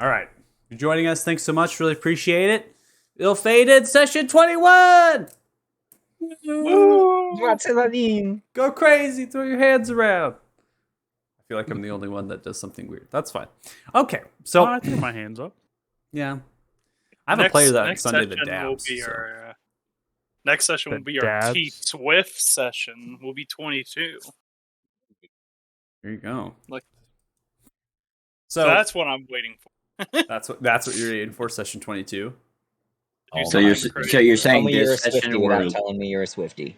All right. For joining us. Thanks so much. Really appreciate it. Ill-fated session 21. Woo! Go crazy. Throw your hands around. I feel like I'm the only one that does something weird. That's fine. Okay. So I threw my hands up. Yeah. I have a player that Sunday that dabs. Next session will be our dabs? T Swift session. Will be 22. There you go. So that's what I'm waiting for. that's what you're waiting for, session 22. So you're saying this session without telling me you're a Swiftie.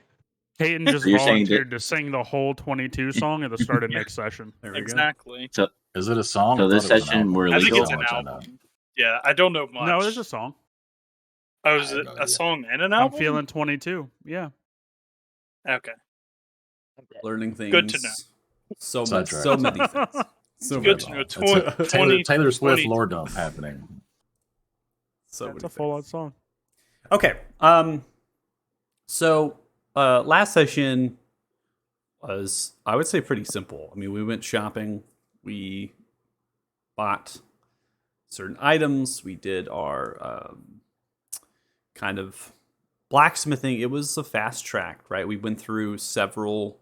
Peyton just volunteered to sing the whole 22 song at the start of next session. There we Exactly. So is it a song? So this session we're I think legal. it's an album. Yeah, I don't know much. No, there's a song. Oh, is it a song and an album? I'm feeling 22. Yeah. Okay. Learning things. Good to know. So many things. So good to know. Taylor Swift lore dump happening. So it's a full-on song. Okay. So last session was, I would say, pretty simple. I mean, we went shopping. We bought certain items. We did our kind of blacksmithing. It was a fast track, right? We went through several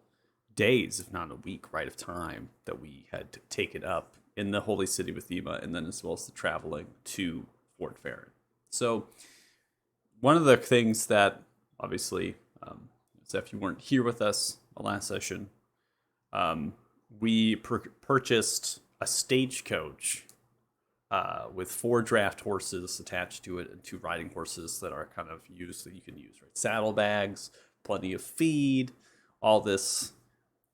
days, if not a week, right, of time that we had taken up in the Holy City with Ema, and then as well as the traveling to Fort Farron. So one of the things that, obviously, if you weren't here with us the last session, we purchased a stagecoach with 4 draft horses attached to it and 2 riding horses that are kind of used that you can use, right? Saddlebags, plenty of feed, all this.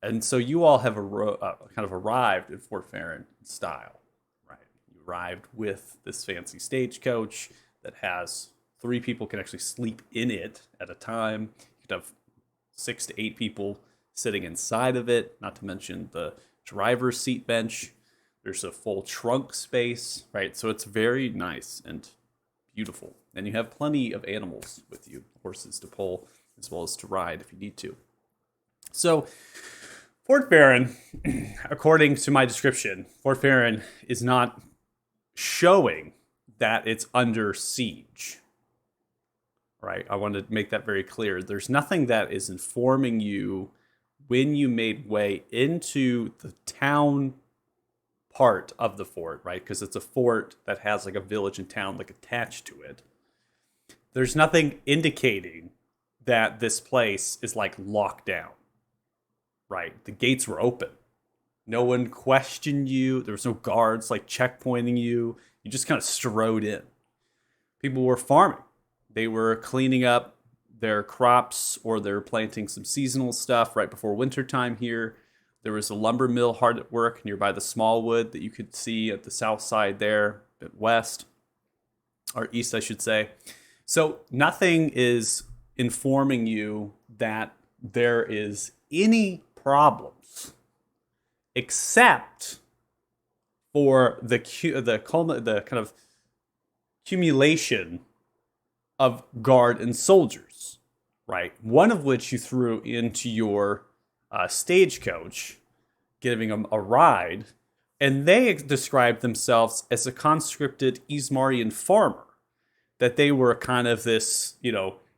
And so you all have kind of arrived in Fort Farron style, right? You arrived with this fancy stagecoach that has 3 people can actually sleep in it at a time. You could have 6 to 8 people sitting inside of it, not to mention the driver's seat bench. There's a full trunk space, right? So it's very nice and beautiful. And you have plenty of animals with you, horses to pull, as well as to ride if you need to. So Fort Farron, according to my description, Fort Farron is not showing that it's under siege. Right? I want to make that very clear. There's nothing that is informing you when you made way into the town part of the fort, right? Because it's a fort that has like a village and town like attached to it. There's nothing indicating that this place is like locked down, right? The gates were open. No one questioned you. There was no guards like checkpointing you. You just kind of strode in. People were farming. They were cleaning up their crops, or they're planting some seasonal stuff right before wintertime here. There was a lumber mill hard at work nearby the Smallwood that you could see at the south side there, a bit west, or east, I should say. So nothing is informing you that there is any problems, except for the kind of accumulation of guard and soldiers, right? One of which you threw into your stagecoach, giving them a ride, and they described themselves as a conscripted Ismarian farmer, that they were kind of this,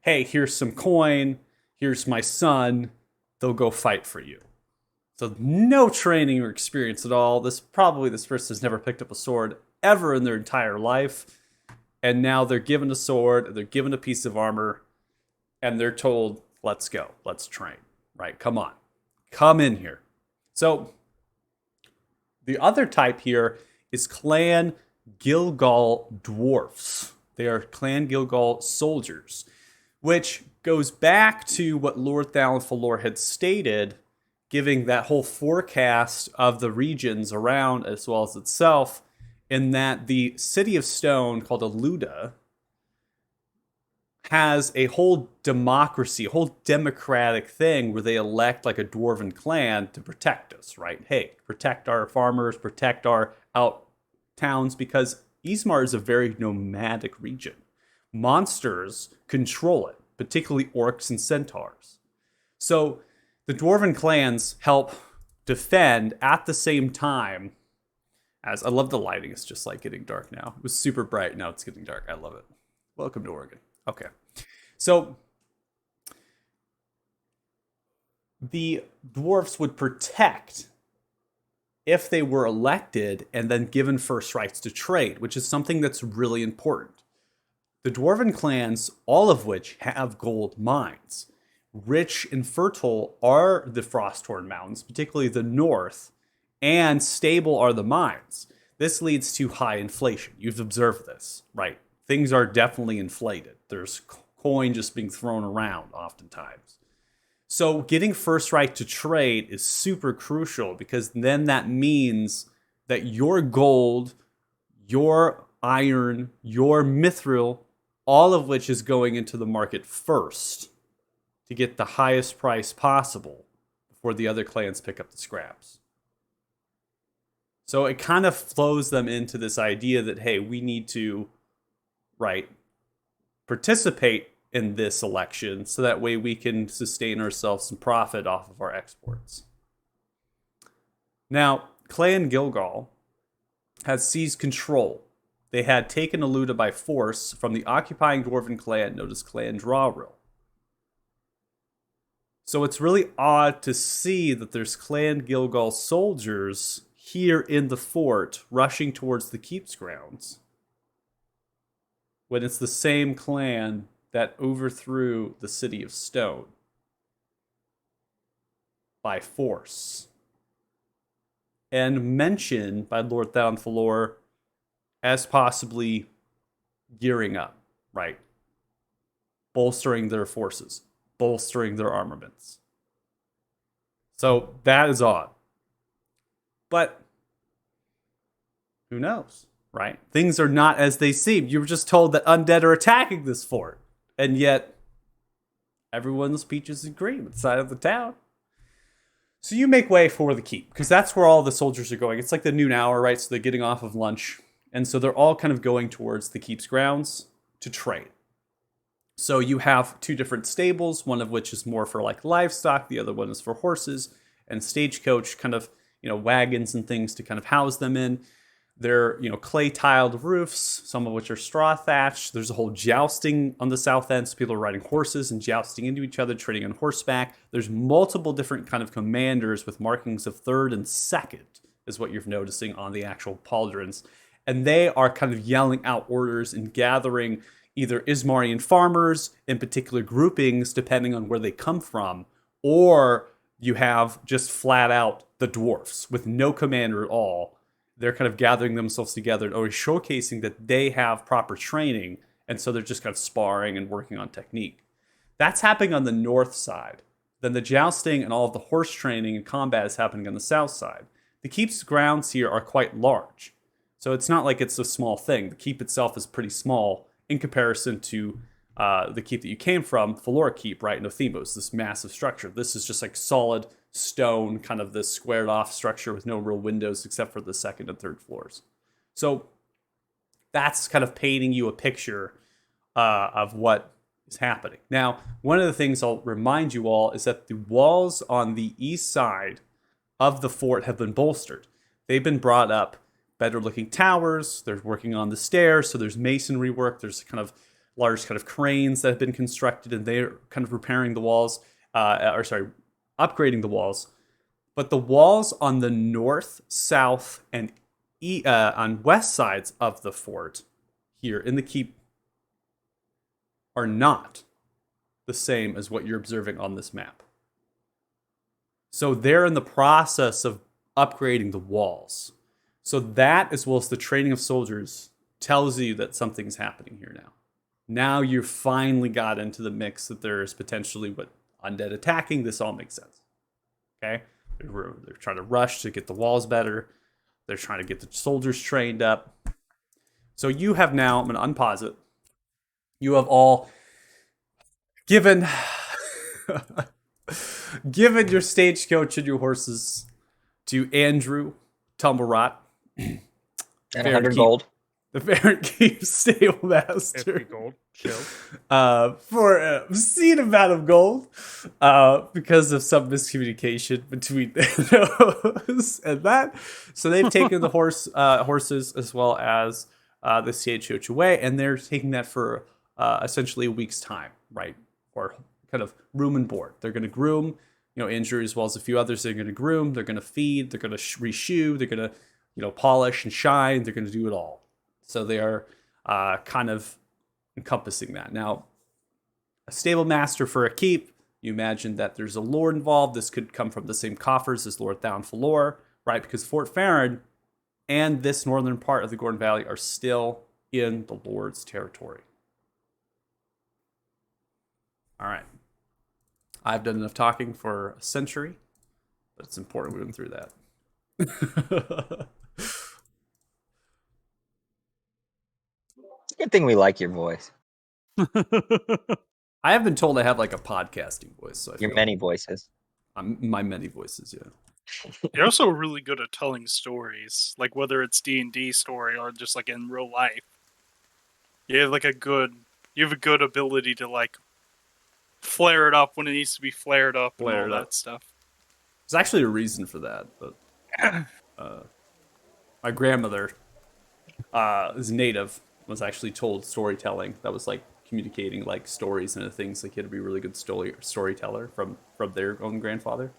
hey, here's some coin, here's my son, they'll go fight for you. So no training or experience at all. This person has never picked up a sword ever in their entire life. And now they're given a sword, they're given a piece of armor, and they're told, let's go, let's train, right? Come on, come in here. So the other type here is Clan Gilgal dwarfs. They are Clan Gilgal soldiers, which goes back to what Lord Thalenfalor had stated, giving that whole forecast of the regions around as well as itself, in that the City of Stone, called Aluda, has a whole democracy, a whole democratic thing where they elect like a dwarven clan to protect us, right? Hey, protect our farmers, protect our out towns, because Ismar is a very nomadic region. Monsters control it, particularly orcs and centaurs. So the dwarven clans help defend at the same time As I love the lighting, it's just like getting dark now. It was super bright, now it's getting dark. I love it. Welcome to Oregon. Okay. So the dwarves would protect if they were elected and then given first rights to trade, which is something that's really important. The dwarven clans, all of which have gold mines. Rich and fertile are the Frosthorn Mountains, particularly the north, and stable are the mines. This leads to high inflation. You've observed this, right? Things are definitely inflated. There's coin just being thrown around oftentimes. So getting first right to trade is super crucial because then that means that your gold, your iron, your mithril, all of which is going into the market first to get the highest price possible before the other clans pick up the scraps. So it kind of flows them into this idea that, hey, we need to, right, participate in this election so that way we can sustain ourselves some profit off of our exports. Now, Clan Gilgal has seized control. They had taken Aluda by force from the occupying dwarven clan known as Clan Drawrill. So it's really odd to see that there's Clan Gilgal soldiers here in the fort rushing towards the keep's grounds when it's the same clan that overthrew the city of Stone by force and mentioned by Lord Thaunthalor as possibly gearing up, right? Bolstering their forces, bolstering their armaments. So that is odd. But who knows, right? Things are not as they seem. You were just told that undead are attacking this fort. And yet, everyone's peaches and cream inside of the town. So you make way for the keep, because that's where all the soldiers are going. It's like the noon hour, right? So they're getting off of lunch. And so they're all kind of going towards the keep's grounds to trade. So you have two different stables, one of which is more for like livestock, the other one is for horses, and stagecoach kind of, wagons and things to kind of house them in. They're, clay tiled roofs, some of which are straw thatched. There's a whole jousting on the south end. So people are riding horses and jousting into each other, trading on horseback. There's multiple different kind of commanders with markings of third and second is what you're noticing on the actual pauldrons. And they are kind of yelling out orders and gathering either Ismarian farmers in particular groupings, depending on where they come from, or you have just flat out the dwarfs with no commander at all. They're kind of gathering themselves together and always showcasing that they have proper training. And so they're just kind of sparring and working on technique. That's happening on the north side. Then the jousting and all of the horse training and combat is happening on the south side. The keep's grounds here are quite large. So it's not like it's a small thing. The keep itself is pretty small in comparison to the keep that you came from, Falora Keep, right, in Othemos, this massive structure. This is just like solid stone, kind of this squared off structure with no real windows except for the second and third floors. So that's kind of painting you a picture of what is happening. Now, one of the things I'll remind you all is that the walls on the east side of the fort have been bolstered. They've been brought up, better looking towers. They're working on the stairs, so there's masonry work. There's kind of large kind of cranes that have been constructed, and they're kind of repairing the walls, upgrading the walls. But the walls on the north, south, and on west sides of the fort here in the keep are not the same as what you're observing on this map. So they're in the process of upgrading the walls. So that, as well as the training of soldiers, tells you that something's happening here now. Now you've finally got into the mix that there is potentially what undead attacking. This all makes sense. Okay? They're trying to rush to get the walls better. They're trying to get the soldiers trained up. So you have now, I'm going to unpause it. You have all given your stagecoach and your horses to Andrew Tumblerot. And 100 gold. the Farron Keep stable master 50 gold. Chill. for a obscene amount of gold because of some miscommunication between those and that. So they've taken the horses as well as the stagecoach away, and they're taking that for essentially a week's time, right? Or kind of room and board. They're going to groom, Andrew as well as a few others. They're going to groom. They're going to feed. They're going to reshoe. They're going to, polish and shine. They're going to do it all. So they are kind of encompassing that. Now, a stable master for a keep, you imagine that there's a lord involved. This could come from the same coffers as Lord Thaon-Falor, right? Because Fort Farron and this northern part of the Gordon Valley are still in the lord's territory. All right. I've done enough talking for a century, but it's important we went through that. Good thing we like your voice. I have been told I have like a podcasting voice. So Your many voices. My many voices, yeah. You're also really good at telling stories, like whether it's D&D story or just like in real life. You have a good ability to like flare it up when it needs to be flared up and all that stuff. There's actually a reason for that, but my grandmother is native, was actually told storytelling that was like communicating like stories and things. Like, he had to be a really good storyteller from their own grandfather.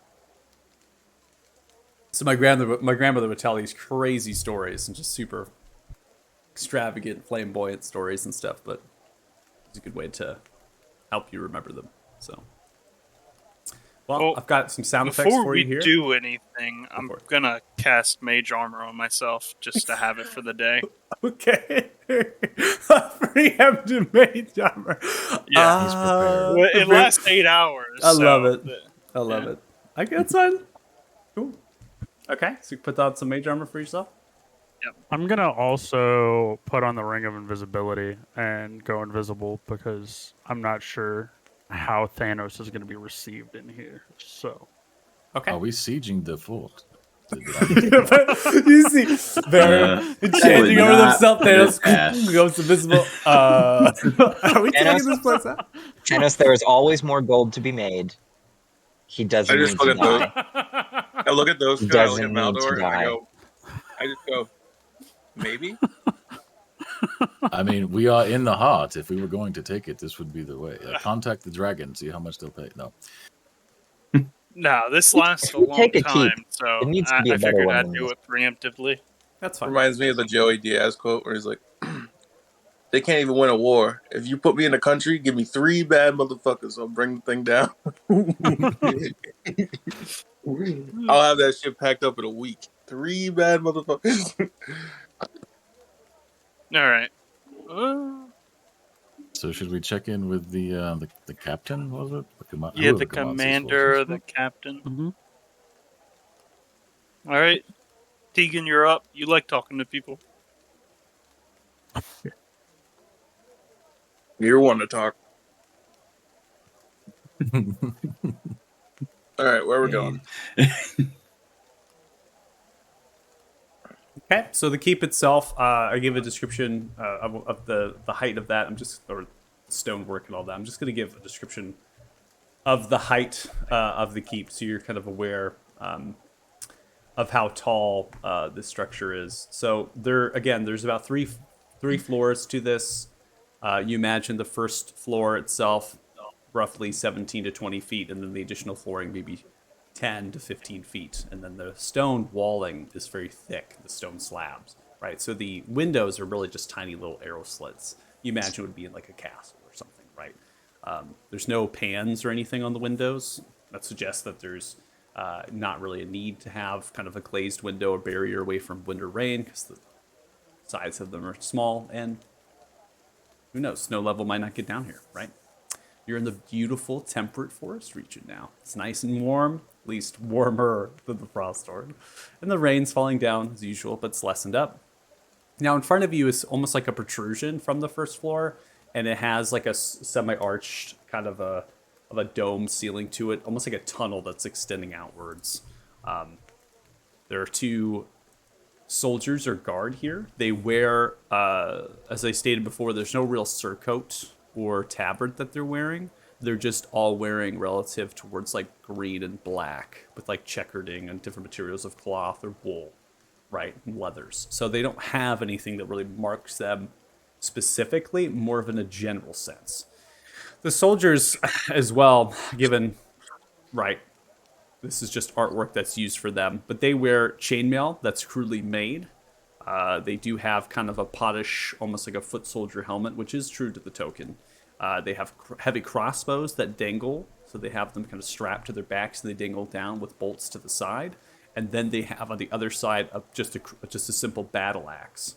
So my grandmother would tell these crazy stories and just super extravagant, flamboyant stories and stuff, but it's a good way to help you remember them. So, well, I've got some sound effects for you here. Before we do anything, I'm gonna cast Mage Armor on myself just to have it for the day. Okay. Preemptive Mage Armor. Yeah, He's prepared. it lasts 8 hours. I love it. I love it. I get son. Cool. Okay, so you put on some Mage Armor for yourself? Yep. I'm going to also put on the Ring of Invisibility and go invisible because I'm not sure how Thanos is going to be received in here. So, okay. Are we sieging the fort? You see, Baron changing over themselves. Thanos goes invisible. Are we taking this place out? Thanos, there is always more gold to be made. He doesn't need to die. I look at those two, I look at Maldor, and I just go, maybe? I mean, we are in the heart. If we were going to take it, this would be the way. Contact the dragon, see how much they'll pay. No. No, this lasts a long time, so I figured I'd do it preemptively. That's fine. Reminds me of the Joey Diaz quote where he's like, they can't even win a war. If you put me in a country, give me 3 bad motherfuckers, I'll bring the thing down. I'll have that shit packed up in a week. 3 bad motherfuckers. All right. So should we check in with the captain? Was it? The commander, the captain. Mm-hmm. All right, Tegan, you're up. You like talking to people. You're one to talk. All right, where are we going? Okay, so the keep itself, I give a description of the height of that. Or stonework and all that. I'm just going to give a description of the height of the keep, so you're kind of aware of how tall this structure is. So there's about three floors to this. You imagine the first floor itself, roughly 17 to 20 feet, and then the additional flooring maybe 10 to 15 feet. And then the stone walling is very thick, the stone slabs, right? So the windows are really just tiny little arrow slits. You imagine it would be in like a castle or something, right? There's no pans or anything on the windows. That suggests that there's not really a need to have kind of a glazed window or barrier away from wind or rain, because the sides of them are small, and who knows, snow level might not get down here, right? You're in the beautiful temperate forest region now. It's nice and warm, at least warmer than the Frosthorn. And the rain's falling down as usual, but it's lessened up. Now in front of you is almost like a protrusion from the first floor, and it has like a semi-arched kind of a dome ceiling to it, almost like a tunnel that's extending outwards. There are 2 soldiers or guard here. They wear, as I stated before, there's no real surcoat or tabard that they're wearing. They're just all wearing relative towards like green and black with like checkerding and different materials of cloth or wool, right? And leathers. So they don't have anything that really marks them specifically, more of in a general sense. The soldiers as well, given, right, this is just artwork that's used for them, but they wear chainmail that's crudely made. They do have kind of a pottish, almost like a foot soldier helmet, which is true to the token. They have heavy crossbows that dangle, so they have them kind of strapped to their backs and they dangle down with bolts to the side. And then they have on the other side just a simple battle axe.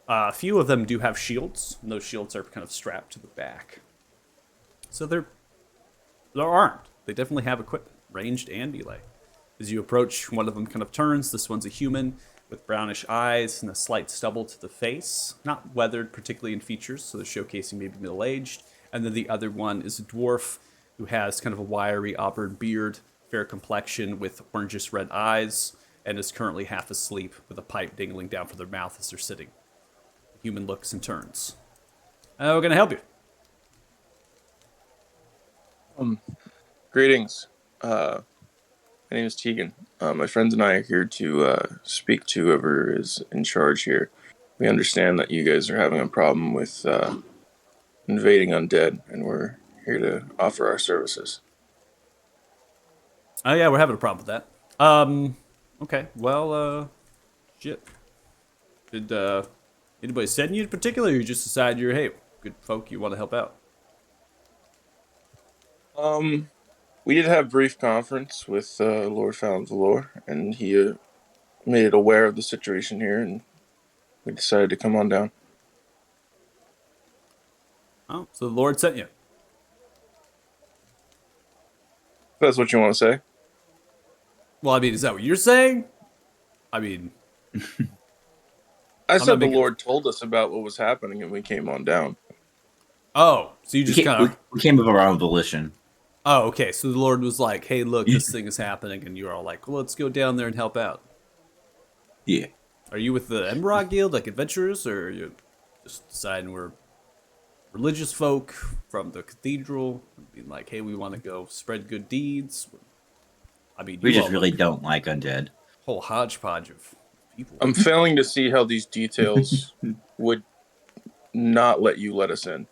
A few of them do have shields, and those shields are kind of strapped to the back. So they're armed. They definitely have equipment, ranged and melee. As you approach, one of them kind of turns. This one's a human with brownish eyes and a slight stubble to the face. Not weathered particularly in features, so they're showcasing maybe middle-aged. And then the other one is a dwarf who has kind of a wiry auburn beard, fair complexion with orangish red eyes, and is currently half asleep with a pipe dangling down from their mouth as they're sitting. The human looks and turns. How can I help you? Greetings. My name is Tegan. My friends and I are here to speak to whoever is in charge here. We understand that you guys are having a problem with invading undead, and we're here to offer our services. Oh yeah, we're having a problem with that. Okay, well, shit. Did anybody send you in particular, or you just decide you're, hey, good folk, you want to help out? We did have a brief conference with Lord Fallon Valor, and he made it aware of the situation here, and we decided to come on down. Oh, so the Lord sent you. That's what you want to say? Well, I mean, is that what you're saying? I mean... I said the making- Lord told us about what was happening, and we came on down. Oh, so you just kind of... We came of our own volition. Oh, okay, so the Lord was like, hey, look, this thing is happening, and you're all like, well, let's go down there and help out. Yeah. Are you with the Emerald Guild, like adventurers, or are you just deciding we're religious folk from the cathedral, being like, hey, we want to go spread good deeds? I mean, We you just all- really don't like undead. whole hodgepodge of people. I'm failing to see how these details would not let you let us in.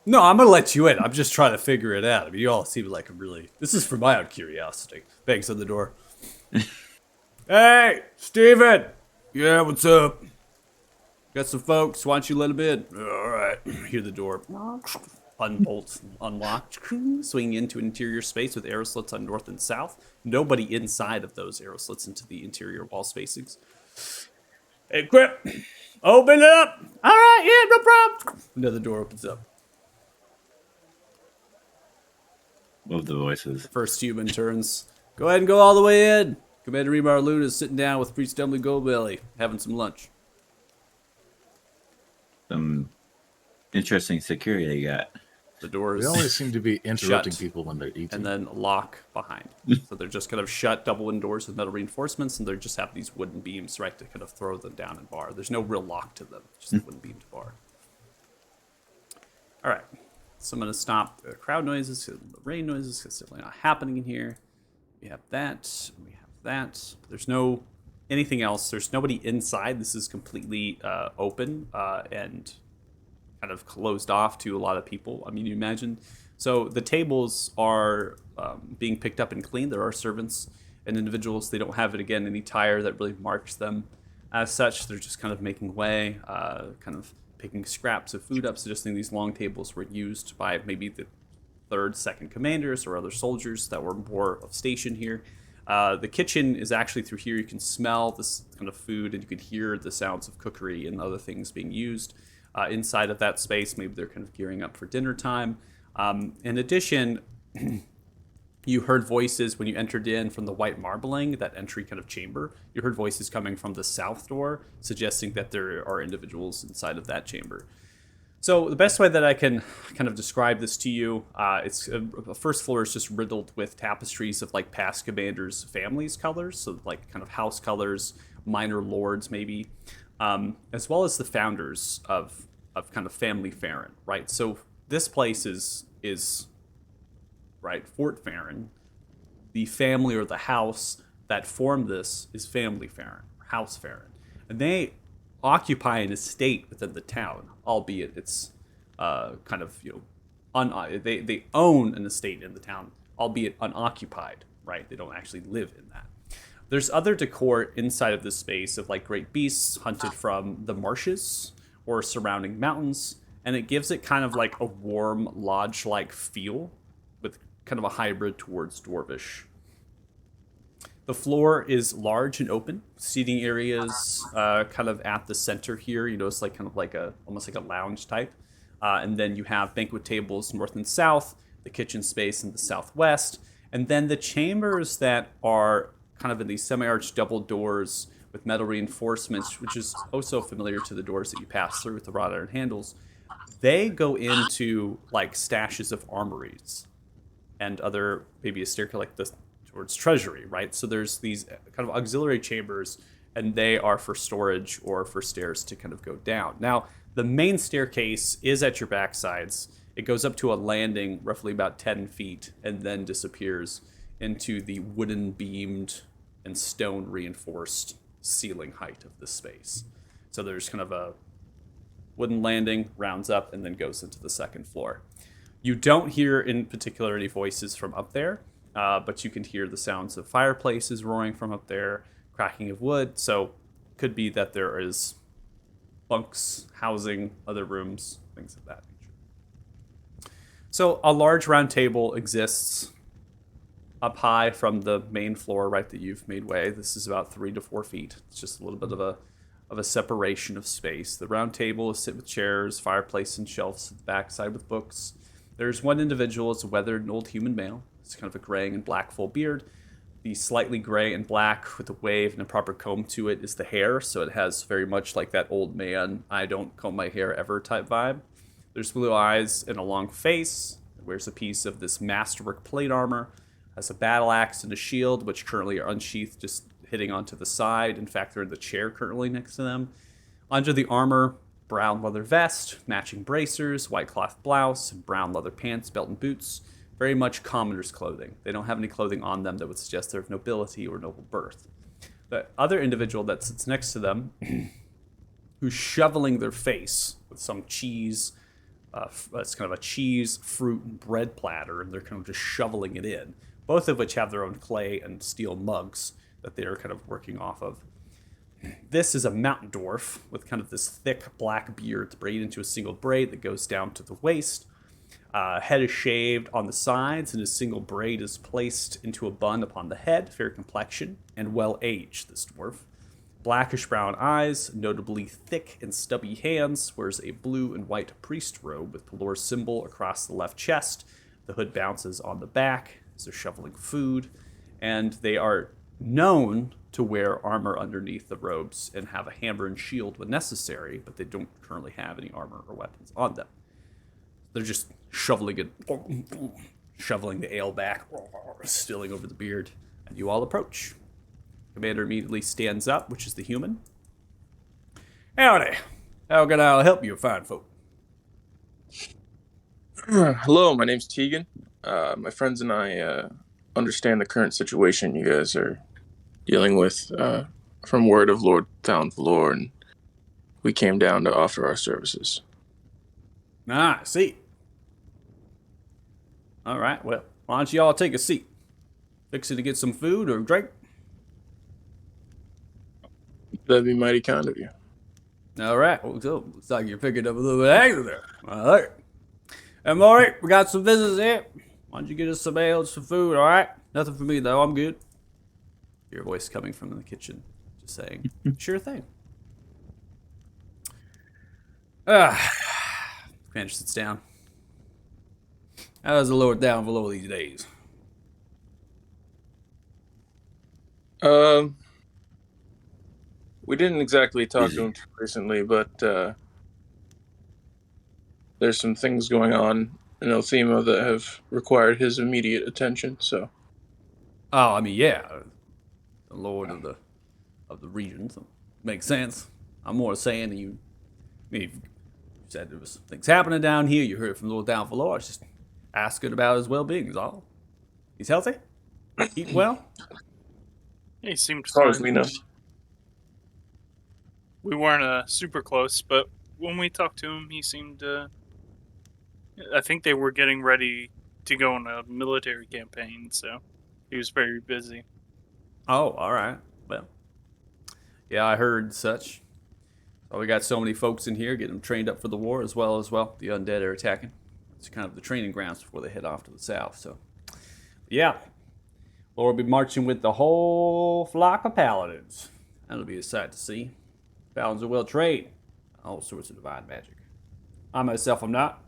No, I'm gonna let you in. I'm just trying to figure it out. I mean, you all seem like a really... This is for my own curiosity. Bangs on the door. Hey, Steven! Yeah, what's up? Got some folks. Why don't you let them in? All right. Hear the door. Unbolt, unlocked. Swinging into an interior space with arrow slits on north and south. Nobody inside of those arrow slits into the interior wall spacings. Hey, Quip! Open up! All right, yeah, no problem. Another door opens up. Love the voices. First human turns. Go ahead and go all the way in. Commander Remar Luna is sitting down with Priest Dumbly Goldbelly, having some lunch. Some interesting security you got. The doors We always seem to be interrupting Shut. people when they're eating. and then lock behind. So they're just kind of shut double-wooden doors with metal reinforcements, and they just have these wooden beams, right, to kind of throw them down and bar. There's no real lock to them, just a wooden beam to bar. All right. So I'm going to stop the crowd noises, the rain noises, because it's definitely not happening in here. We have that. We have that. There's no anything else. There's nobody inside. This is completely open and kind of closed off to a lot of people. I mean, you imagine. So the tables are being picked up and cleaned. There are servants and individuals. They don't have, it again, any tire that really marks them as such. They're just kind of making way, kind of picking scraps of food up, suggesting these long tables were used by maybe the third, second commanders or other soldiers that were more of station here. The kitchen is actually through here. You can smell this kind of food, and you can hear the sounds of cookery and other things being used inside of that space. Maybe they're kind of gearing up for dinner time. In addition, you heard voices when you entered in from the white marbling, that entry kind of chamber. You heard voices coming from the south door, suggesting that there are individuals inside of that chamber. So the best way that I can kind of describe this to you, it's the first floor is just riddled with tapestries of like past commanders' families' colors, so like kind of house colors minor lords maybe, as well as the founders of kind of Family Farron, right? So this place is right, Fort Farron. The family or the house that formed this is Family Farron, House Farron, and they occupy an estate within the town, albeit it's kind of they own an estate in the town, albeit unoccupied, right? They don't actually live in that. There's other decor inside of this space of like great beasts hunted from the marshes or surrounding mountains, and it gives it kind of like a warm lodge-like feel with kind of a hybrid towards dwarvish. The floor is large and open. Seating areas kind of at the center here. You notice like kind of like almost like a lounge type. And then you have banquet tables north and south, the kitchen space in the southwest, and then the chambers that are kind of in these semi-arched double doors with metal reinforcements, which is also familiar to the doors that you pass through with the wrought iron handles. They go into like stashes of armories and other, maybe a staircase like this towards treasury, right? So there's these kind of auxiliary chambers, and they are for storage or for stairs to kind of go down. Now, the main staircase is at your backsides. It goes up to a landing roughly about 10 feet and then disappears into the wooden beamed and stone reinforced ceiling height of this space. So there's kind of a wooden landing, rounds up, and then goes into the second floor. You don't hear in particular any voices from up there, but you can hear the sounds of fireplaces roaring from up there, cracking of wood. So could be that there is bunks, housing, other rooms, things of that nature. So a large round table exists up high from the main floor, right, that you've made way. This is about 3 to 4 feet. It's just a little bit of a separation of space. The round table is set with chairs, fireplace, and shelves at the backside with books. There's one individual, it's a weathered and old human male. It's kind of a graying and black full beard. The slightly gray and black with a wave and a proper comb to it is the hair, so it has very much like that old man, I don't comb my hair ever type vibe. There's blue eyes and a long face. It wears a piece of this masterwork plate armor. Has a battle axe and a shield, which currently are unsheathed, just hitting onto the side. In fact, they're in the chair currently next to them. Under the armor, brown leather vest, matching bracers, white cloth blouse, and brown leather pants, belt, and boots. Very much commoner's clothing. They don't have any clothing on them that would suggest they're of nobility or noble birth. The other individual that sits next to them, who's shoveling their face with some cheese, it's kind of a cheese, fruit, and bread platter, and they're kind of just shoveling it in. Both of which have their own clay and steel mugs that they are kind of working off of. This is a mountain dwarf with kind of this thick black beard braided into a single braid that goes down to the waist. Head is shaved on the sides, and a single braid is placed into a bun upon the head. Fair complexion and well-aged, this dwarf. Blackish brown eyes, notably thick and stubby hands, wears a blue and white priest robe with Pelor's symbol across the left chest. The hood bounces on the back as they're shoveling food, and they are known to wear armor underneath the robes and have a hammer and shield when necessary, but they don't currently have any armor or weapons on them. They're just shoveling the ale back, stilling over the beard, and you all approach. Commander immediately stands up, which is the human. Howdy. How can I help you, fine folk? Hello, my name's Tegan. My friends and I understand the current situation you guys are dealing with from word of Lord Valor, and we came down to offer our services. Ah, I see. All right, well, why don't you all take a seat? Fixing to get some food or drink? That'd be mighty kind of you. All right, well, so looks like you're picking up a little bit of anger there. All right. And Maury, we got some visitors here. Why don't you get us some ale and some food, all right? Nothing for me, though. I'm good. Your voice coming from the kitchen, just saying, sure thing. Commander sits down. How's the Lord down below these days? We didn't exactly talk to him too recently, but there's some things going on in Elthema that have required his immediate attention, so. Oh, I mean, yeah. The Lord of the region. So makes sense. I'm more saying you said there was things happening down here. You heard from a little down below. I was just asking about his well-being is all. He's healthy? Eating well? He seemed As far as fine. we know. We weren't super close, but when we talked to him, he seemed. I think they were getting ready to go on a military campaign, so he was very busy. Oh, all right. Well, yeah, I heard such. So we got so many folks in here getting them trained up for the war as well. The undead are attacking. It's kind of the training grounds before they head off to the south. So, yeah, Lord will be marching with the whole flock of paladins. That'll be a sight to see. Paladins are well trained. All sorts of divine magic. I myself am not.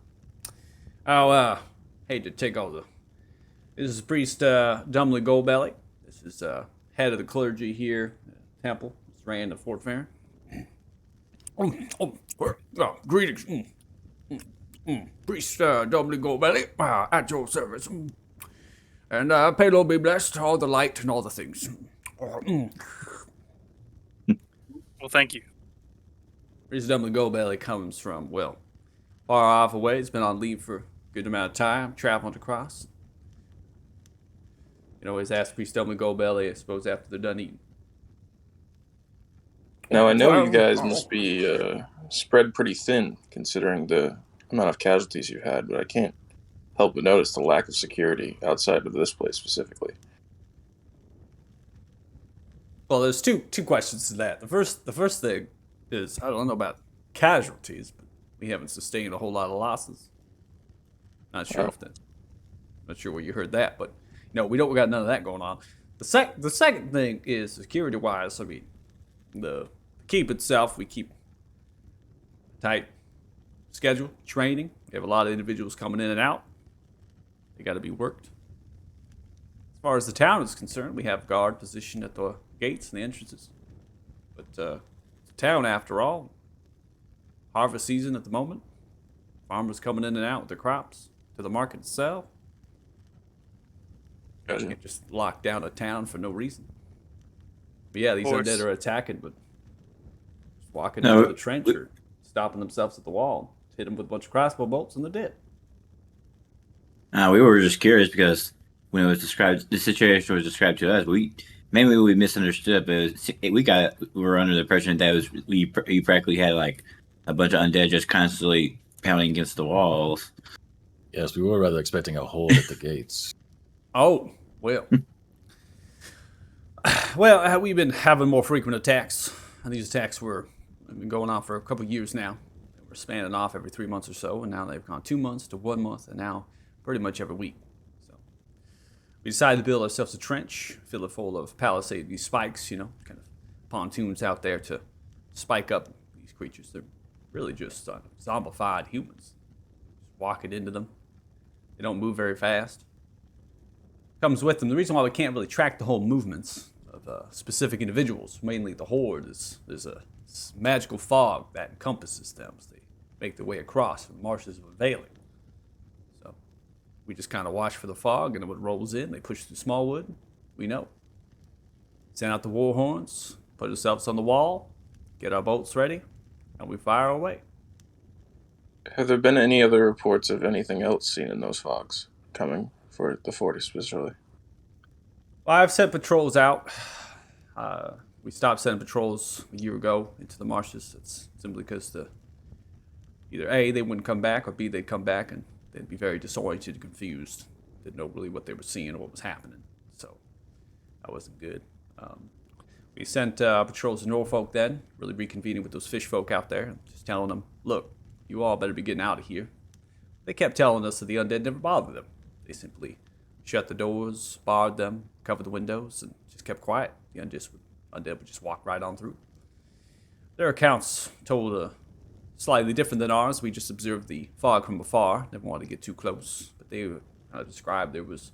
Hate to take all the. This is Priest Dumbly Goldbelly. This is head of the clergy here at the temple. It's ran to Fort Farron. Greetings. Priest Dumbly Goldbelly, at your service. And pay Lord be blessed, all the light and all the things. Well, thank you. Priest Dumbly Goldbelly comes from, well, far off away. He's been on leave for a good amount of time, traveling across. You always ask Priest Dumbly Goldbelly, I suppose, after they're done eating. Now, I know you guys must be spread pretty thin, considering the amount of casualties you've had, but I can't help but notice the lack of security outside of this place specifically. Well, there's two questions to that. The first thing is, I don't know about casualties, but we haven't sustained a whole lot of losses. Not sure if that. Not sure where you heard that, but no, we got none of that going on. The second thing is security wise. I mean, the keep itself, we keep tight schedule training. We have a lot of individuals coming in and out. They got to be worked. As far as the town is concerned, we have guard positioned at the gates and the entrances. But it's a town, after all. Harvest season at the moment. Farmers coming in and out with their crops to the market to sell. You Gotcha. can't just lock down a town for no reason. But yeah, these course. undead are attacking, but just walking No, into the trench or stopping themselves at the wall. Hit them with a bunch of crossbow bolts and they're dead. We were just curious because when it was described, the situation was described to us. Maybe we misunderstood, but we were under the impression that you practically had like a bunch of undead just constantly pounding against the walls. Yes, we were rather expecting a horde at the gates. Oh, well. Well, we've been having more frequent attacks. And these attacks have been going on for a couple of years now. We're spanning off every 3 months or so, and now they've gone 2 months to 1 month, and now pretty much every week. So we decided to build ourselves a trench, fill it full of palisade, these spikes, kind of pontoons out there to spike up these creatures. They're really just zombified humans. Just walking into them. They don't move very fast. Comes with them. The reason why we can't really track the whole movements of specific individuals, mainly the horde, is there's a magical fog that encompasses them as they make their way across from the marshes of Veiling. So we just kind of watch for the fog, and when it rolls in, they push through Smallwood. We know. Send out the war horns, put ourselves on the wall, get our bolts ready, and we fire away. Have there been any other reports of anything else seen in those fogs coming for the fort especially? Well, I've sent patrols out. We stopped sending patrols a year ago into the marshes. It's simply because either A, they wouldn't come back, or B, they'd come back and they'd be very disoriented and confused. Didn't know really what they were seeing or what was happening. So that wasn't good. We sent patrols to Norfolk then, really reconvening with those fish folk out there, and just telling them, look, you all better be getting out of here. They kept telling us that the undead never bothered them. They simply shut the doors, barred them, covered the windows, and just kept quiet. The undead would just walk right on through. Their accounts told slightly different than ours. We just observed the fog from afar, never wanted to get too close. But they described there was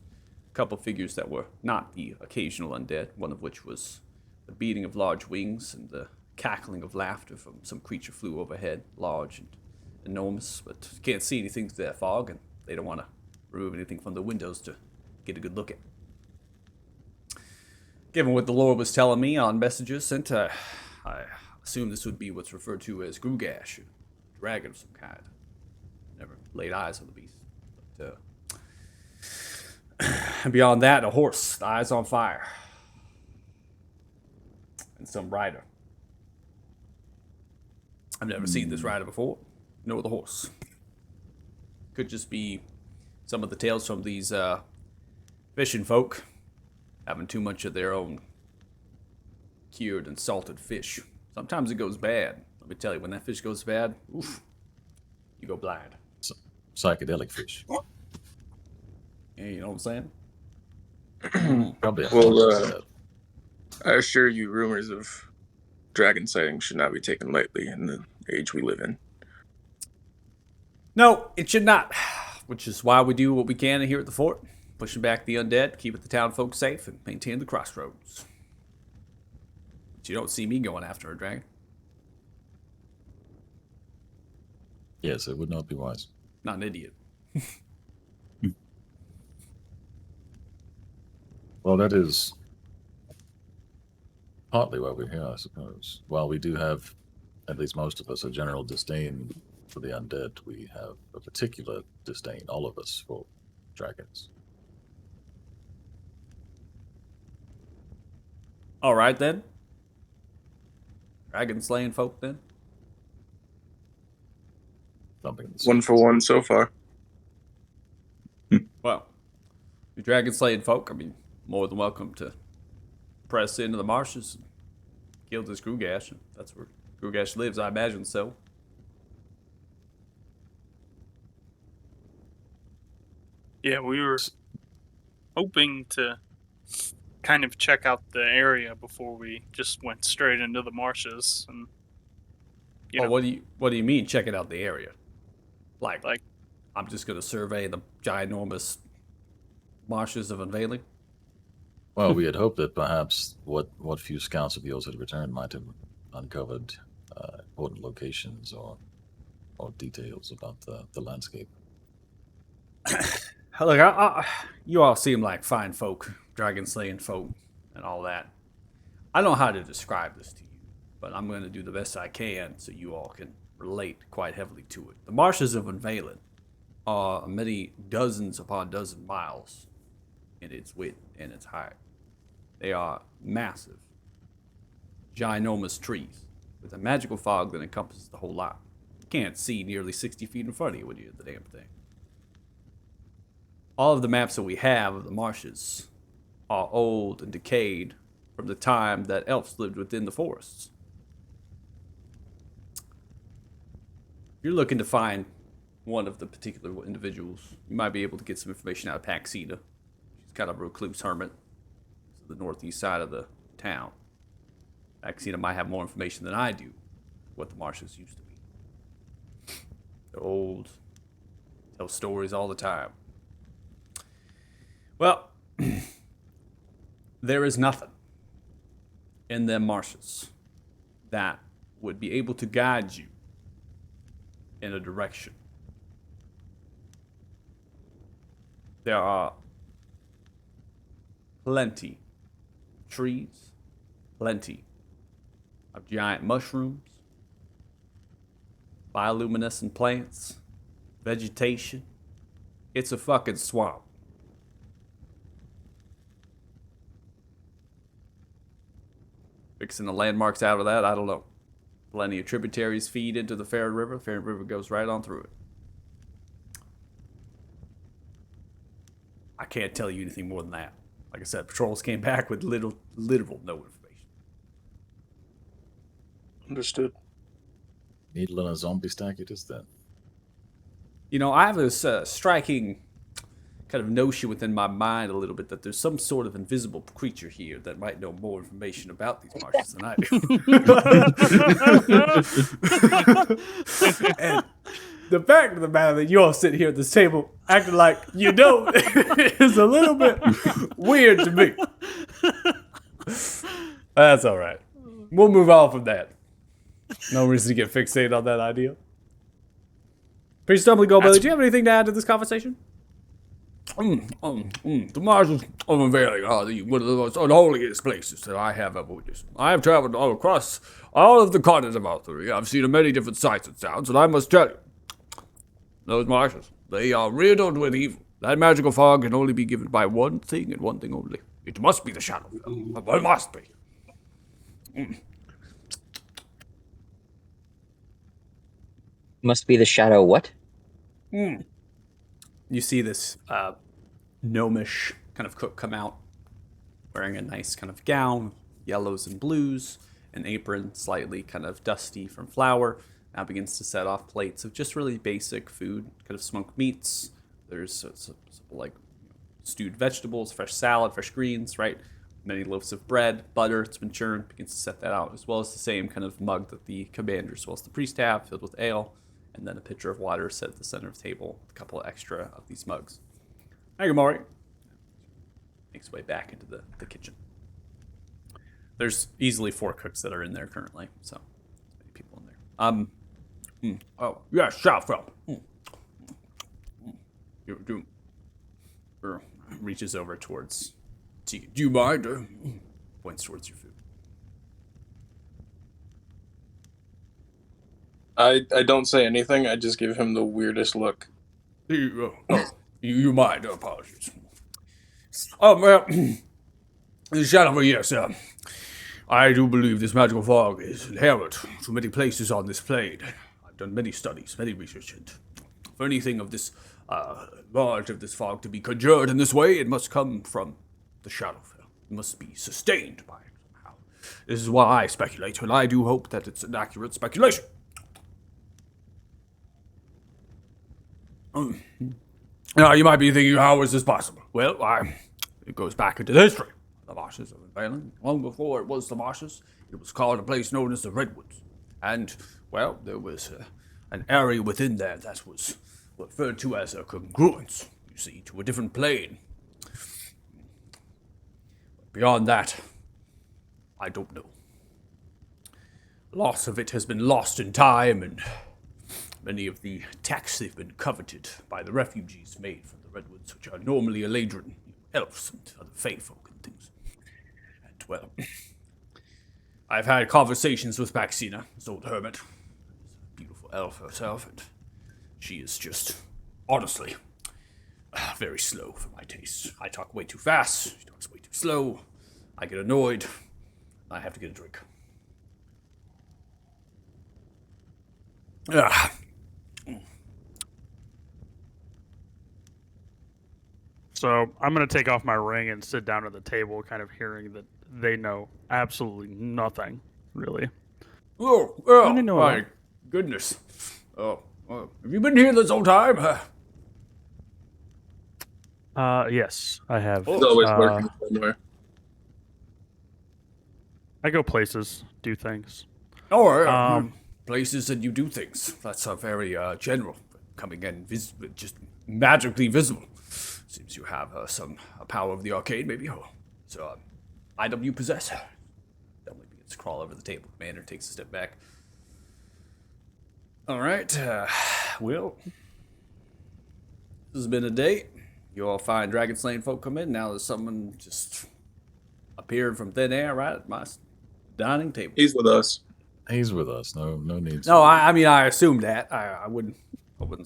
a couple figures that were not the occasional undead, one of which was the beating of large wings and the cackling of laughter from some creature flew overhead, large and enormous, but can't see anything through that fog, and they don't want to remove anything from the windows to get a good look at. Given what the Lord was telling me on messages sent, I assume this would be what's referred to as Grugash, a dragon of some kind. Never laid eyes on the beast. But, and beyond that, a horse, the eyes on fire. And some rider. I've never seen this rider before, nor the horse. Could just be some of the tales from these fishing folk having too much of their own cured and salted fish. Sometimes it goes bad. Let me tell you, when that fish goes bad, oof, you go blind. Psychedelic fish. Yeah, you know what I'm saying? Probably. Well, I assure you, rumors of dragon sightings should not be taken lightly in the age we live in. No, it should not. Which is why we do what we can here at the fort. Pushing back the undead, keeping the town folk safe, and maintain the crossroads. But you don't see me going after a dragon. Yes, it would not be wise. Not an idiot. Well, that is partly why we're here, I suppose. While we do have, at least most of us, a general disdain for the undead, we have a particular disdain, all of us, for dragons. All right, then. Dragon slaying folk, then. Something One for one so far. Well, you dragon slaying folk, I mean, more than welcome to press into the marshes and kill this Grugash. That's where Grugash lives, I imagine so. Yeah, we were hoping to kind of check out the area before we just went straight into the marshes. And you know, What do you mean checking out the area? Like Like- I'm just gonna survey the ginormous marshes of Unveiling? Well, we had hoped that perhaps what few scouts of yours had returned might have uncovered important locations or details about the landscape. Look, you all seem like fine folk, dragon slaying folk, and all that. I don't know how to describe this to you, but I'm going to do the best I can so you all can relate quite heavily to it. The marshes of Unveiling are many dozens upon dozen miles in its width and its height. They are massive, ginormous trees with a magical fog that encompasses the whole lot. You can't see nearly 60 feet in front of you when you're at the damn thing. All of the maps that we have of the marshes are old and decayed from the time that elves lived within the forests. If you're looking to find one of the particular individuals, you might be able to get some information out of Paxita. She's kind of a recluse hermit to the northeast side of the town. Paxita might have more information than I do what the marshes used to be. They're old, tell stories all the time. Well, there is nothing in them marshes that would be able to guide you in a direction. There are plenty of trees, plenty of giant mushrooms, bioluminescent plants, vegetation. It's a fucking swamp. Fixing the landmarks out of that, I don't know. Plenty of tributaries feed into the Fair River. Fair River goes right on through it. I can't tell you anything more than that. Like I said, patrols came back with literal no information. Understood. Needle in a zombie stack it is then. You know, I have this striking kind of notion within my mind a little bit that there's some sort of invisible creature here that might know more information about these marshes than I do. And the fact of the matter that you all sit here at this table acting like you don't is a little bit weird to me. That's all right. We'll move on from that. No reason to get fixated on that idea. Priest Dumbly Goldbelly, do you have anything to add to this conversation? The marshes of a valley are one of the most unholiest places that I have ever witnessed. I have traveled all across all of the continent of Arthuria. I've seen many different sights and sounds, and I must tell you, those marshes, they are riddled with evil. That magical fog can only be given by one thing and one thing only. It must be the Shadowfell. It must be. Must be the shadow. What? You see this gnomish kind of cook come out, wearing a nice kind of gown, yellows and blues, an apron slightly kind of dusty from flour. Now begins to set off plates of just really basic food, kind of smoked meats. There's like stewed vegetables, fresh salad, fresh greens, right? Many loaves of bread, butter. It's been churned. Begins to set that out, as well as the same kind of mug that the commander, as well as the priest have, filled with ale, and then a pitcher of water set at the center of the table. A couple of extra of these mugs. Thank you, Maury. Makes his way back into the kitchen. There's easily 4 cooks that are in there currently, so many people in there. Oh yes, Shadowfell. Reaches over towards Tegan. Do you mind? Points towards your food. I don't say anything. I just give him the weirdest look. You mind? Apologies. Well, Shadowfell, yes. I do believe this magical fog is inherent to many places on this plane. I've done many studies, many research, and for anything of this large of this fog to be conjured in this way, it must come from the Shadowfell. It must be sustained by it somehow. This is what I speculate, and I do hope that it's an accurate speculation. Now, you might be thinking, how is this possible? Well, it goes back into history. The marshes of Valen. Long before it was the marshes, it was called a place known as the Redwoods. And, well, there was an area within there that was referred to as a congruence, you see, to a different plane. Beyond that, I don't know. Lots of it has been lost in time, and many of the texts they've been coveted by the refugees made from the Redwoods, which are normally Eladrin, elves and other fae folk and things. And, well, I've had conversations with Maxina, this old hermit. She's a beautiful elf herself, and she is just, honestly, very slow for my taste. I talk way too fast, she talks way too slow. I get annoyed. I have to get a drink. So I'm going to take off my ring and sit down at the table, kind of hearing that they know absolutely nothing, really. Oh, I know my that. goodness. Have you been here this whole time? Yes, I have. He's always lurking somewhere. I go places, do things. Places and you do things. That's very general. Coming in, just magically visible. Seems you have some power of the arcane, maybe. So, item you possess. Definitely begins to crawl over the table. Commander takes a step back. All right. Well, this has been a day. You all fine dragon slaying folk come in. Now there's someone just appeared from thin air right at my dining table. He's with us. He's with us. No need. No, I mean I assumed that. I wouldn't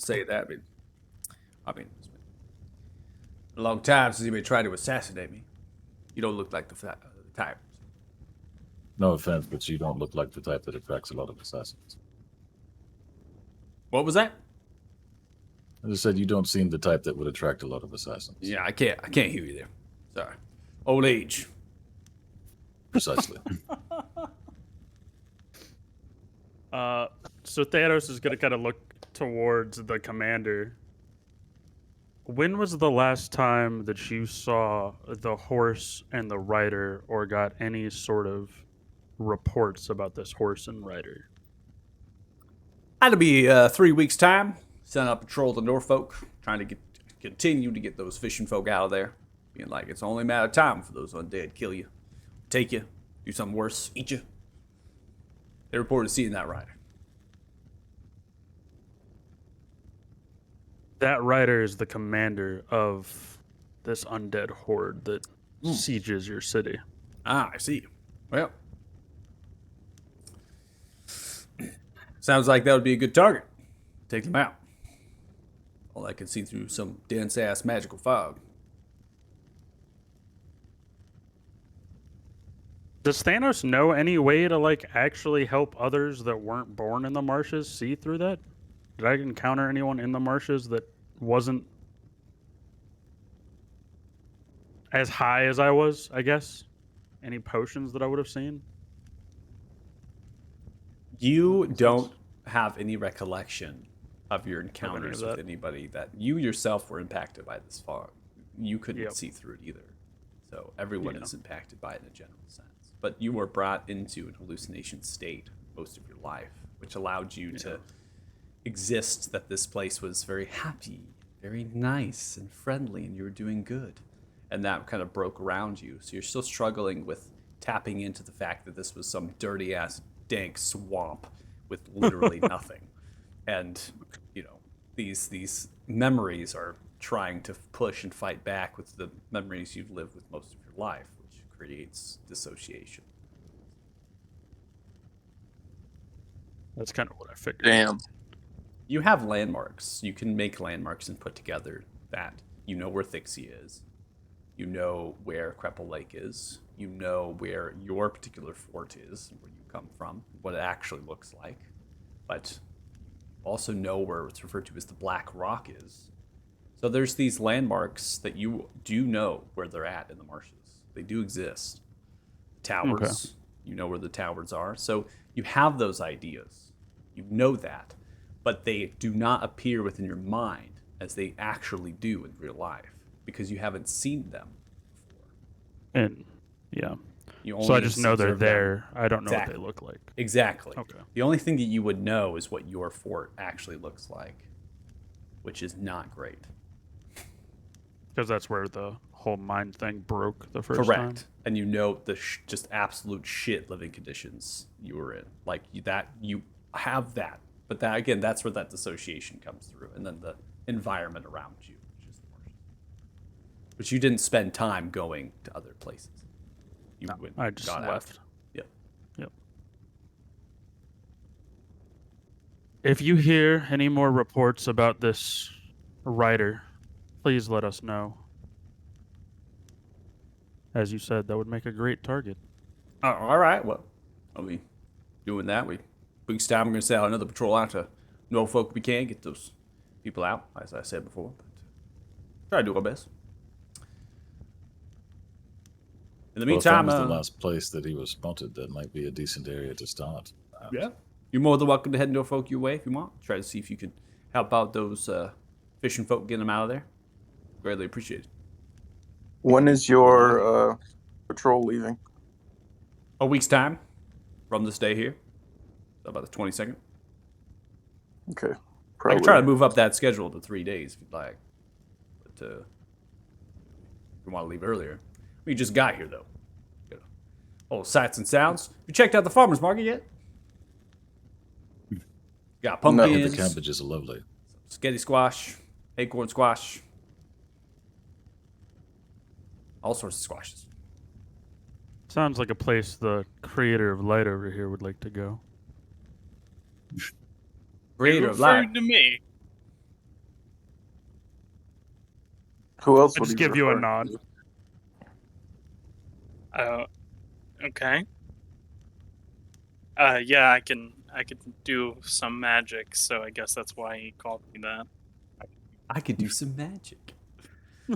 say that. I mean, it's been a long time since anybody tried to assassinate me. You don't look like the type. No offense, but you don't look like the type that attracts a lot of assassins. What was that? I just said you don't seem the type that would attract a lot of assassins. Yeah, I can't hear you there. Sorry. Old age. Precisely. So Thanos is going to kind of look towards the commander. When was the last time that you saw the horse and the rider, or got any sort of reports about this horse and rider? That'll be 3 weeks' time. Send up a patrol to Norfolk, trying to continue to get those fishing folk out of there. Being like, it's only a matter of time for those undead kill you, take you, do something worse, eat you. They reported seeing that rider. That rider is the commander of this undead horde that sieges your city. Ah, I see. Well, sounds like that would be a good target. Take them out. All I can see through some dense ass magical fog. Does Thanos know any way to like actually help others that weren't born in the marshes see through that? Did I encounter anyone in the marshes that wasn't as high as I was, I guess? Any potions that I would have seen? You don't have any recollection of your encounters of with that. anybody that you yourself were impacted by this fog. You couldn't Yep. see through it either. So everyone Yeah. is impacted by it in a general sense. But you were brought into an hallucination state most of your life, which allowed you to exist that this place was very happy, very nice and friendly, and you were doing good. And that kind of broke around you. So you're still struggling with tapping into the fact that this was some dirty ass dank swamp with literally nothing. And you know, these memories are trying to push and fight back with the memories you've lived with most of your life, which creates dissociation. That's kind of what I figured. Damn. You have landmarks. You can make landmarks and put together that you know where Thixie is. You know where Crepple Lake is. You know where your particular fort is, where you come from, what it actually looks like. But you also know where it's referred to as the Black Rock is. So there's these landmarks that you do know where they're at in the marshes. They do exist. Towers, you know where the towers are. So you have those ideas. You know that. But they do not appear within your mind as they actually do in real life because you haven't seen them before. And yeah. You So I only just know they're observe them. there. I don't know Exactly. what they look like. Exactly. Okay. The only thing that you would know is what your fort actually looks like, which is not great. Because that's where the whole mind thing broke the first Correct. time. And you know the just absolute shit living conditions you were in. Like you have that. But that again, that's where that dissociation comes through. And then the environment around you, which is the marshes. But you didn't spend time going to other places. You went, I just got left. out. Yep. Yep. If you hear any more reports about this writer, please let us know. As you said, that would make a great target. Oh, all right. Well, I'll be doing that. Week's time, we're going to send out another patrol out to Norfolk if we can, get those people out, as I said before. But try to do our best. In the Well, if meantime, that was the last place that he was spotted, that might be a decent area to start. yeah, you're more than welcome to head Norfolk your way if you want. Try to see if you can help out those fishing folk, get them out of there. Greatly appreciated. When is your patrol leaving? A week's time from this day here. So about the 22nd. Okay. I can try to move up that schedule to 3 days if you'd like. But if you want to leave earlier. We just got here, though. Oh, sights and sounds. You checked out the farmer's market yet? Got Yeah, pumpkins, the cabbages are lovely. spaghetti squash, acorn squash. All sorts of squashes. Sounds like a place the creator of light over here would like to go. Creator of light. Referring to me. Who else I would just he give you a refer nod. to? Okay. Yeah, I can do some magic, so I guess that's why he called me that. I could do some magic.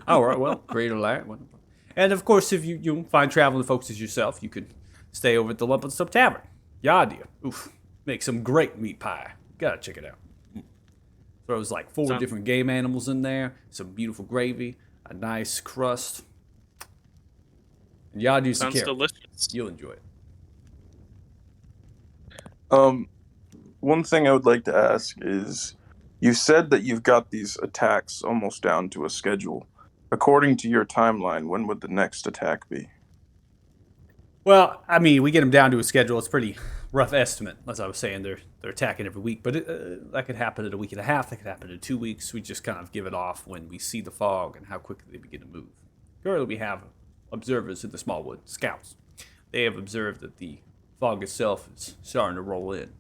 All right, well, creator of light. Wonderful. And of course, if you find traveling folks as yourself, you could stay over at the Lump and Sub Tavern. Yeah, idea. Oof. Make some great meat pie. Gotta check it out. Throws like 4 Sound- different game animals in there, some beautiful gravy, a nice crust. And y'all do some Sounds carrot. delicious. You'll enjoy it. One thing I would like to ask is, you said that you've got these attacks almost down to a schedule. According to your timeline, when would the next attack be? Well, I mean, we get them down to a schedule. It's pretty rough estimate. As I was saying, they're attacking every week, but that could happen in a week and a half. That could happen in 2 weeks. We just kind of give it off when we see the fog and how quickly they begin to move. Currently, we have observers in the Smallwood, scouts. They have observed that the fog itself is starting to roll in.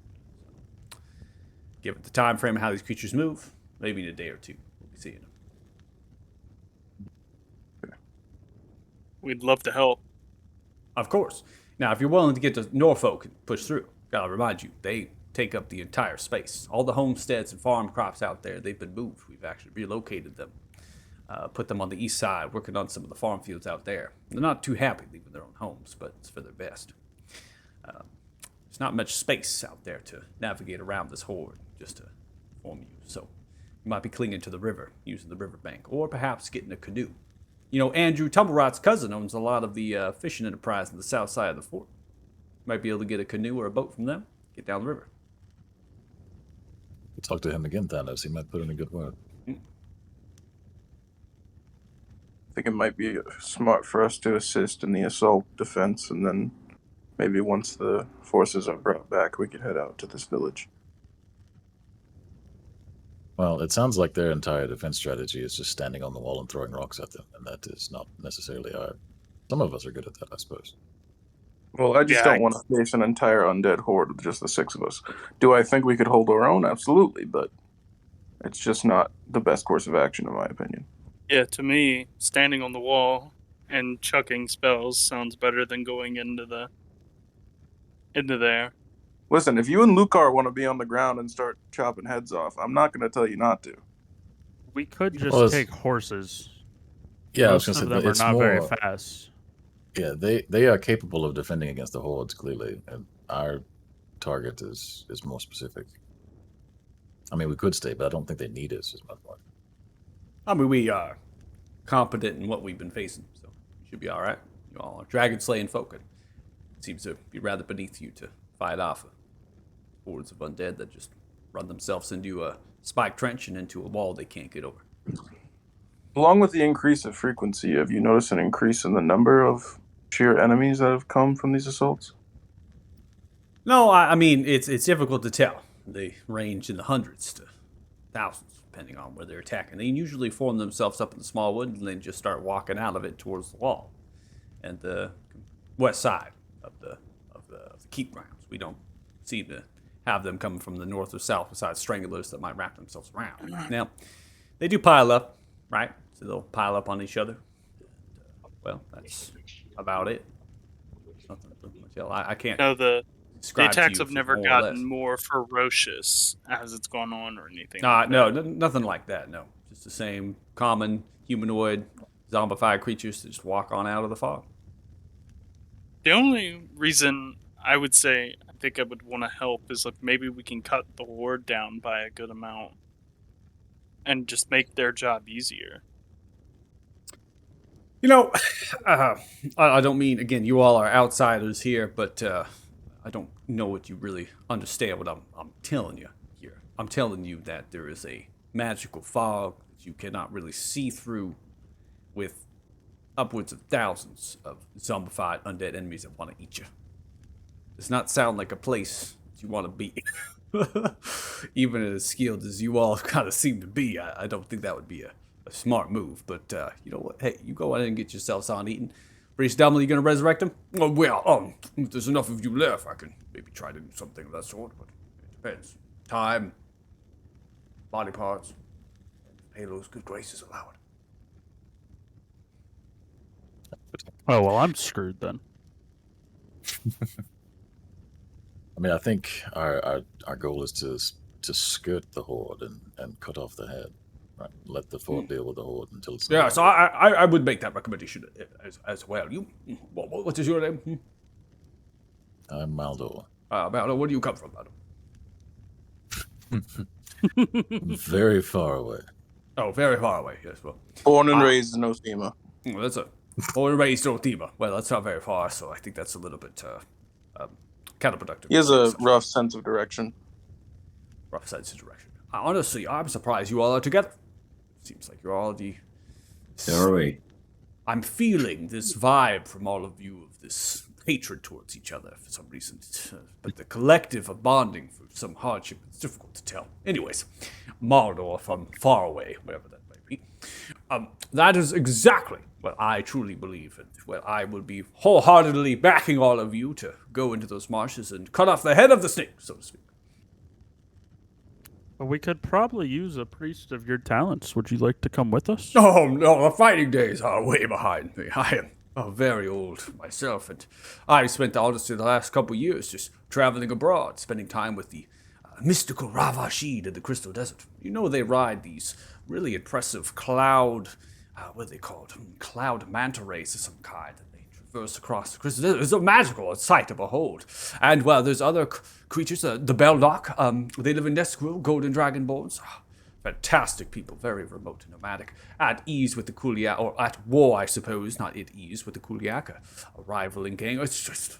Give it the time frame of how these creatures move, maybe in a day or two, we'll be seeing them. We'd love to help. Of course. Now, if you're willing to get to Norfolk and push through, gotta remind you, they take up the entire space. All the homesteads and farm crops out there, they've been moved. We've actually relocated them, put them on the east side, working on some of the farm fields out there. They're not too happy leaving their own homes, but it's for their best. There's not much space out there to navigate around this horde, just to inform you. So you might be clinging to the river, using the riverbank, or perhaps getting a canoe. You know, Andrew Tumblerot's cousin owns a lot of the fishing enterprise on the south side of the fort. Might be able to get a canoe or a boat from them, get down the river. We'll talk to him again, Thanos. He might put in a good word. I think it might be smart for us to assist in the assault defense, and then maybe once the forces are brought back, we could head out to this village. Well, it sounds like their entire defense strategy is just standing on the wall and throwing rocks at them, and that is not necessarily our... Some of us are good at that, I suppose. Well, I just don't want to face an entire undead horde with just the 6 of us. Do I think we could hold our own? Absolutely, but it's just not the best course of action, in my opinion. Yeah, to me, standing on the wall and chucking spells sounds better than going into there. Listen, if you and Lucar want to be on the ground and start chopping heads off, I'm not going to tell you not to. We could just take horses. Yeah, Most I was of going to them say, are not very fast. Yeah, they are capable of defending against the hordes, clearly, and our target is more specific. I mean, we could stay, but I don't think they need us, is my point. I mean, we are competent in what we've been facing, so we should be all right. You all are dragon-slaying folk. It seems to be rather beneath you to fight off hordes of undead that just run themselves into a spike trench and into a wall they can't get over. Along with the increase of frequency, have you noticed an increase in the number of sheer enemies that have come from these assaults? No, I mean, it's difficult to tell. They range in the hundreds to thousands, depending on where they're attacking. They usually form themselves up in the Smallwood and then just start walking out of it towards the wall and the west side of the keep grounds. We don't seem to have them coming from the north or south besides stranglers that might wrap themselves around. Now, they do pile up, right? So they'll pile up on each other. Well, that's about it. Nothing much else. I can't. No, the describe to attacks you have never more or less. gotten more ferocious as it's gone on or anything. No, nothing like that. No, just the same common humanoid zombified creatures that just walk on out of the fog. The only reason I would say I think I would want to help is like maybe we can cut the horde down by a good amount and just make their job easier. You know, I don't mean, again, you all are outsiders here, but I don't know what you really understand what I'm telling you here. I'm telling you that there is a magical fog that you cannot really see through with upwards of thousands of zombified undead enemies that want to eat you. Does not sound like a place that you want to be. Even as skilled as you all kind of seem to be, I don't think that would be a smart move. But you know what? Hey, you go ahead and get yourselves on eating. Priest Dumbledore, you gonna resurrect him? Oh, well, if there's enough of you left, I can maybe try to do something of that sort, but it depends. Time, body parts, Halo's good graces allow it. Oh, well, I'm screwed then. I mean, I think our goal is to skirt the horde and cut off the head. Right? Let the fort deal with the horde until it's... Yeah, so I would make that recommendation as well. You, what is your name? I'm Maldor. Maldor, where do you come from, Maldor? Very far away. Oh, very far away, yes, well. Born and raised in Othema. Well, that's a born and raised in Othema. Well, that's not very far, so I think that's a little bit counterproductive. He has a rough sense of direction. Rough sense of direction. Honestly, I'm surprised you all are together. Seems like you're all So are we. I'm feeling this vibe from all of you of this hatred towards each other for some reason. But the collective of bonding for some hardship, it's difficult to tell. Anyways, Mordor from far away, wherever that might be. That is exactly what I truly believe in. Well, I will be wholeheartedly backing all of you to go into those marshes and cut off the head of the snake, so to speak. Well, we could probably use a priest of your talents. Would you like to come with us? Oh, no, the fighting days are way behind me. I am very old myself, and I've spent honestly the last couple years just traveling abroad, spending time with the mystical Ravashid in the Crystal Desert. You know, they ride these really impressive cloud, what are they called? Cloud manta rays of some kind. They traverse across the Crystal Desert. It's a magical sight to behold. And, well, there's other creatures, the Belloc, they live in Nesquil, golden dragonborns. Fantastic people, very remote and nomadic, at ease with the Kuliak, or at war, I suppose, not at ease with the Kuliak, a rivaling gang. It's just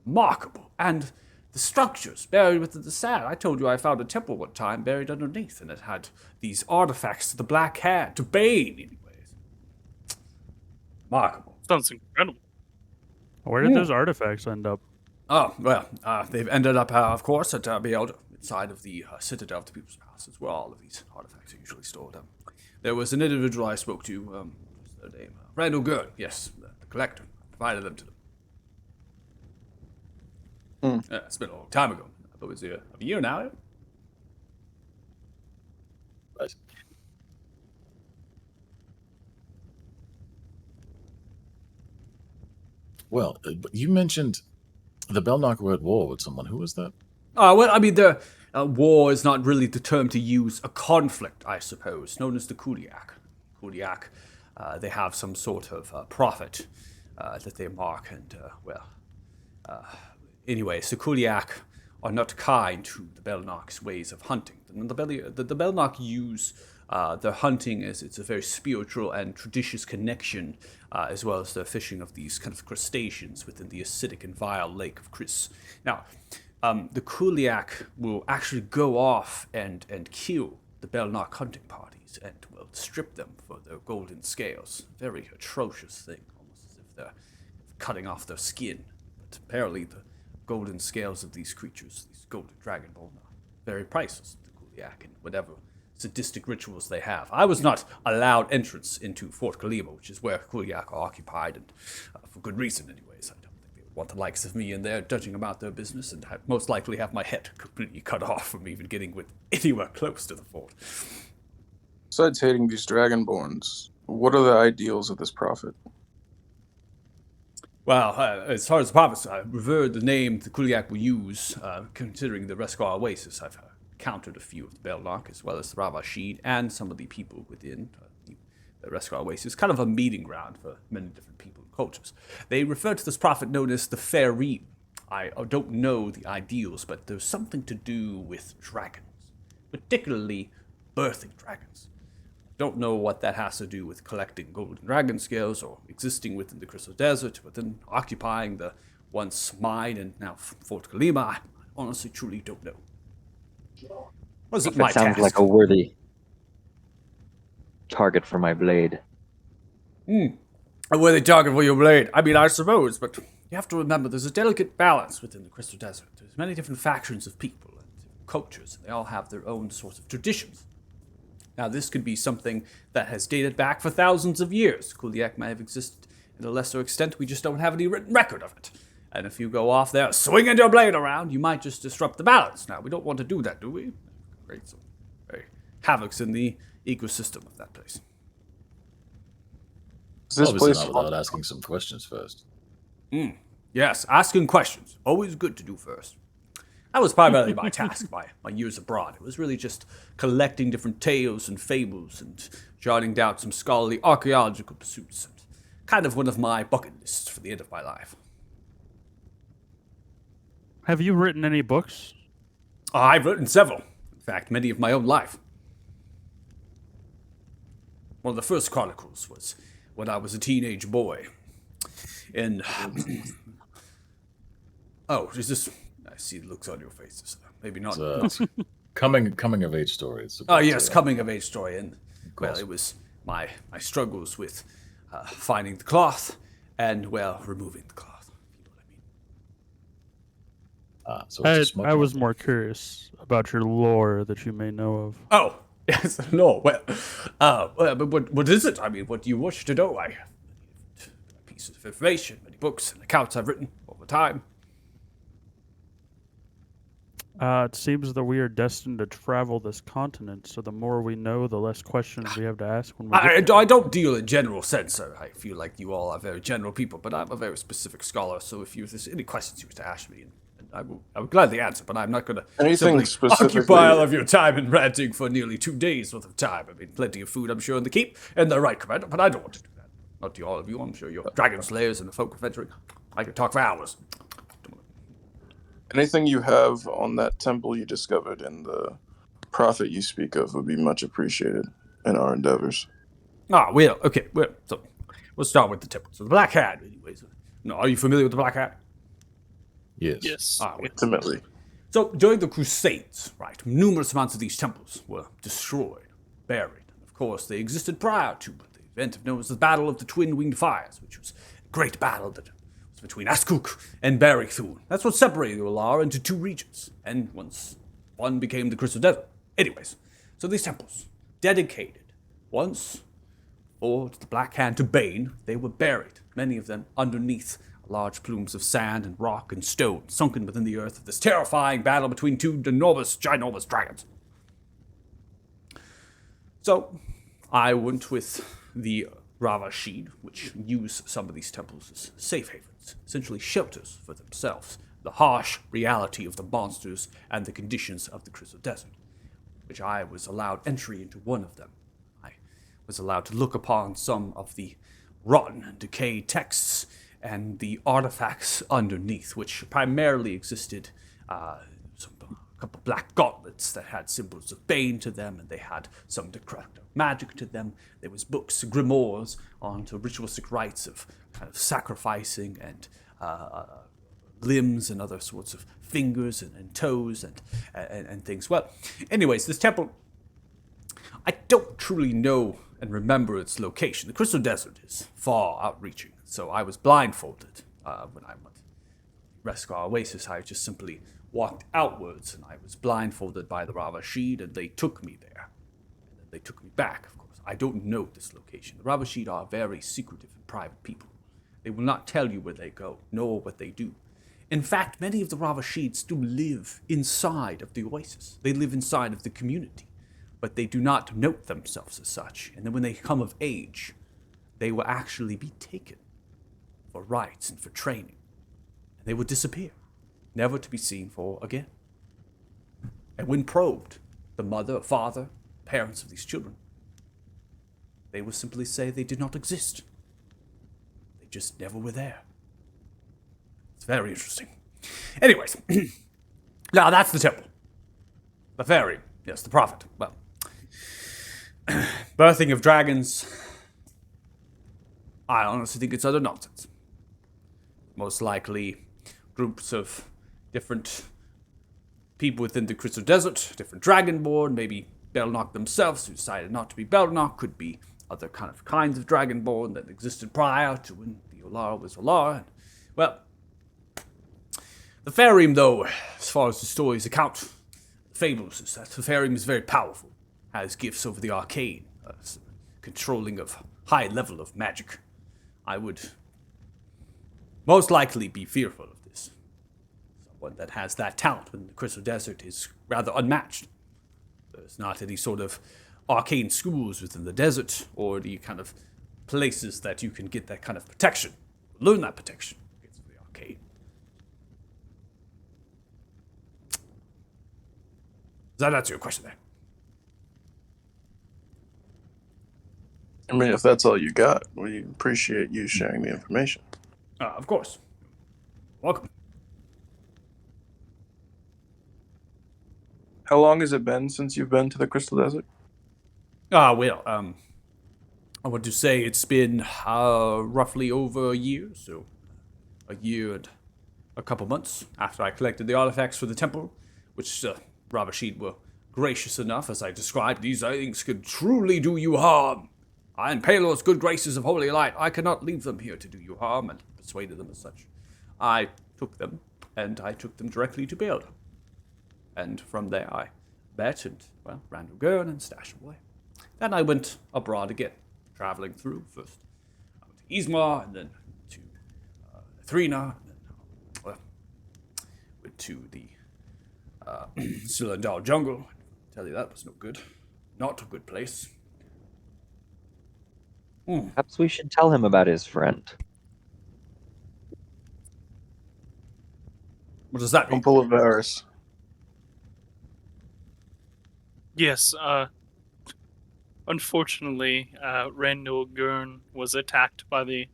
remarkable. And the structures buried within the sand. I told you I found a temple one time buried underneath, and it had these artifacts to the Black Hand, to Bane, anyways. Remarkable. Sounds incredible. Where did those artifacts end up? Oh, well, they've ended up, of course, at Beelder, inside of the Citadel of the People's Palace, where all of these artifacts are usually stored. There was an individual I spoke to, what's their name? Randall Gurn, yes, the collector. I provided them to them. It's been a long time ago. I thought it was a year now. Right. Well, you mentioned the Belknap were at war with someone. Who was that? Well, I mean, the war is not really the term to use. A conflict, I suppose, known as the Kuliak. Kuliak, they have some sort of prophet that they mark, and, anyways, the Kuliak are not kind to the Belknap's ways of hunting. The Belknap use their hunting as it's a very spiritual and traditious connection, as well as the fishing of these kind of crustaceans within the acidic and vile lake of Chris. Now, the Kuliak will actually go off and kill the Belknap hunting parties and will strip them for their golden scales. Very atrocious thing, almost as if they're cutting off their skin. But apparently the golden scales of these creatures, these golden dragonborn, are very priceless to the Kuliak and whatever sadistic rituals they have. I was not allowed entrance into Fort Kalima, which is where Kuliak are occupied, and for good reason anyways. I don't think they would want the likes of me in there judging about their business, and I'd most likely have my head completely cut off from even getting with anywhere close to the fort. Besides hating these dragonborns, what are the ideals of this prophet? Well, as far as the prophets, I revere the name the Kuliak will use, considering the Reskar Oasis. I've counted a few of the Belknap, as well as the Ravashid, and some of the people within the Reskar Oasis. Kind of a meeting ground for many different people and cultures. They refer to this prophet known as the Fair Reed. I don't know the ideals, but there's something to do with dragons, particularly birthing dragons. Don't know what that has to do with collecting golden dragon scales or existing within the Crystal Desert, within occupying the once mine and now Fort Kalima. I honestly, truly don't know. Wasn't my Sounds task. like a worthy target for my blade. A worthy target for your blade. I mean, I suppose, but you have to remember there's a delicate balance within the Crystal Desert. There's many different factions of people and cultures, and they all have their own sorts of traditions. Now, this could be something that has dated back for thousands of years. Kuliak may have existed in a lesser extent. We just don't have any written record of it. And if you go off there swinging your blade around, you might just disrupt the balance. Now, we don't want to do that, do we? Create some very havocs in the ecosystem of that place. Is this Obviously place not without asking some questions first. Yes, asking questions. Always good to do first. That was primarily my task, my years abroad. It was really just collecting different tales and fables and jotting down some scholarly archaeological pursuits. And kind of one of my bucket lists for the end of my life. Have you written any books? I've written several. In fact, many of my own life. One of the first chronicles was when I was a teenage boy. And... oh, is this... I see the looks on your faces. Maybe not. It's a coming of age story. It's Oh, about, yes, coming of age story. And, well, it was my struggles with finding the cloth and, well, removing the cloth, if you know what I So it's a smudge I was monkey. more curious about your lore that you may know of. Oh, yes, no, well, but what is it? I mean, what do you wish to know? I have pieces of information, many books and accounts I've written over time. It seems that we are destined to travel this continent, so the more we know, the less questions we have to ask when we get there. I don't deal in general sense, sir. I feel like you all are very general people, but I'm a very specific scholar, so if there's any questions you wish to ask me, and I would gladly answer, but I'm not going to Anything specifically- occupy all of your time in ranting for nearly 2 days worth of time. I mean, plenty of food, I'm sure, in the keep, and the right, Commander, but I don't want to do that. Not to all of you, I'm sure you're dragon slayers and the folk adventuring. I could talk for hours. Anything you have on that temple you discovered and the prophet you speak of would be much appreciated in our endeavors. Well, okay, well, so we'll start with the temple. So the Black Hat, anyways. No, are you familiar with the Black Hat? Yes. Yes. Well, Ultimately, so during the Crusades, right, numerous amounts of these temples were destroyed, buried. Of course, they existed prior to the event known as the Battle of the Twin Winged Fires, which was a great battle that was between Askuk and Barrick-Thun. That's what separated the Ular into 2 regions, and once one became the Crystal Desert. Anyways, so these temples, dedicated once for the Black Hand to Bane, they were buried, many of them underneath large plumes of sand and rock and stone, sunken within the earth of this terrifying battle between 2 ginormous dragons. So, I went with the Ravashid, which use some of these temples as safe havens, essentially shelters for themselves, the harsh reality of the monsters and the conditions of the Crystal Desert, which I was allowed entry into one of them. I was allowed to look upon some of the rotten and decayed texts and the artifacts underneath, which primarily existed a couple black gauntlets that had symbols of Bane to them, and they had some decrepit magic to them. There was books, grimoires, onto ritualistic rites of kind of sacrificing and limbs and other sorts of fingers and toes and things. Well, anyways, this temple, I don't truly know and remember its location. The Crystal Desert is far outreaching, so I was blindfolded when I went to Reskar Oasis. I just simply walked outwards, and I was blindfolded by the Ravashid, and they took me there. And then they took me back, of course. I don't know this location. The Ravashid are very secretive and private people. They will not tell you where they go, nor what they do. In fact, many of the Ravashid still live inside of the Oasis. They live inside of the community, but they do not note themselves as such. And then when they come of age, they will actually be taken for rites and for training. And they will disappear, never to be seen for again. And when probed, the mother, father, parents of these children, they will simply say they did not exist. They just never were there. It's very interesting. Anyways, now that's the temple. The fairy, yes, the prophet. Well, birthing of dragons, I honestly think it's utter nonsense. Most likely groups of different people within the Crystal Desert, different Dragonborn, maybe Belnock themselves who decided not to be Belnock, could be other kinds of Dragonborn that existed prior to when the Ular was Ular. Well, the Farim, though, as far as the stories account, the fables, is that the Farim is very powerful, has gifts over the arcane, controlling of high level of magic. I would most likely be fearful of this. Someone that has that talent when the Crystal Desert is rather unmatched. There's not any sort of arcane schools within the desert or the kind of places that you can get that kind of protection. Learn that protection against the arcane. Does that answer your question there? I mean, if that's all you got, we appreciate you sharing the information. Of course. Welcome. How long has it been since you've been to the Crystal Desert? I want to say it's been roughly over a year, so a year and a couple months after I collected the artifacts for the temple, which Ravashid were gracious enough, as I described, these things could truly do you harm. I, in Palor's good graces of holy light, I cannot leave them here to do you harm, and persuaded them as such. I took them, and I took them directly to Beoda. And from there I met and, well, ran to Gurn and stashed away. Then I went abroad again, traveling through. First I went to Ismar, and then to Thrina, and then, well, went to the Silendar jungle. Tell you that was no good. Not a good place. Perhaps we should tell him about his friend. What does that mean? Temple of Varus. Yes, unfortunately, Randall Gurn was attacked by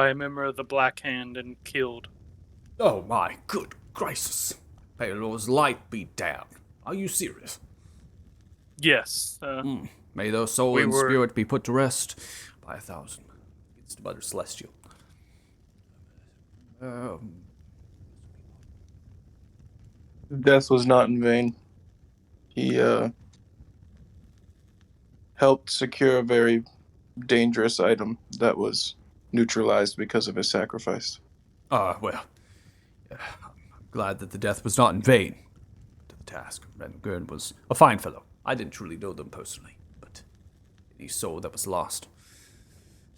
a member of the Black Hand and killed. Oh my good gracious. Paylor's light be damned. Are you serious? Yes, May their soul We and were- spirit be put to rest by 1,000 against the Mother Celestial. Death was not in vain. He helped secure a very dangerous item that was neutralized because of his sacrifice. Well, I'm glad that the death was not in vain. To the task, Randall Gurn was a fine fellow. I didn't truly know them personally, but any soul that was lost to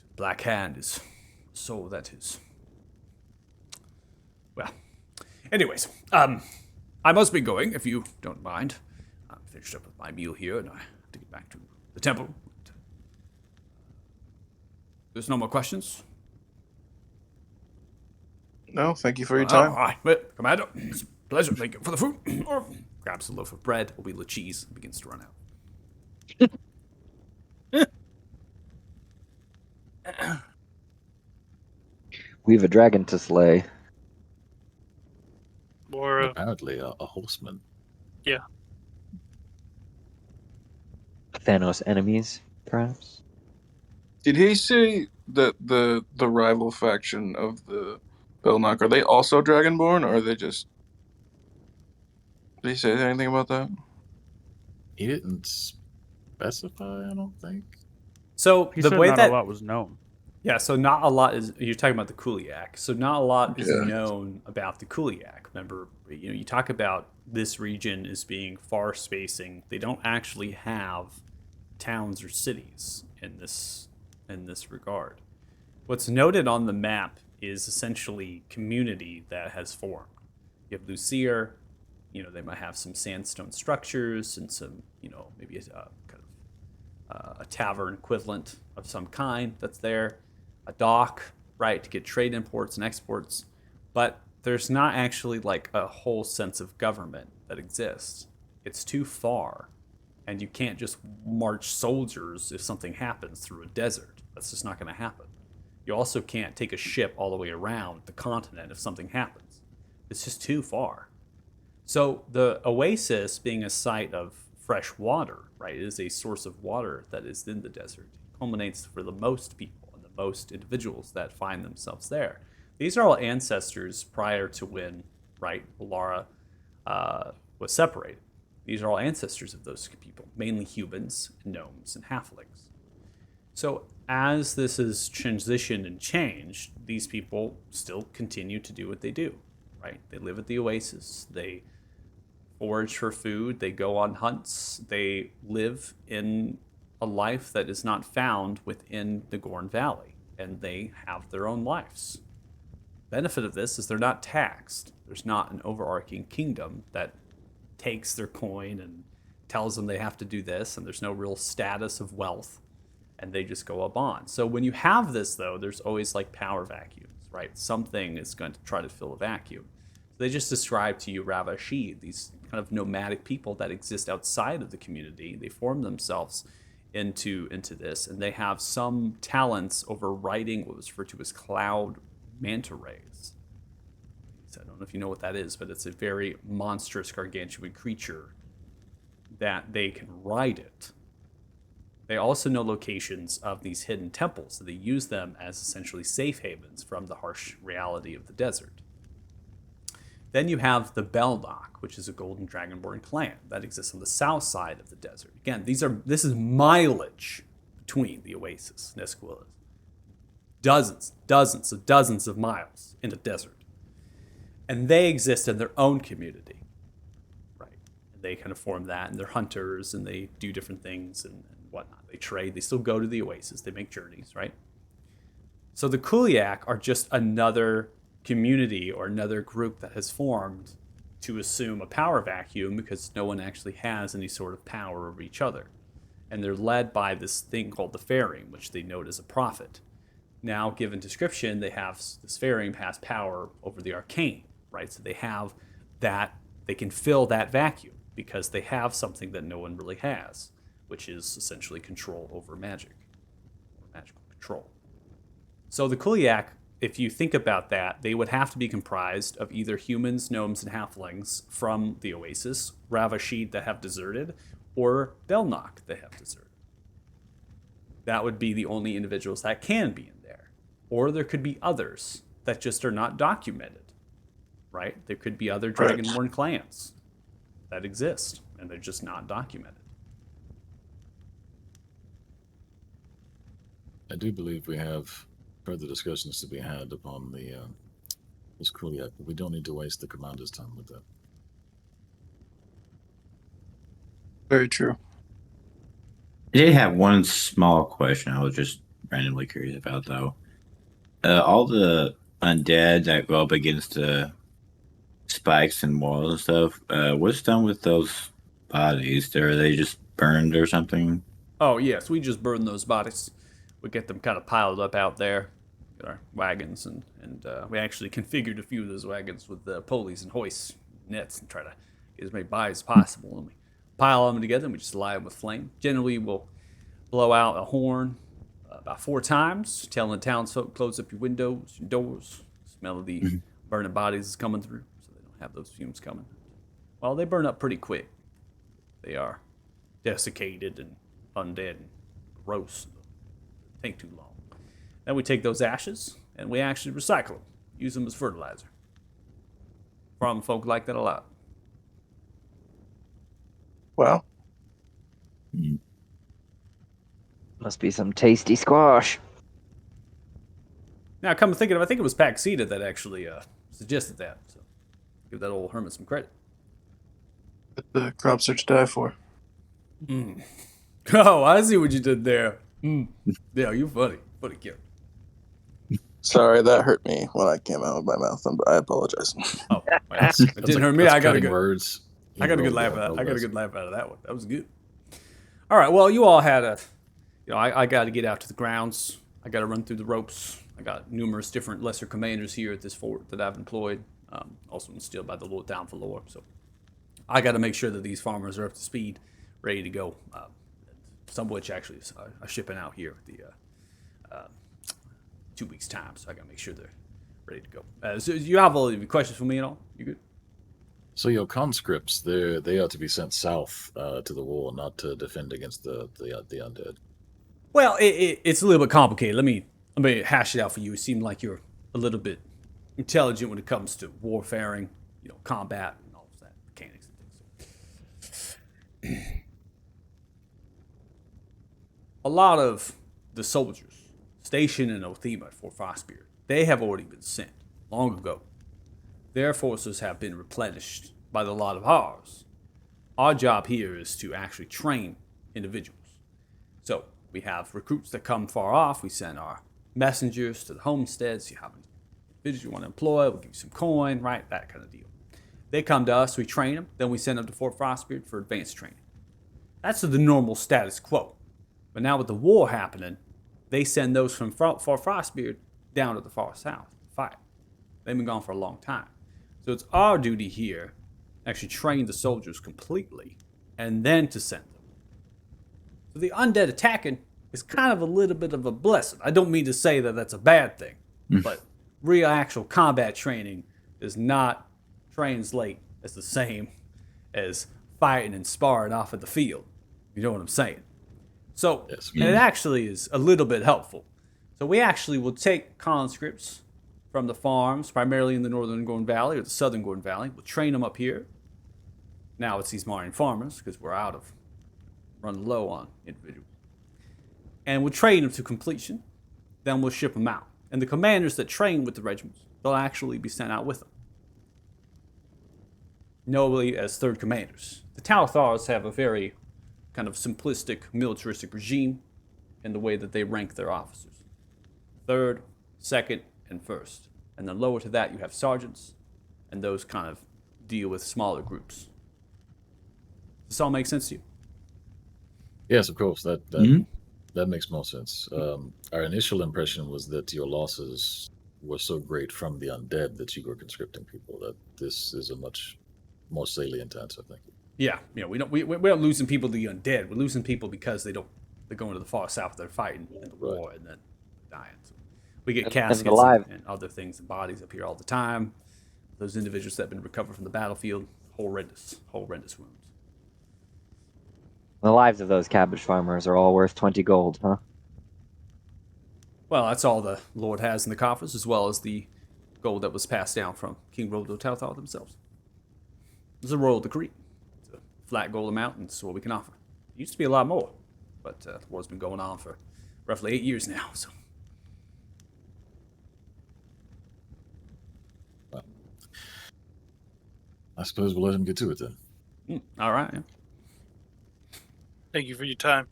the Black Hand is a soul that is. Well, anyways, I must be going, if you don't mind. I'm finished up with my meal here, and I have to get back to the temple. There's no more questions? No, thank you for your All time. right, well, Commander, it's a pleasure. Thank you for the food. Or grabs a loaf of bread, a wheel of cheese, and begins to run out. We have a dragon to slay. or Apparently, a horseman. Thanos enemies, perhaps? Did he say that the rival faction of the Belknap, are they also Dragonborn, or are they just... Did he say anything about that? He didn't specify, I don't think. So He the said way not that a lot was known. yeah, so not a lot is you're talking about the Kuliak. So not a lot is Yeah. known about the Kuliak. Remember, you talk about this region as being far spacing. They don't actually have towns or cities in this regard. What's noted on the map is essentially community that has formed. You have Lucier, they might have some sandstone structures and some, maybe a kind of a tavern equivalent of some kind that's there, a dock, right, to get trade imports and exports. But there's not actually like a whole sense of government that exists. It's too far, and you can't just march soldiers if something happens through a desert. That's just not going to happen. You also can't take a ship all the way around the continent if something happens. It's just too far. So the oasis, being a site of fresh water, right, is a source of water that is in the desert, culminates for the most people and the most individuals that find themselves there. These are all ancestors prior to when, right, Alara was separated. These are all ancestors of those people, mainly humans, gnomes, and halflings. So as this has transitioned and changed, these people still continue to do what they do, right? They live at the oasis. They forage for food. They go on hunts. They live in a life that is not found within the Gorn Valley, and they have their own lives. Benefit of this is they're not taxed. There's not an overarching kingdom that takes their coin and tells them they have to do this, and there's no real status of wealth, and they just go up on. So when you have this, though, there's always like power vacuums, right? Something is going to try to fill a vacuum. So they just describe to you Ravashid, these kind of nomadic people that exist outside of the community. They form themselves into this, and they have some talents over writing what was referred to as cloud manta rays. I don't know if you know what that is, but it's a very monstrous gargantuan creature that they can ride it. They also know locations of these hidden temples, so they use them as essentially safe havens from the harsh reality of the desert. Then you have the Belknap, which is a golden dragonborn clan that exists on the south side of the desert. Again, this is mileage between the oasis and Esquilas. Dozens of miles in the desert. And they exist in their own community, right? And they kind of form that, and they're hunters, and they do different things and whatnot. They trade. They still go to the oasis. They make journeys, right? So the Kuliak are just another community or another group that has formed to assume a power vacuum because no one actually has any sort of power over each other. And they're led by this thing called the Faring, which they note as a prophet. Now, given description, they have this Faring has power over the arcane, right? So they have that, they can fill that vacuum because they have something that no one really has, which is essentially control over magic, or magical control. So the Kuliak, if you think about that, they would have to be comprised of either humans, gnomes, and halflings from the Oasis, Ravashid that have deserted, or Belnok that have deserted. That would be the only individuals that can be in there. Or there could be others that just are not documented, right? There could be other Dragonborn clans that exist, and they're just not documented. I do believe we have further discussions to be had upon the this Kuliak, but we don't need to waste the commander's time with that. Very true. I did have one small question I was just randomly curious about, though. All the undead that go up against the spikes and walls and stuff, what's done with those bodies? Are they just burned or something? Oh, yes, we just burn those bodies. We get them kind of piled up out there, get our wagons, and we actually configured a few of those wagons with pulleys and hoists, nets, and try to get as many bodies as possible. And we pile them together, and we just light them with flame. Generally, we'll blow out a horn about 4 times, telling the townsfolk, close up your windows, your doors. Smell of the burning bodies is coming through, so they don't have those fumes coming. Well, they burn up pretty quick. They are desiccated and undead and gross. Take too long. Then we take those ashes and we actually recycle them, use them as fertilizer. Farm folk like that a lot. Well, Must be some tasty squash. Now, come to think of it, I think it was Paxita that actually suggested that. So give that old hermit some credit. the crops are to die for. Oh, I see what you did there. Yeah, you're funny. Funny kid. Sorry, that hurt me when I came out of my mouth. I apologize. Oh, well, it didn't hurt me. I got a good words. I got a good laugh out. I got a good laugh out of that one. That was good. All right. Well, you all had I got to get out to the grounds. I got to run through the ropes. I got numerous different lesser commanders here at this fort that I've employed, also instilled by the Lord down for lore. So I got to make sure that these farmers are up to speed, ready to go. Some of which actually are shipping out here at the 2 weeks time. So I got to make sure they're ready to go. So you have all any questions for me at all? You good? So your conscripts, they are to be sent south to the war, not to defend against the undead. Well, it's a little bit complicated. Let me hash it out for you. It seemed like you're a little bit intelligent when it comes to warfaring, combat and all of that, mechanics and things. A lot of the soldiers stationed in Othema at Fort Frostbeard, they have already been sent long ago. Their forces have been replenished by the lot of ours. Our job here is to actually train individuals. So we have recruits that come far off. We send our messengers to the homesteads. You have an individual you want to employ, we'll give you some coin, right? That kind of deal. They come to us, we train them, then we send them to Fort Frostbeard for advanced training. That's the normal status quo. But now with the war happening, they send those from Fort Frostbeard down to the far south to fight. They've been gone for a long time. So it's our duty here to actually train the soldiers completely and then to send them. So the undead attacking is kind of a little bit of a blessing. I don't mean to say that that's a bad thing, but real actual combat training does not translate as the same as fighting and sparring off at the field. You know what I'm saying? So it actually is a little bit helpful. So we actually will take conscripts from the farms, primarily in the northern Gordon Valley or the southern Gordon Valley. We'll train them up here. Now it's these Marian farmers because we're running low on individuals. And we'll train them to completion. Then we'll ship them out. And the commanders that train with the regiments, they'll actually be sent out with them. notably as third commanders. The Talthars have a very kind of simplistic militaristic regime in the way that they rank their officers. Third, second, and first. And then lower to that you have sergeants, and those kind of deal with smaller groups. Does this all make sense to you? Yes, of course. That Mhm. that makes more sense. Our initial impression was that your losses were so great from the undead that you were conscripting people. That this is a much more salient answer. Thank you. Yeah, we're not losing people to the undead. We're losing people because they're going to the far south. They're fighting in the Right. war and then dying. So we get And caskets alive. and other things and bodies up here all the time. Those individuals that have been recovered from the battlefield, horrendous wounds. The lives of those cabbage farmers are all worth 20 gold, huh? Well, that's all the Lord has in the coffers, as well as the gold that was passed down from King Rodo Talthal themselves. It's a royal decree. It's a flat gold amount, and it's what we can offer. It used to be a lot more, but the war's been going on for roughly 8 years now, so. Well, I suppose we'll let him get to it then. All right, yeah. Thank you for your time.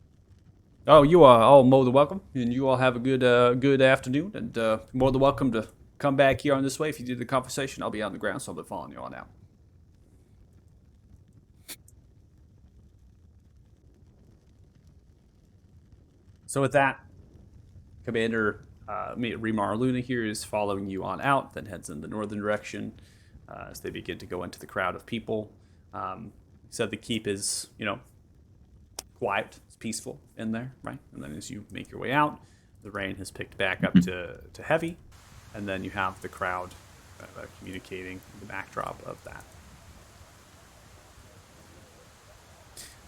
Oh, you are all more than welcome, and you all have a good afternoon, and more than welcome to come back here on this way. If you do the conversation, I'll be on the ground, so I'll be following you on out. So with that, Commander Remar Luna here is following you on out, then heads in the northern direction as they begin to go into the crowd of people. Said the keep is, quiet, it's peaceful in there, right? And then as you make your way out, the rain has picked back up to heavy, and then you have the crowd communicating the backdrop of that.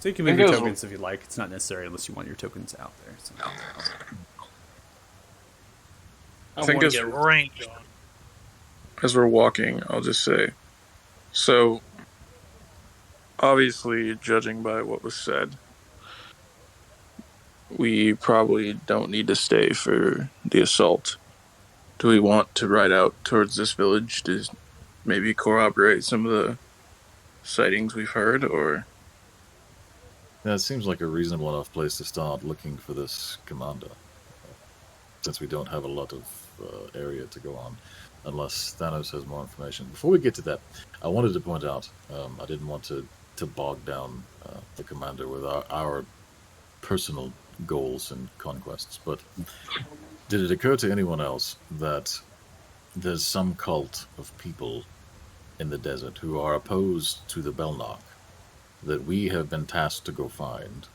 So you can move your tokens if you like. It's not necessary unless you want your tokens out there. So. I think want to as- get range on. As we're walking, I'll just say, so obviously, judging by what was said, we probably don't need to stay for the assault. Do we want to ride out towards this village to maybe corroborate some of the sightings we've heard, or? Yeah, it seems like a reasonable enough place to start looking for this commander, since we don't have a lot of area to go on, unless Thanos has more information. Before we get to that, I wanted to point out, I didn't want to bog down the commander with our personal goals and conquests, but did it occur to anyone else that there's some cult of people in the desert who are opposed to the Belknap that we have been tasked to go find,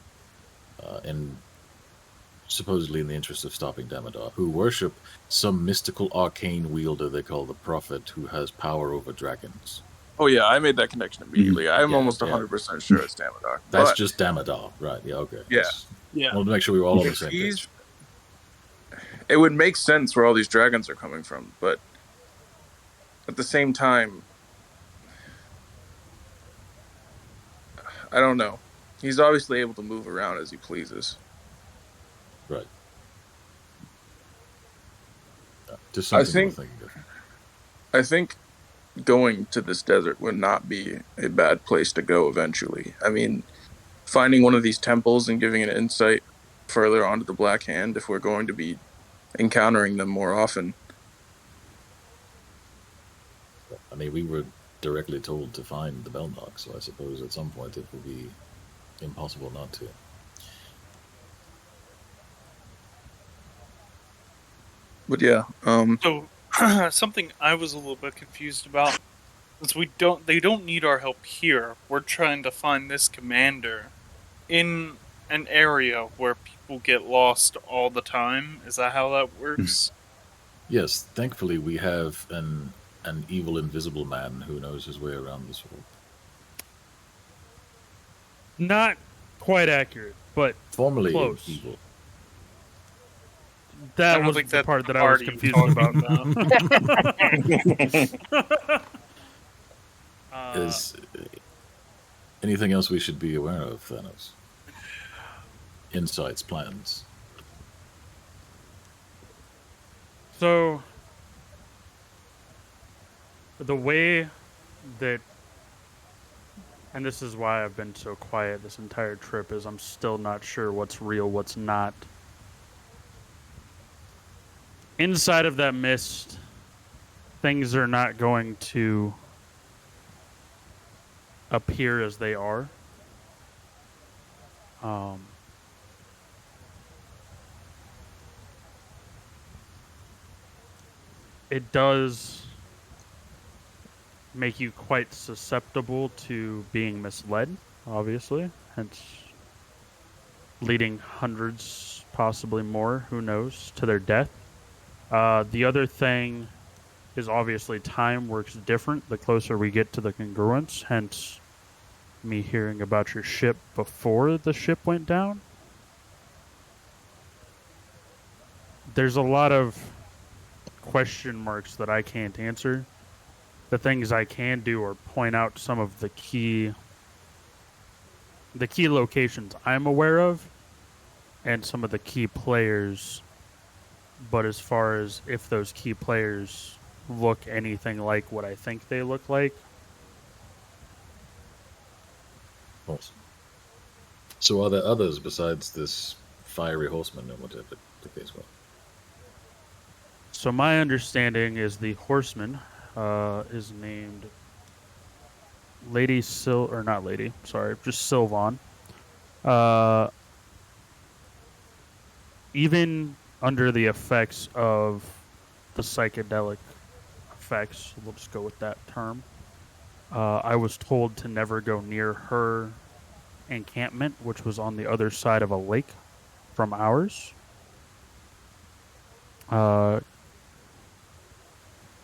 supposedly in the interest of stopping Damodar, who worship some mystical arcane wielder they call the Prophet, who has power over dragons. Oh yeah, I made that connection immediately. I'm Yeah, almost yeah. 100% sure it's Damodar. That's But just Damodar, right? Yeah, okay. Yeah. Yeah. I wanted to make sure we were all on the if same he's- page. it would make sense where all these dragons are coming from, but at the same time, I don't know. He's obviously able to move around as he pleases. Right. Yeah, just I something think- we're thinking of. I think going to this desert would not be a bad place to go eventually. I mean, finding one of these temples and giving an insight further onto the Black Hand if we're going to be encountering them more often. I mean, we were directly told to find the Belknap, so I suppose at some point it will be impossible not to. But yeah, So something I was a little bit confused about is they don't need our help here. We're trying to find this commander in an area where people get lost all the time. Is that how that works? Yes, thankfully we have an evil invisible man who knows his way around this world. Not quite accurate, but Formerly Close. evil. I that don't was think the that's part the that I was party confused talking about. Is anything else we should be aware of, Thanos? Insights, plans. So, the way that And this is why I've been so quiet this entire trip, is I'm still not sure what's real, what's not. Inside of that mist, things are not going to appear as they are. It does make you quite susceptible to being misled, obviously, hence leading hundreds, possibly more, who knows, to their death. The other thing is obviously time works different the closer we get to the congruence, hence me hearing about your ship before the ship went down. There's a lot of question marks that I can't answer. The things I can do are point out some of the key locations I'm aware of and some of the key players. But as far as if those key players look anything like what I think they look like, Awesome. So are there others besides this fiery horseman and whatever the case was? so my understanding is the horseman is named Lady or not Lady, sorry, just Sylvan. Even under the effects of the psychedelic effects, we'll just go with that term, I was told to never go near her encampment, which was on the other side of a lake from ours.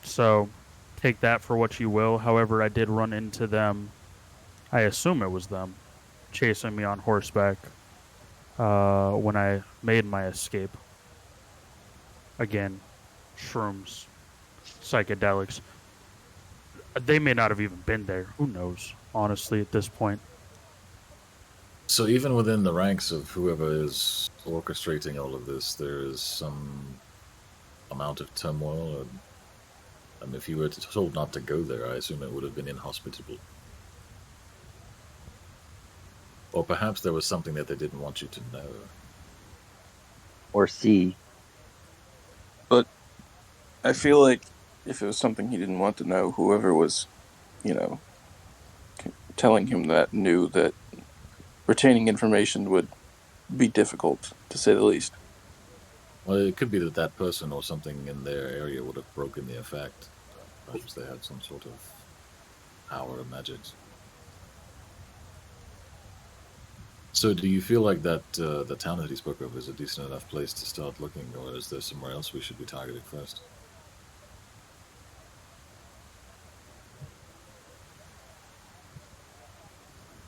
So take that for what you will. However, I did run into them, I assume it was them, chasing me on horseback when I made my escape. Again, shrooms, psychedelics. They may not have even been there. Who knows, honestly, at this point. So even within the ranks of whoever is orchestrating all of this, there is some amount of turmoil. And if you were told not to go there, I assume it would have been inhospitable. Or perhaps there was something that they didn't want you to know. Or see. But I feel like if it was something he didn't want to know, whoever was, telling him that knew that retaining information would be difficult, to say the least. Well, it could be that that person or something in their area would have broken the effect. Perhaps they had some sort of power or magic. So do you feel like that the town that he spoke of is a decent enough place to start looking, or is there somewhere else we should be targeting first?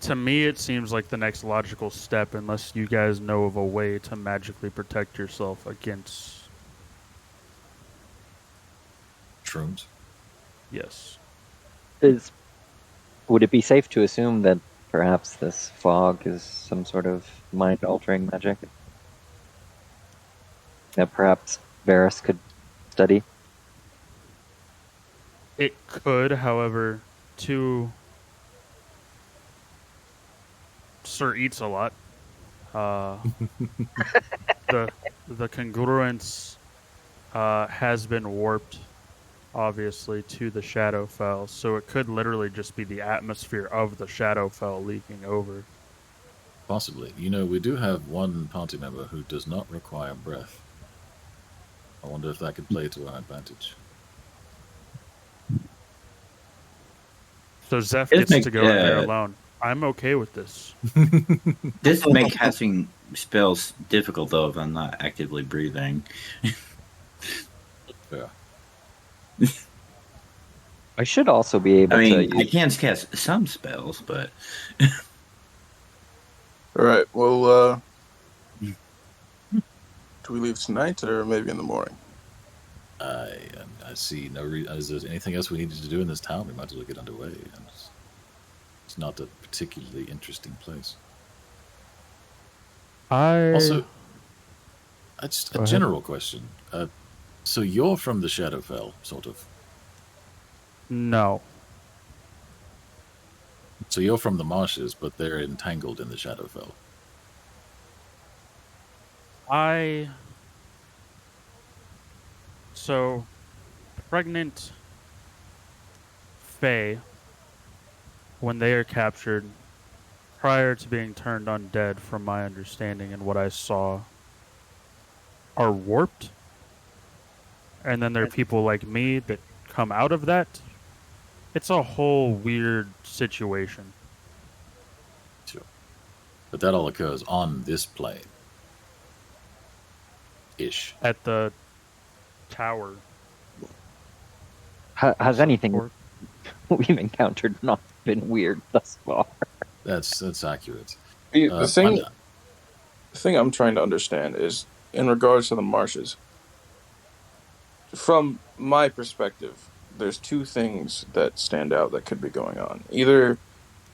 To me, it seems like the next logical step, unless you guys know of a way to magically protect yourself against... Shrooms? Yes. Would it be safe to assume that perhaps this fog is some sort of mind-altering magic that perhaps Varys could study? It could, however, Sir eats a lot. The congruence has been warped, obviously, to the Shadowfell, so it could literally just be the atmosphere of the Shadowfell leaking over. Possibly. We do have one party member who does not require breath. I wonder if that could play to our advantage. So Zeph It'd gets make- to go in there yeah. alone. I'm okay with this. This make casting spells difficult though if I'm not actively breathing. Yeah. I should also be able I mean, to. I can cast some spells, but All right. Well, do we leave tonight or maybe in the morning? I see no reason. Is there anything else we needed to do in this town? We might as well get underway. It's not a particularly interesting place. Also, just Go a ahead. general question. So you're from the Shadowfell, sort of. No. So you're from the marshes, but they're entangled in the Shadowfell. So, pregnant Fae, when they are captured, prior to being turned undead, from my understanding and what I saw, are warped. And then there are people like me that come out of that. It's a whole weird situation. Sure. But that all occurs on this plane. Ish. At the tower. Has anything Or- we've encountered not been weird thus far? That's accurate. The thing I'm trying to understand is, in regards to the marshes, from my perspective, there's two things that stand out that could be going on. Either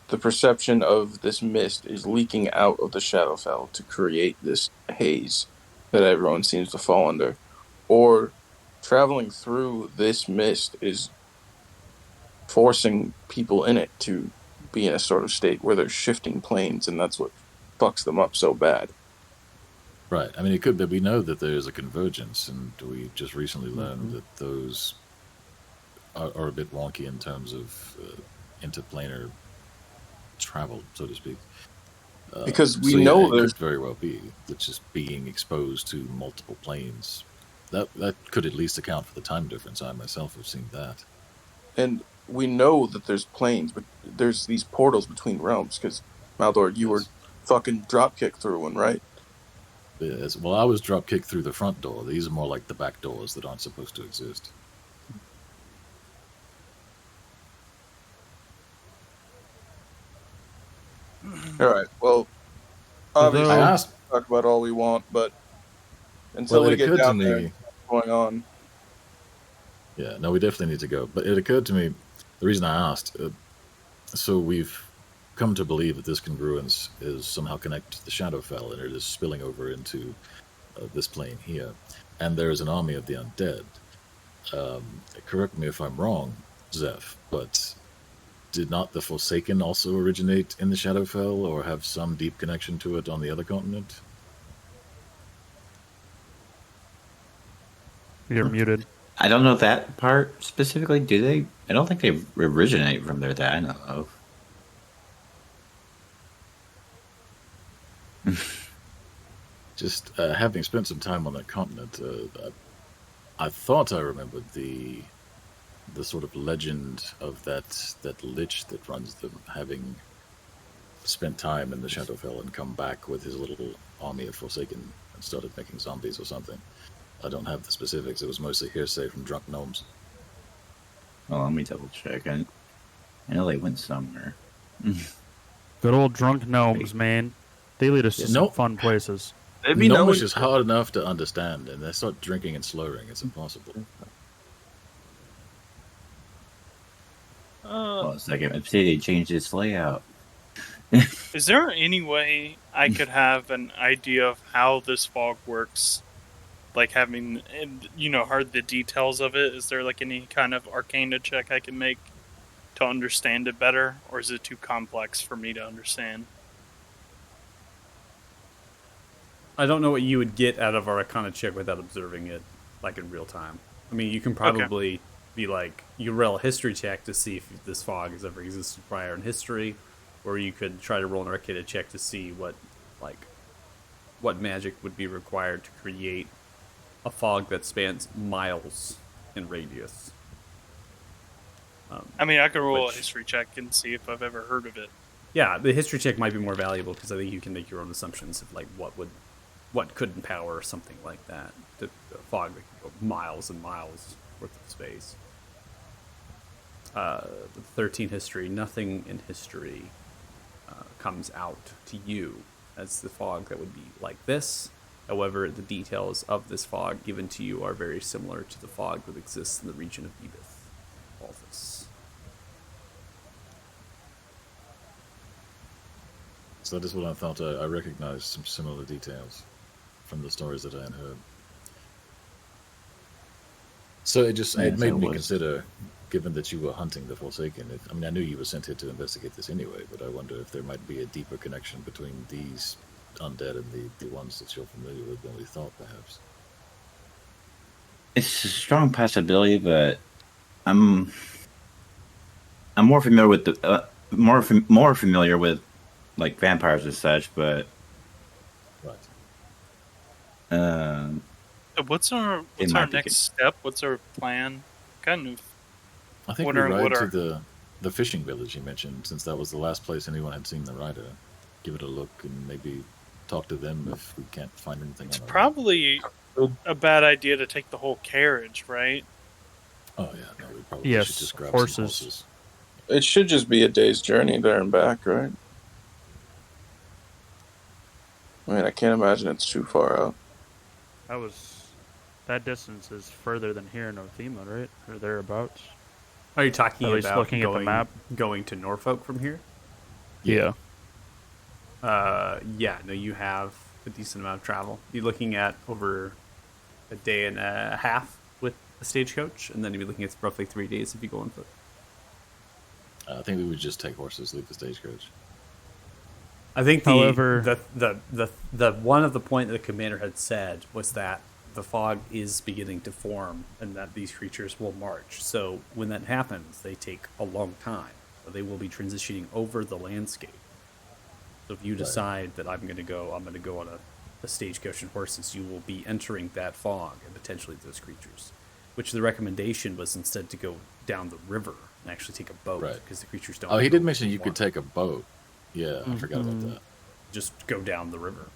the perception of this mist is leaking out of the Shadowfell to create this haze that everyone seems to fall under, or traveling through this mist is forcing people in it to be in a sort of state where they're shifting planes, and that's what fucks them up so bad. Right. I mean, it could be. We know that there is a convergence, and we just recently learned that those are a bit wonky in terms of interplanar travel, so to speak. Because we know it there's could very well be that just being exposed to multiple planes. That could at least account for the time difference. I myself have seen that. And we know that there's planes, but there's these portals between realms, because, Maldor, you were fucking dropkick through one, right? Yes. Well, I was drop kicked through the front door. These are more like the back doors that aren't supposed to exist. Alright, well, obviously, I we asked. can talk about all we want, but until Well, we it get occurred to down there, me. what's going on? Yeah, no, we definitely need to go. But it occurred to me, the reason I asked, so we've come to believe that this congruence is somehow connected to the Shadowfell, and it is spilling over into this plane here. And there is an army of the undead. Correct me if I'm wrong, Zeph, but did not the Forsaken also originate in the Shadowfell, or have some deep connection to it on the other continent? You're muted. I don't know that part specifically. Do they? I don't think they originate from there that I know of. Just having spent some time on that continent, I thought I remembered the sort of legend of that lich that runs them, having spent time in the Shadowfell and come back with his little army of Forsaken and started making zombies or something. I don't have the specifics. It was mostly hearsay from drunk gnomes. Well, let me double check. I know they went somewhere. Good old drunk gnomes, man. They lead us to some fun places. Gnomish is hard enough to understand, and they start drinking and slurring. It's impossible. Well, it's like I'd say they changed its layout. Is there any way I could have an idea of how this fog works? Like having, heard the details of it. Is there like any kind of arcana check I can make to understand it better? Or is it too complex for me to understand? I don't know what you would get out of our Arcana check without observing it, like in real time. I mean, you can probably be like, you roll a history check to see if this fog has ever existed prior in history, or you could try to roll an Arcana check to see what magic would be required to create a fog that spans miles in radius. I mean, I could roll a history check and see if I've ever heard of it. Yeah, the history check might be more valuable because I think you can make your own assumptions of like what could empower something like that. The fog that could go miles and miles worth of space. The 13 history, nothing in history comes out to you as the fog that would be like this. However, the details of this fog given to you are very similar to the fog that exists in the region of Ebith. All this. So that is what I thought. I recognized some similar details from the stories that I had heard. So it Yeah, made so me it was. consider, given that you were hunting the Forsaken. I mean, I knew you were sent here to investigate this anyway, but I wonder if there might be a deeper connection between these undead and the ones that you're familiar with than we thought, perhaps. It's a strong possibility, but I'm more familiar with the more familiar with like vampires and such, but Right. What's our It might be next step? What's our plan? Kind of. I think What we are- ride what to are- the fishing village you mentioned, since that was the last place anyone had seen the rider. Give it a look and maybe talk to them if we can't find anything. It's on our own. probably a bad idea to take the whole carriage, right? Oh yeah, no, we probably Yes, should just grab horses. some horses. It should just be a day's journey there and back, right? I mean, I can't imagine it's too far out. That distance is further than here in Othema, right? Or thereabouts. Are you talking At least about looking at the map. going to Norfolk from here? Yeah. Yeah, no, you have a decent amount of travel. You're looking at over a day and a half with a stagecoach, and then you'd be looking at roughly 3 days if you go on foot. I think we would just take horses, leave the stagecoach. I think However- the one of the point that the commander had said was that the fog is beginning to form and that these creatures will march. So when that happens, they take a long time. They will be transitioning over the landscape. So if you decide that I'm going to go on a stagecoach and horses, you will be entering that fog and potentially those creatures. Which the recommendation was instead to go down the river and actually take a boat Right. because the creatures don't. Oh, he go did mention you warm. could take a boat. Yeah, I forgot about that. Just go down the river.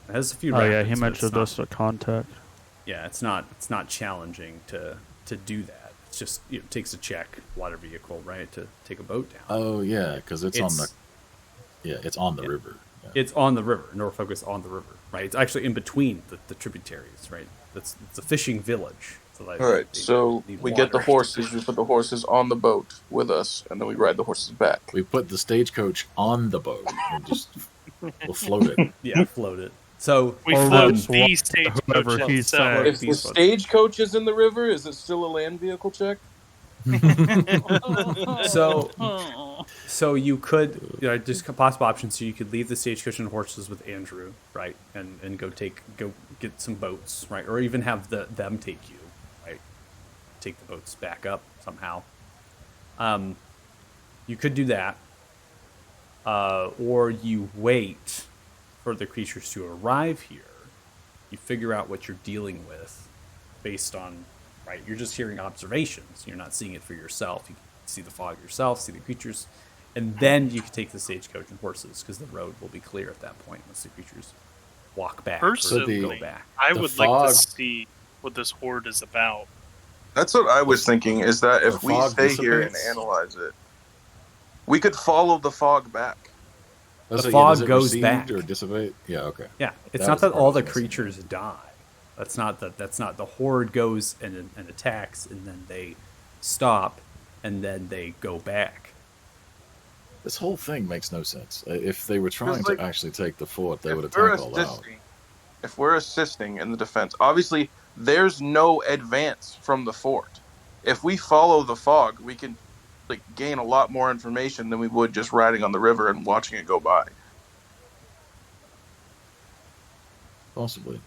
It has a few. Oh yeah, rapids, he but mentioned it's not- us a contact. Yeah, it's not challenging to do that. It's just it takes a check, water vehicle, right, to take a boat down. Oh yeah, because it's on the It's- it's on the river. Yeah. It's on the river. Norfolk is on the river, right? It's actually in between the tributaries, right? It's a fishing village. So like, All right, they so need we get the water. horses. We put the horses on the boat with us, and then we ride the horses back. We put the stagecoach on the boat and just we'll float it. Yeah, float it. So We Or float let's the walk stagecoach whoever he itself. said. If the stagecoach is in the river, is it still a land vehicle check? So you could, just possible options. So you could leave the stagecoach and horses with Andrew, right, and go get some boats, right, or even have them take you, right, take the boats back up somehow. You could do that, or you wait for the creatures to arrive here. You figure out what you're dealing with based on, right, you're just hearing observations. You're not seeing it for yourself. You can see the fog yourself, see the creatures, and then you can take the stagecoach and horses because the road will be clear at that point once the creatures walk back or Personally, go back. I The would like fog- to see what this horde is about. That's what I was thinking. Is that if The we fog stay here and dissipates? analyze it, we could follow the fog back. Let's The say, does fog it goes recede back. or dissipate. Yeah, okay. Yeah, it's That not was the that part I all was the missing. creatures die. That's not the horde goes and attacks and then they stop and then they go back. This whole thing makes no sense. If they were trying like, to actually take the fort, they would If we're attack all out. assisting, if we're assisting in the defense, obviously there's no advance from the fort. If we follow the fog, we can gain a lot more information than we would just riding on the river and watching it go by. Possibly.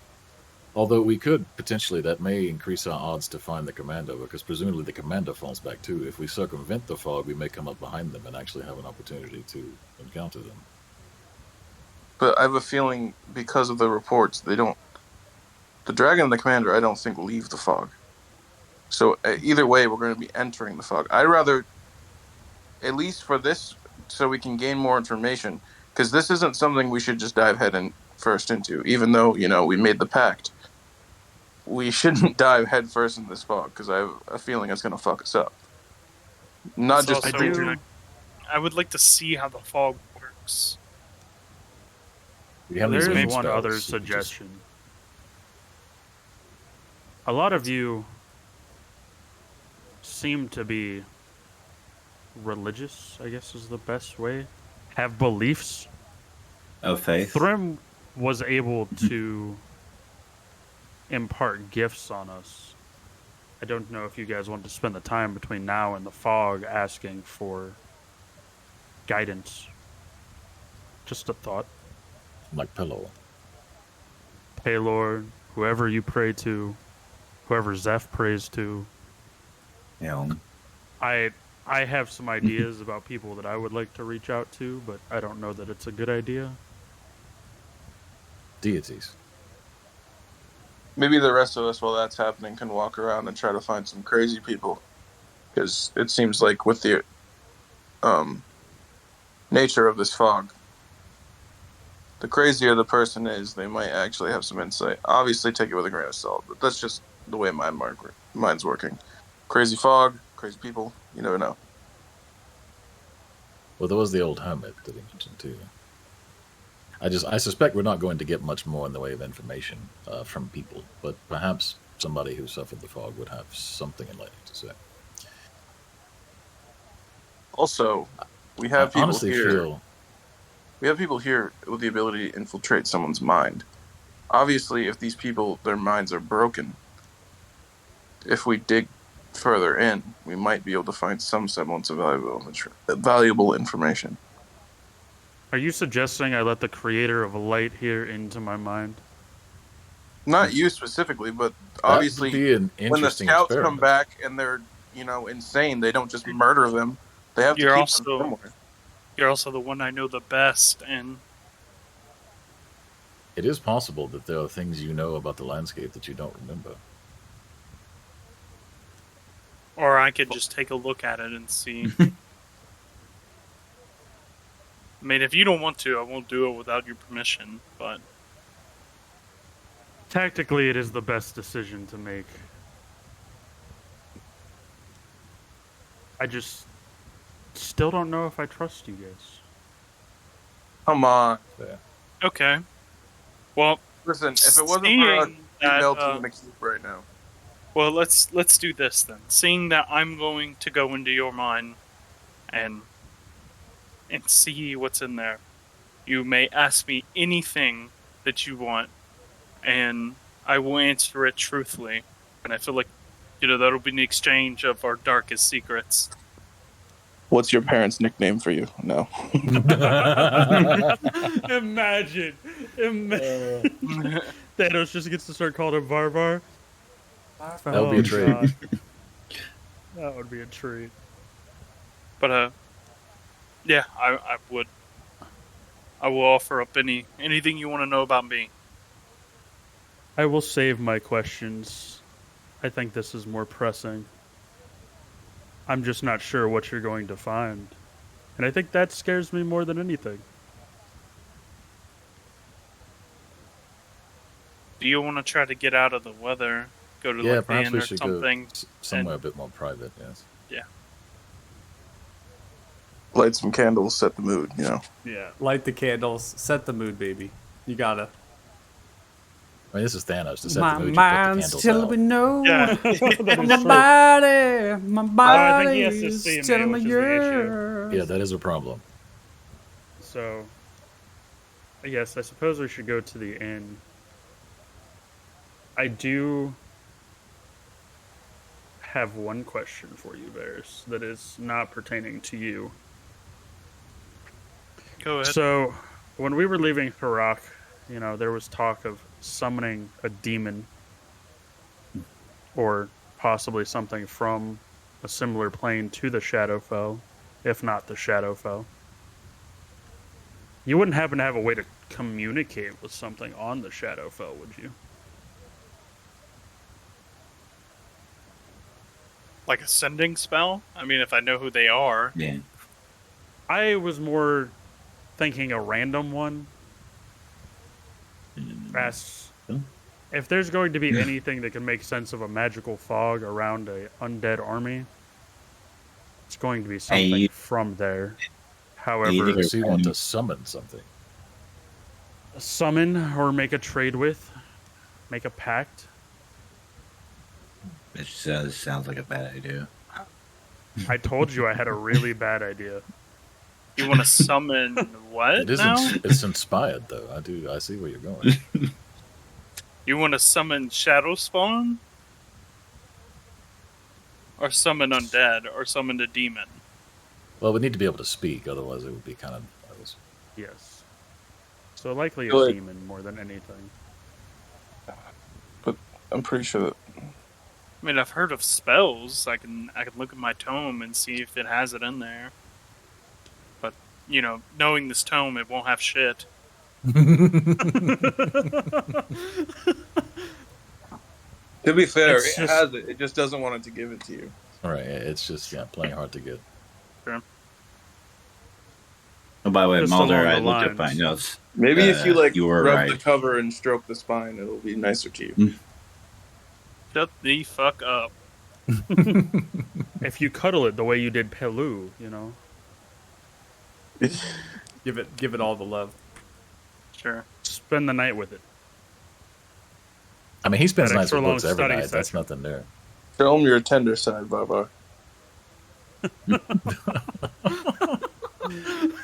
Although we could potentially, that may increase our odds to find the commando, because presumably the commando falls back too. If we circumvent the fog, we may come up behind them and actually have an opportunity to encounter them. But I have a feeling because of the reports, they don't. The dragon and the commander, I don't think, leave the fog. So either way, we're going to be entering the fog. I'd rather, at least for this, so we can gain more information, because this isn't something we should just dive first into. Even though we made the pact, we shouldn't dive head first into this fog because I have a feeling it's going to fuck us up. Not It's just the also- creature. I would like to see how the fog works. We have these There wind is one spells, other you could just- suggestion. A lot of you seem to be religious, I guess is the best way. Have beliefs. Of faith. Thrym was able to impart gifts on us I don't know if you guys want to spend the time between now and the fog asking for guidance. Just a thought. Like Pillow. Paylor, whoever you pray to, whoever Zeph prays to. You know, I have some ideas about people that I would like to reach out to, but I don't know that it's a good idea. Deities. Maybe the rest of us, while that's happening, can walk around and try to find some crazy people. Because it seems like with the nature of this fog, the crazier the person is, they might actually have some insight. Obviously, take it with a grain of salt, but that's just the way my mind's working. Crazy fog, crazy people, you never know. Well, there was the old hermit that he mentioned too. I suspect we're not going to get much more in the way of information from people, but perhaps somebody who suffered the fog would have something enlightening to say. Also, we have I people honestly here. feel We have people here with the ability to infiltrate someone's mind. Obviously, if these people, their minds are broken, if we dig further in, we might be able to find some semblance of valuable information. Are you suggesting I let the creator of light here into my mind? Not you specifically, but that would obviously, be an when the interesting scouts experiment. come back and they're, insane, they don't just murder them. They have to You're keep also- them somewhere. You're also the one I know the best, and It is possible that there are things you know about the landscape that you don't remember. or I could just take a look at it and see. I mean, if you don't want to, I won't do it without your permission, but Tactically, it is the best decision to make. I just still don't know if I trust you guys. Come on. okay. Well, Listen, if it wasn't for us, seeing you'd that, melt in the cube right now. well, let's do this then. Seeing that I'm going to go into your mind and see what's in there. You may ask me anything that you want, and I will answer it truthfully. And I feel like, that'll be the exchange of our darkest secrets. What's your parents' nickname for you? No. Imagine. Thanos just gets to start calling him Varvar. That would be a treat. God. That would be a treat. But yeah, I would. I will offer up anything you want to know about me. I will save my questions. I think this is more pressing. I'm just not sure what you're going to find. And I think that scares me more than anything. Do you want to try to get out of the weather? Go to Yeah, like the perhaps inn we or should something? go somewhere a bit more private, yes. Light some candles, set the mood, Yeah. Light the candles, set the mood, baby. You gotta. I mean, this is Thanos. To set My the mood, you put the mind's candles telling out. me no. Yeah. My I think he has to body's see me, telling me which is the issue. Yeah, that is a problem. So, yes, I suppose we should go to the inn. I do have one question for you, Varys, that is not pertaining to you. Go ahead. So, when we were leaving Harak, there was talk of summoning a demon or possibly something from a similar plane to the Shadowfell, if not the Shadowfell. You wouldn't happen to have a way to communicate with something on the Shadowfell, would you? Like a sending spell? I mean, if I know who they are. yeah. I was more thinking a random one. As if there's going to be anything that can make sense of a magical fog around a undead army, it's going to be something you- from there. you However, think So you want to summon something. summon or make a trade with, make a pact. It sounds like a bad idea. I told you I had a really bad idea. You want to summon what It is. now? It's inspired, though. I see where you're going. You want to summon Shadow Spawn? or summon undead, or summon a demon. Well, we need to be able to speak, otherwise it would be kind of. Yes. So likely a Feel like- demon more than anything. But I'm pretty sure that I mean, I've heard of spells. I can look at my tome and see if it has it in there. But knowing this tome, it won't have shit. to be fair, It's it just- has it. It just doesn't want it to give it to you. All right, it's just plenty hard to get. Oh, by the way, Just Mulder, along I the looked at my lines. notes. Maybe if you You were rub right. the cover and stroke the spine, it'll be nicer to you. Shut the fuck up. If you cuddle it the way you did Pelu, Give it all the love. Sure. spend the night with it. I mean, he spends That nights extra with long books every study night. That's session. nothing new. Show him your tender side, Baba.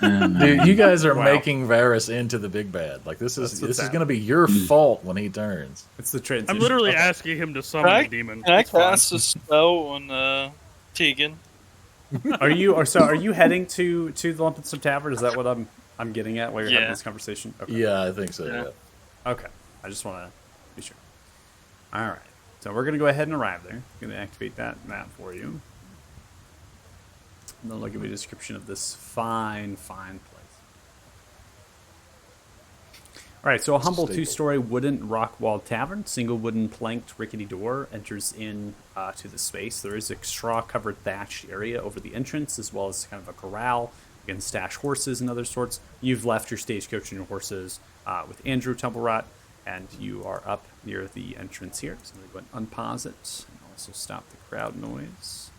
Dude, you guys are Wow. making Varys into the big bad. Like this is That's this what's is going to be your fault when he turns. It's the transition. I'm literally Okay. asking him to summon a demon. Can I It's fine. cast a spell on Tegan? Are you heading to the Lumpen Sub Tavern? Is that what I'm getting at while you're having Yeah. this conversation? Okay. Yeah, I think so. Yeah. Yeah. Okay. I just want to be sure. All right. So we're gonna go ahead and arrive there. Gonna activate that map for you. And then I'll give you a description of this fine place. All right, so a humble Staple. two-story wooden rock-walled tavern, single wooden planked rickety door enters in to the space. There is a straw-covered thatched area over the entrance, as well as kind of a corral. You can stash horses and other sorts. You've left your stagecoach and your horses with Andrew Templerot, and you are up near the entrance here. So I'm going to go ahead and unpause it and also stop the crowd noise.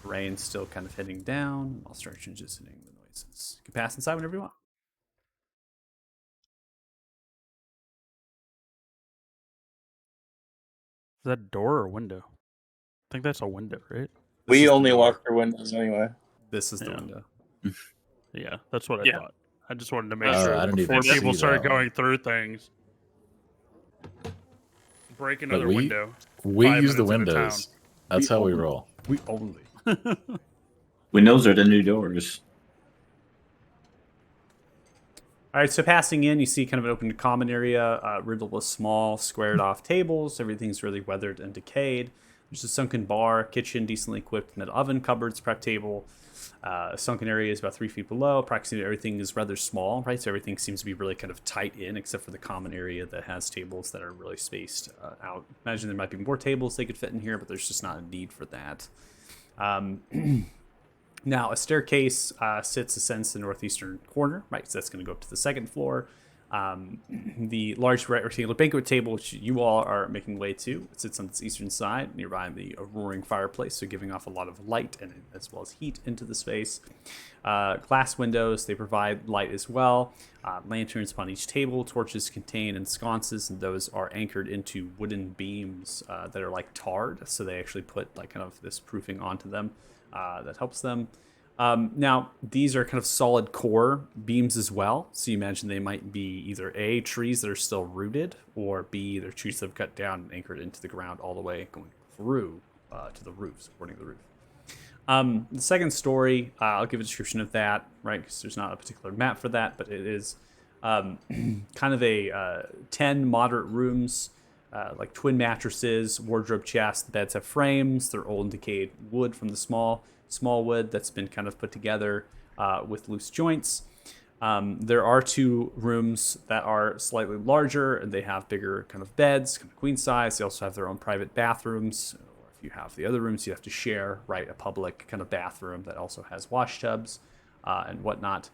Rain's still kind of heading down. I'll start transitioning the noises. You can pass inside whenever you want. Is that a door or window? I think that's a window, right? This is We the only door. walk through windows anyway. This is the Yeah. window. Yeah, that's what I Yeah. thought. I just wanted to make Oh, sure I didn't before even people see started that one. going through things. Break another we- window. We 5 use the minutes at a windows. That's how we roll. We only. Windows are the new doors. All right, so passing in, you see kind of an open common area riddled with small, squared-off tables. Everything's really weathered and decayed. There's a sunken bar, kitchen, decently equipped metal oven, cupboards, prep table. A sunken area is about 3 feet below. Approximately everything is rather small, right? So everything seems to be really kind of tight in, except for the common area that has tables that are really spaced out. Imagine there might be more tables they could fit in here, but there's just not a need for that. Now, a staircase ascends the northeastern corner, right? So that's going to go up to the second floor. The large rectangular banquet table, which you all are making way to, it sits on its eastern side, nearby the roaring fireplace, so giving off a lot of light and as well as heat into the space. Glass windows, they provide light as well. Lanterns upon each table, torches contain and sconces, and those are anchored into wooden beams that are like tarred, so they actually put like kind of this proofing onto them that helps them. Now, these are kind of solid core beams as well. So you imagine they might be either A, trees that are still rooted, or B, they're trees that have cut down and anchored into the ground all the way going through to the roof, supporting the roof. The second story, I'll give a description of that, right? Because there's not a particular map for that, but it is kind of a 10 moderate rooms, like twin mattresses, wardrobe chests. The beds have frames. They're old and decayed wood from the small wood that's been kind of put together with loose joints. There are 2 rooms that are slightly larger, and they have bigger kind of beds, kind of queen size. They also have their own private bathrooms. Or if you have the other rooms, you have to share, right, a public kind of bathroom that also has wash tubs and whatnot.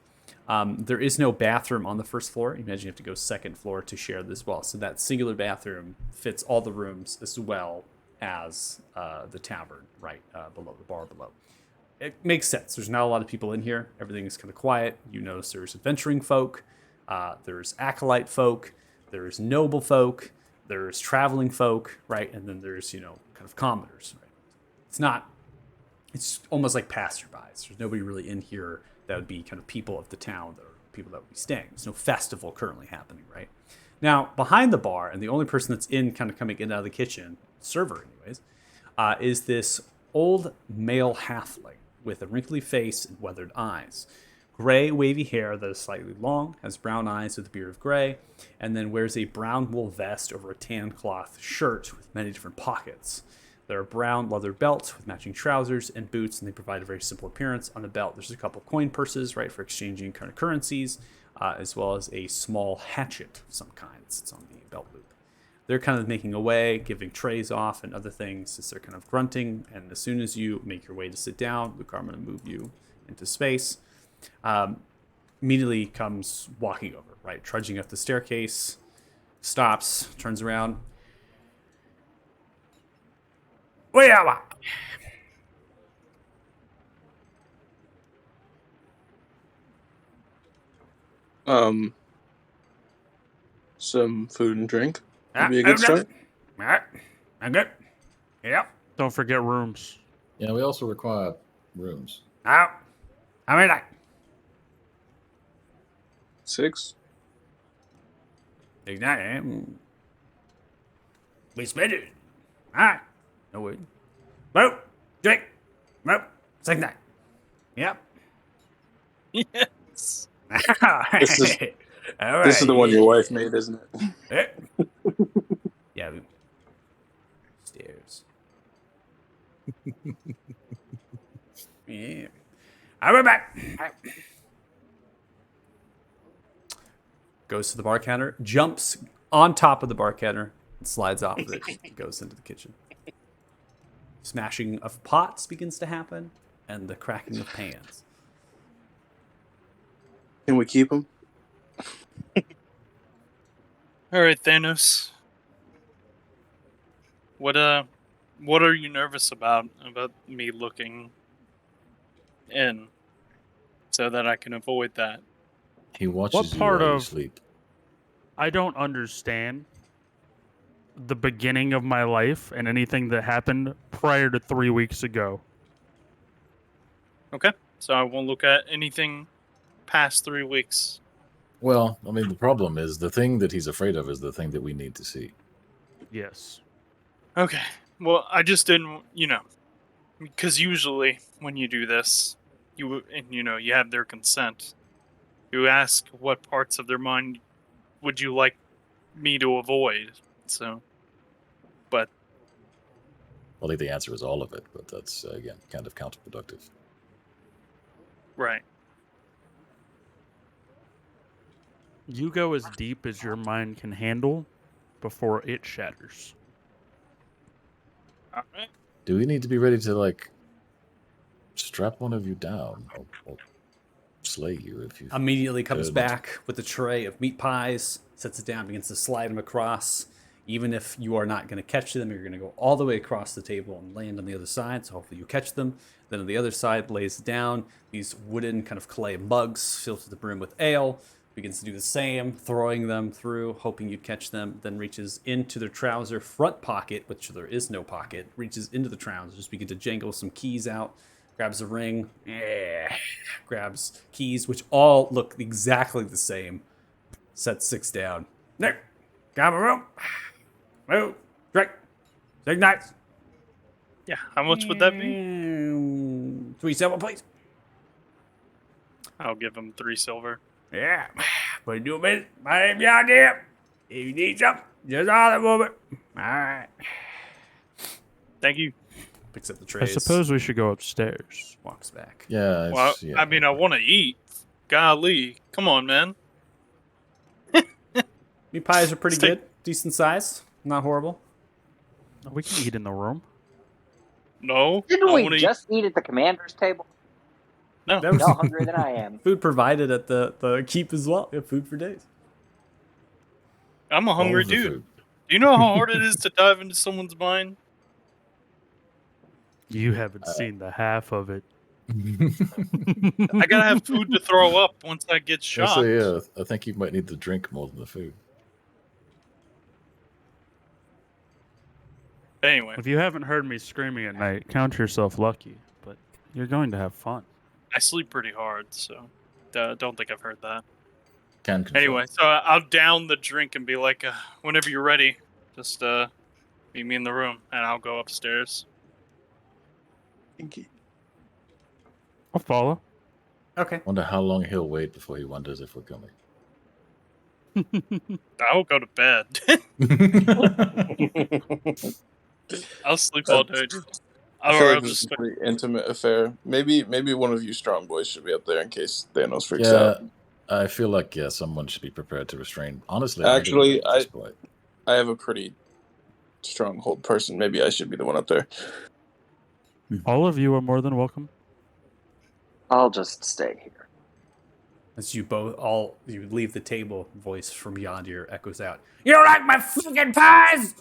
There is no bathroom on the first floor. Imagine you have to go second floor to share this as well. So that singular bathroom fits all the rooms as well as the tavern, right, below the bar below. It makes sense. There's not a lot of people in here. Everything is kind of quiet. You notice there's adventuring folk, there's acolyte folk, there's noble folk, there's traveling folk, right? And then there's, kind of commoners, right? It's almost like passerbys. There's nobody really in here that would be kind of people of the town, or people that would be staying. There's no festival currently happening, right? Now, behind the bar, and the only person that's in kind of coming in and out of the kitchen, server anyways, is this old male halfling with a wrinkly face and weathered eyes. Gray, wavy hair that is slightly long, has brown eyes with a beard of gray, and then wears a brown wool vest over a tan cloth shirt with many different pockets. There are brown leather belts with matching trousers and boots, and they provide a very simple appearance. On the belt, there's a couple coin purses, right, for exchanging kind of currencies, as well as a small hatchet of some kind that sits on the belt loop. They're kind of making away, giving trays off and other things as they're kind of grunting. And as soon as you make your way to sit down, Luke, I'm going to move you into space. Immediately comes walking over, right, trudging up the staircase, stops, turns around. Some food and drink would be a good start. All right, I'm good. Yep. Don't forget rooms. Yeah, we also require rooms. Out. How many? 6. Exactly. We split it. All right. No way. Move. Drink. Move. Second night. Yep. Yes. This is- All right. This is the one your wife made, isn't it? Yeah. Stairs. Yeah. I'll be back. Goes to the bar counter, jumps on top of the bar counter, and slides off of it, and goes into the kitchen. Smashing of pots begins to happen, and the cracking of pans. Can we keep him? All right, Thanos. What are you nervous about me looking in, so that I can avoid that? He watches What you part while you of- sleep. I don't understand the beginning of my life and anything that happened prior to 3 weeks ago. Okay, so I won't look at anything past 3 weeks. Well, I mean, the problem is the thing that he's afraid of is the thing that we need to see. Yes. Okay. Well, I just didn't, because usually when you do this, you have their consent. You ask what parts of their mind would you like me to avoid. So, but I think the answer is all of it, but that's, again, kind of counterproductive. right. You go as deep as your mind can handle before it shatters. All right. Do we need to be ready to, like, strap one of you down or slay you if you... Immediately comes Good. back with a tray of meat pies, sets it down, begins to slide them across. Even if you are not going to catch them, you're going to go all the way across the table and land on the other side. So hopefully you catch them. Then on the other side, lays down these wooden kind of clay mugs filled to the brim with ale. Begins to do the same, throwing them through, hoping you'd catch them. Then reaches into their trouser front pocket, which there is no pocket. Reaches into the trousers, begins to jangle some keys out. Grabs a ring. Grabs keys, which all look exactly the same. Sets 6 down. There. Grab a room. Move. Drink. Ignite. Yeah. How much would that be? 3 silver, please. I'll give him 3 silver. Yeah. But do a minute. My name's John Deere. If you need something, just holler for me. All right. Thank you. Picks up the I trays. suppose we should go upstairs. Walks back. Yeah, Well, yeah. I mean, I want to eat. Golly, come on, man. Meat pies are pretty Steak. good. Decent size. Not horrible. We can eat in the room. No, Didn't I we wanna eat- just eat at the commander's table? No. That was No hungrier than I am. food provided at the keep as well. We have food for days. I'm a All hungry of the dude. food. Do you know how hard it is to dive into someone's mind? You haven't seen the half of it. I gotta have food to throw up once I get I shot. say, yeah, I think you might need the drink more than the food. Anyway, If you haven't heard me screaming at night, count yourself lucky. But you're going to have fun. I sleep pretty hard, so don't think I've heard that. Can confirm. Anyway, so I'll down the drink and be like, whenever you're ready, just meet me in the room, and I'll go upstairs. I'll follow. Okay. Wonder how long he'll wait before he wonders if we're coming. I'll go to bed. I'll sleep all day. I feel Or like I'll this just is a pretty intimate affair. Maybe one of you strong boys should be up there in case Thanos freaks Yeah, out. I feel like someone should be prepared to restrain. Honestly, Actually, I just play. I have a pretty stronghold person. Maybe I should be the one up there. All of you are more than welcome. I'll just stay here. As you leave the table, voice from Yondir echoes out. You don't like my fucking pies?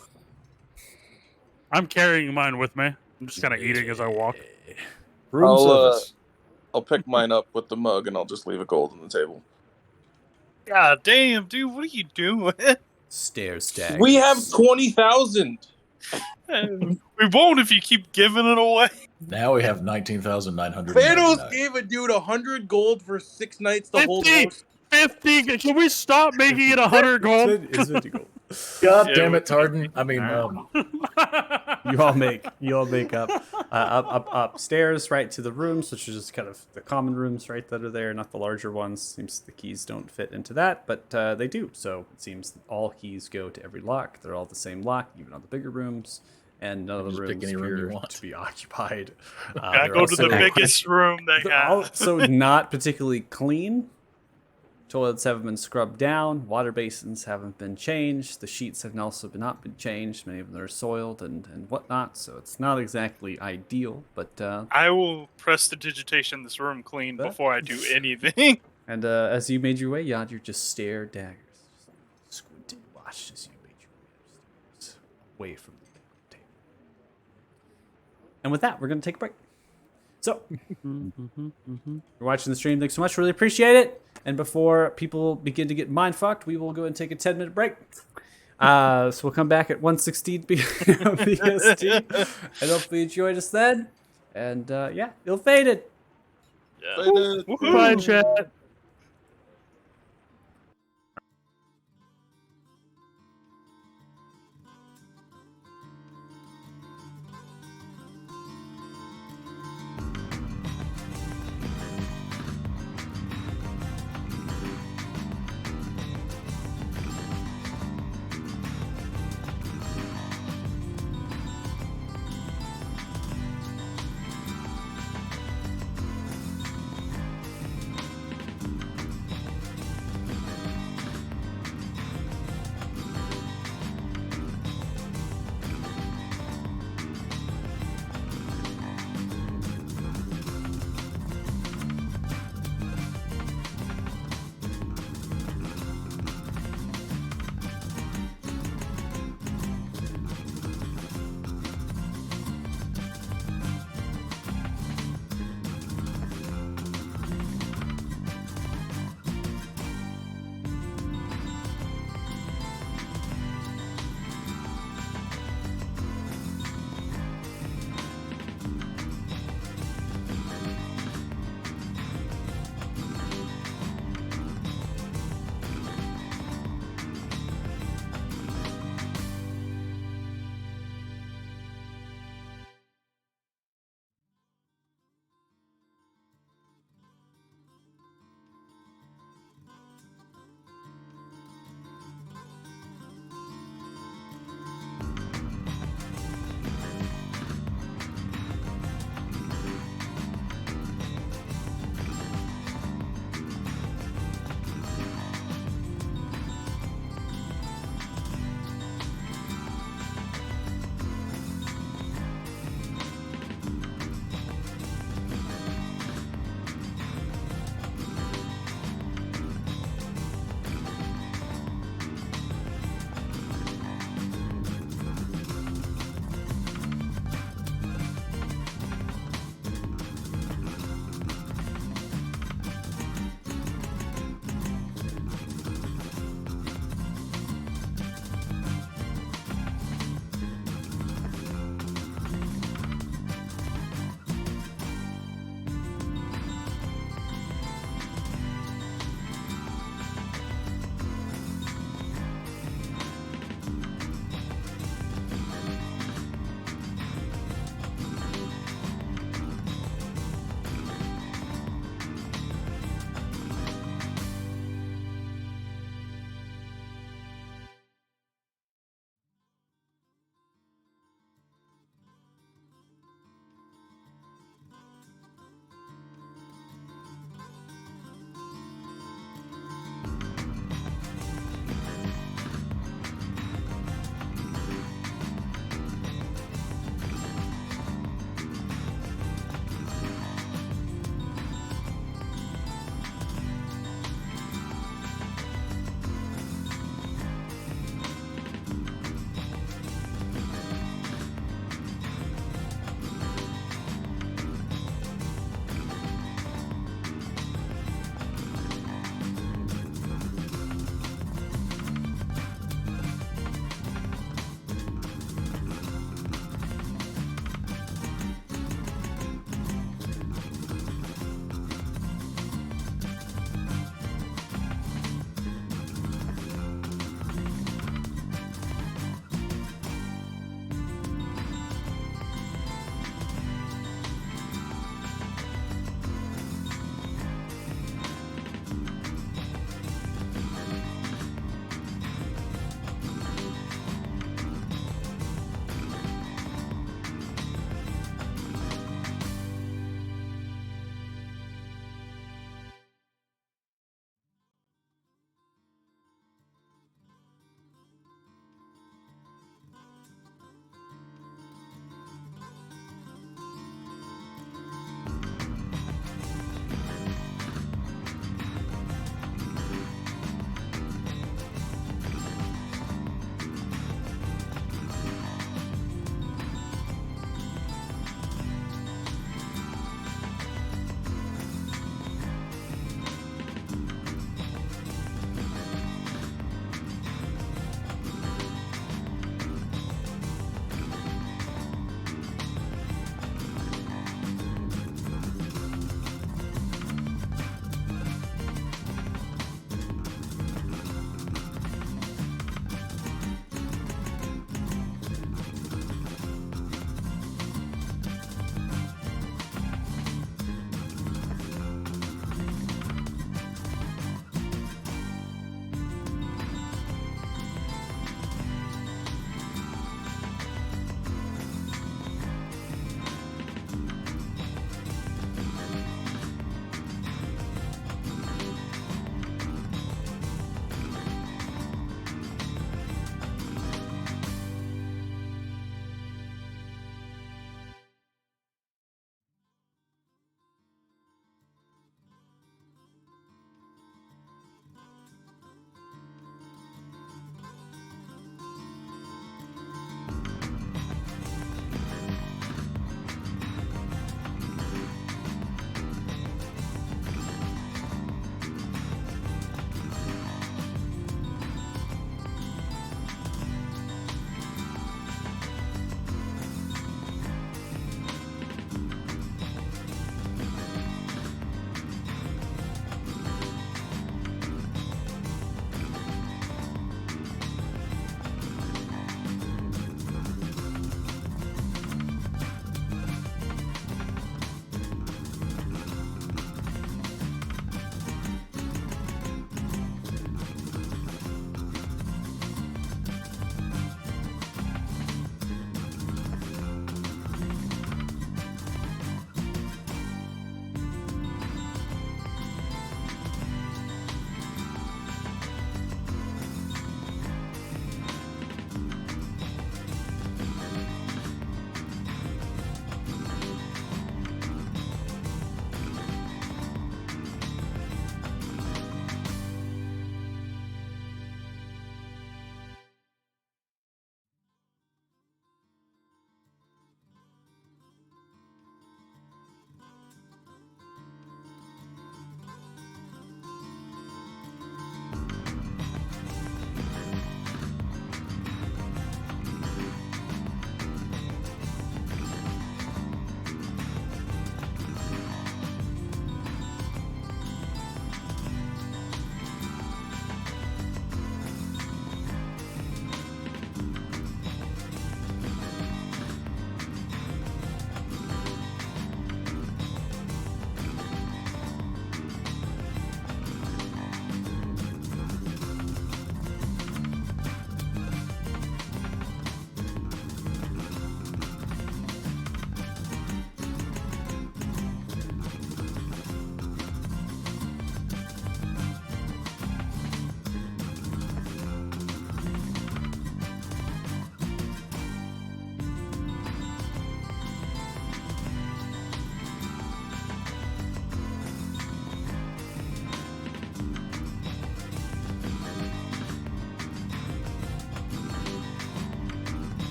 I'm carrying mine with me. I'm just kind of eating as I walk. Room I'll, service. I'll pick mine up with the mug and I'll just leave a gold on the table. God damn, dude, what are you doing? Stare stag. We have 20,000. We won't if you keep giving it away. Now we have 19,900. Thanos gave a dude 100 gold for 6 nights to hold 50! horse. 50! Can we stop making it 100 gold? It's 50 gold. God Yeah, damn we- it, Tardan. I mean, You all make up upstairs, right, to the rooms, which is just kind of the common rooms, right, that are there, not the larger ones. Seems the keys don't fit into that, but they do. So it seems all keys go to every lock. They're all the same lock, even on the bigger rooms, and none of the Just pick rooms any room you appear want. to be occupied. I They're go to the also- biggest room they they're have. also not particularly clean. Toilets haven't been scrubbed down. Water basins haven't been changed. The sheets have also not been changed. Many of them are soiled and whatnot. So it's not exactly ideal. But I will prestidigitation this room clean That- before I do anything. and as you made your way, Yondir just stare daggers, squinted, watched as you made your way upstairs, away from the table. And with that, we're gonna take a break. So, you're watching the stream. Thanks so much. Really appreciate it. And before people begin to get mind fucked, we will go and take a 10-minute break. So we'll come back at 1:16 p.m. BST. And hopefully you join us then. And yeah, ill fated. Yeah. Woohoo. Bye, chat.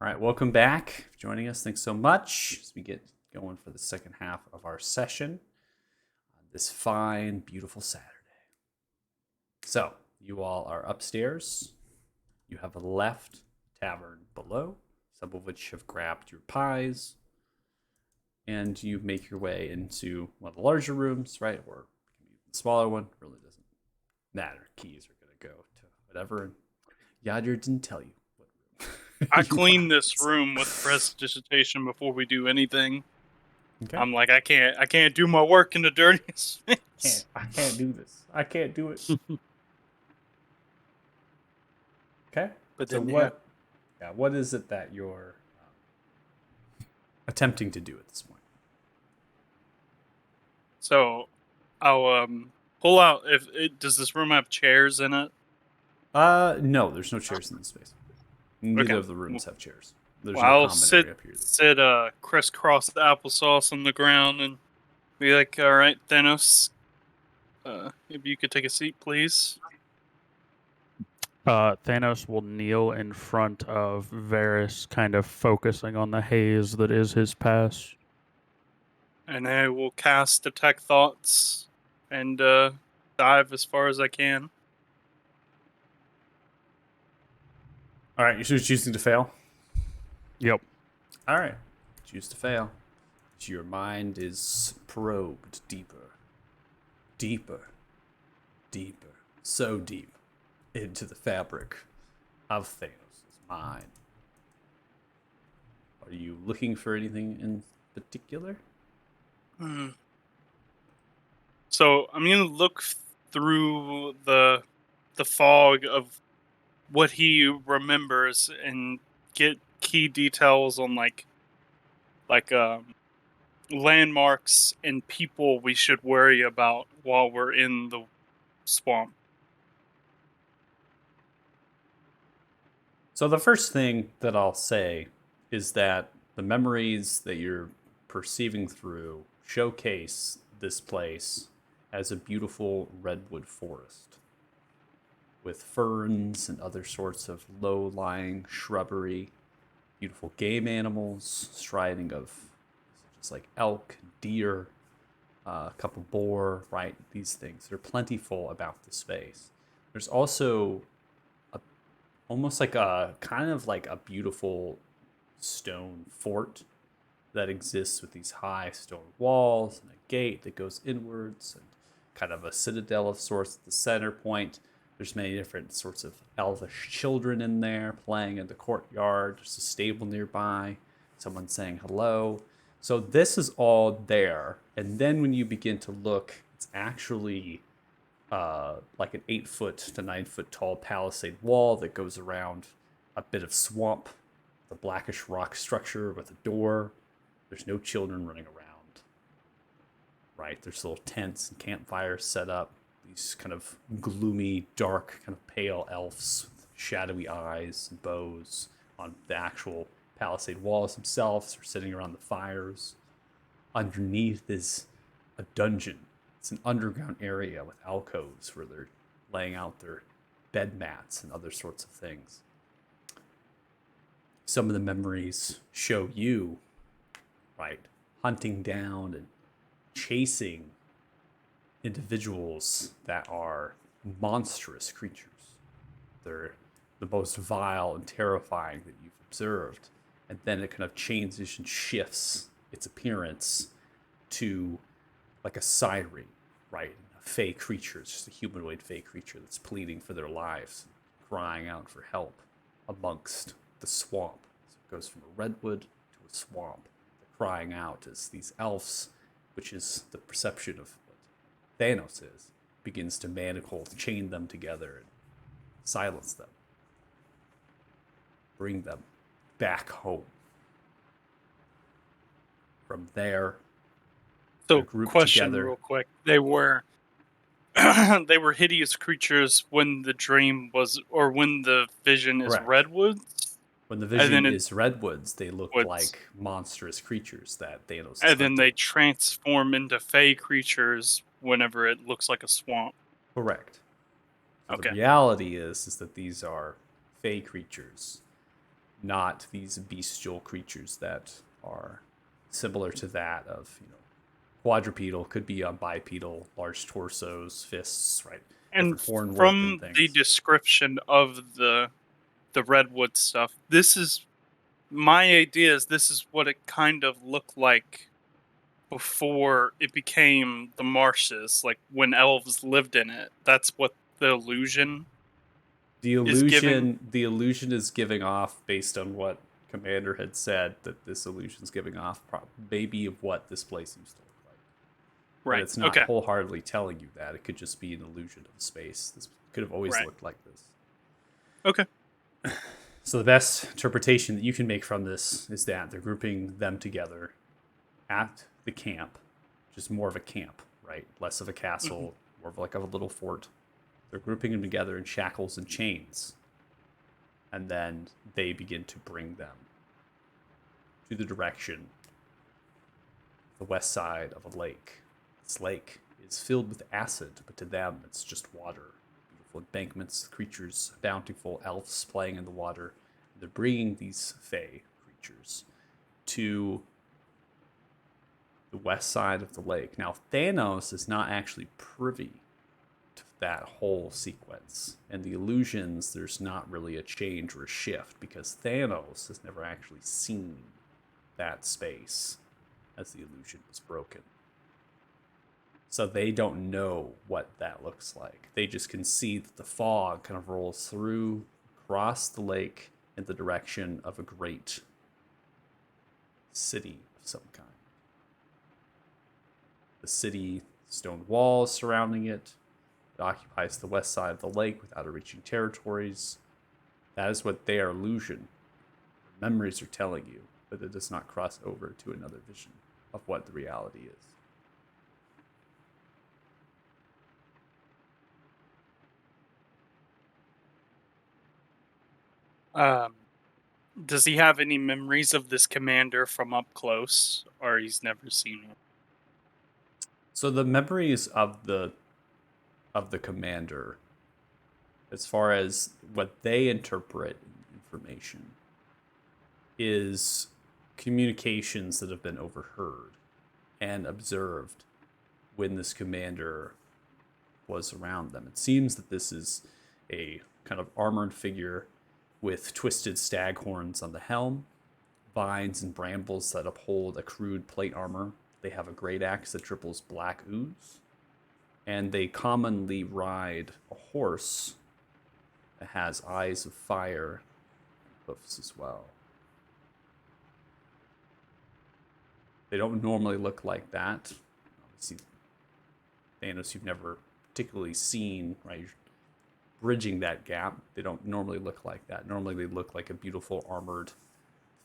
All right, welcome back for joining us. Thanks so much as we get going for the second half of our session on this fine, beautiful Saturday. So, you all are upstairs. You have left tavern below, some of which have grabbed your pies, and you make your way into one of the larger rooms, right? Or the smaller one. Really doesn't matter. Keys are going to go to whatever. And Yadir didn't tell you what room. I you clean are. this room with prestidigitation before we do anything. Okay. I'm like, I can't do my work in the dirtiest space. I can't do this. I can't do it. Okay. But So then what is it that you're attempting to do at this point? So I'll pull out. Does this room have chairs in it? No, there's no chairs in this space. Neither Okay. of the rooms have chairs. There's Well, no I'll common area up here. sit crisscross the applesauce on the ground and be like, all right, Thanos, if you could take a seat, please. Thanos will kneel in front of Varys, kind of focusing on the haze that is his past. And I will cast Detect Thoughts and dive as far as I can. All right, you're choosing to fail. Yep. All right, choose to fail. Your mind is probed deeper, deeper, deeper, so deep into the fabric of Thanos' mind. Are you looking for anything in particular? So I'm gonna look through the fog of what he remembers and get key details on like landmarks and people we should worry about while we're in the swamp. So the first thing that I'll say is that the memories that you're perceiving through showcase this place as a beautiful redwood forest with ferns and other sorts of low-lying shrubbery, beautiful game animals striding of just like elk, deer, a couple boar, right? These things. They're plentiful about the space. There's also almost like a kind of like a beautiful stone fort that exists with these high stone walls and a gate that goes inwards and kind of a citadel of sorts at the center point. There's many different sorts of elvish children in there playing in the courtyard. There's a stable nearby, someone saying hello. So this is all there. And then when you begin to look, it's actually like an 8-foot to 9-foot tall palisade wall that goes around a bit of swamp, the blackish rock structure with a door. There's no children running around, right? There's little tents and campfires set up. These kind of gloomy, dark, kind of pale elves with shadowy eyes and bows on the actual palisade walls themselves are sitting around the fires. Underneath is a dungeon. It's an underground area with alcoves where they're laying out their bed mats and other sorts of things. Some of the memories show you, right, hunting down and chasing individuals that are monstrous creatures. They're the most vile and terrifying that you've observed. And then it kind of changes and shifts its appearance to like a siren, right? A fey creature, it's just a humanoid fey creature that's pleading for their lives, crying out for help amongst the swamp. So it goes from a redwood to a swamp. The crying out as these elves, which is the perception of what Thanos is, begins to manacle, chain them together, and silence them. Bring them back home. From there, So, grouped question together. real quick: they were they were hideous creatures when the dream was, or when the vision is Correct. redwoods, When the And then vision it- is redwoods, they look Woods. like monstrous creatures that Thanos is and then they hunting. transform into fey creatures whenever it looks like a swamp. Correct. So Okay. the reality is that these are fey creatures not these bestial creatures that are similar to that of, quadrupedal, could be a bipedal, large torsos, fists, right? And Different horn work from and the things. description of the redwood stuff, this is my idea. Is this is what it kind of looked like before it became the marshes, like when elves lived in it. That's what the illusion The is giving. illusion is giving off, based on what Commander had said, that this illusion's giving off maybe of what this place used to look like. But Right. it's not Okay. wholeheartedly telling you that. It could just be an illusion of space. This could have always Right. looked like this. Okay. So the best interpretation that you can make from this is that they're grouping them together at the camp, just more of a camp, right? Less of a castle, more of like a little fort. They're grouping them together in shackles and chains, and then they begin to bring them to the direction, the west side of a lake. This lake is filled with acid, but to them it's just water. Beautiful embankments, creatures, bountiful elves playing in the water. They're bringing these fey creatures to the west side of the lake. Now, Thanos is not actually privy to that whole sequence. And the illusions, there's not really a change or a shift because Thanos has never actually seen that space as the illusion was broken. So they don't know what that looks like. They just can see that the fog kind of rolls through, across the lake in the direction of a great city of some kind. The city, stone walls surrounding it. It occupies the west side of the lake without reaching territories. That is what their illusion, memories are telling you, but it does not cross over to another vision of what the reality is. Does he have any memories of this commander from up close, or he's never seen one? So the memories of the commander, as far as what they interpret information, is communications that have been overheard and observed when this commander was around them. It seems that this is a kind of armored figure with twisted stag horns on the helm, vines and brambles that uphold a crude plate armor. They have a great axe that dribbles black ooze, and they commonly ride a horse that has eyes of fire and hoofs as well. They don't normally look like that. Obviously, Thanos, you've never particularly seen, right? You're bridging that gap. They don't normally look like that. Normally, they look like a beautiful armored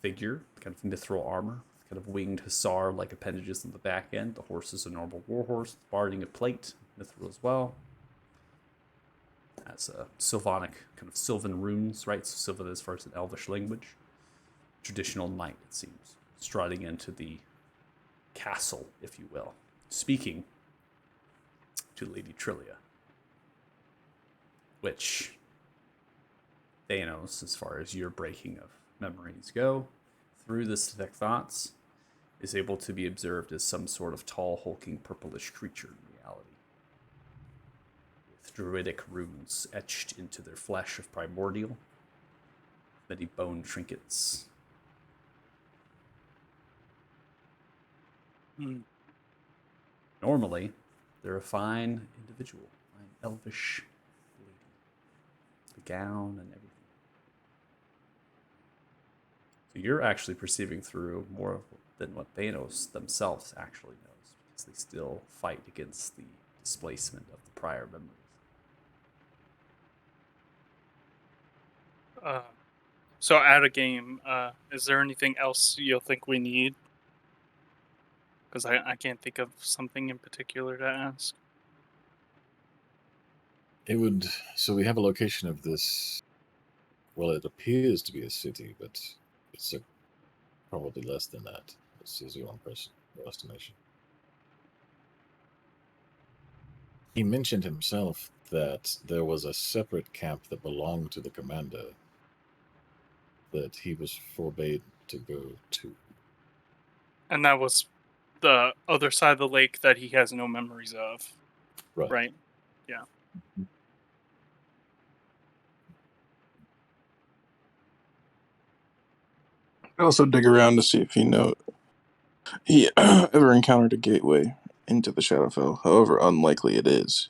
figure, kind of mithril armor, kind of winged hussar-like appendages on the back end. The horse is a normal warhorse, barding a plate, mithril as well. Has a Sylvanic, kind of Sylvan runes, right? So Sylvan as far as an elvish language. Traditional knight, it seems, striding into the castle, if you will, speaking to Lady Trillia, which Thanos, as far as your breaking of memories go, through the Sithek thoughts, is able to be observed as some sort of tall, hulking, purplish creature in reality, with druidic runes etched into their flesh of primordial, many bone trinkets. Normally, they're a fine individual, fine elvish lady. The gown and everything. So you're actually perceiving through more than what Thanos themselves actually knows, because they still fight against the displacement of the prior memories. So out of game, is there anything else you'll think we need? Because I can't think of something in particular to ask. It would. So we have a location of this. Well, it appears to be a city, but it's probably less than that. This is your own your estimation. He mentioned himself that there was a separate camp that belonged to the commander, that he was forbade to go to. And that was the other side of the lake that he has no memories of, Right. right? Yeah. I also dig around to see if he ever encountered a gateway into the Shadowfell, however unlikely it is.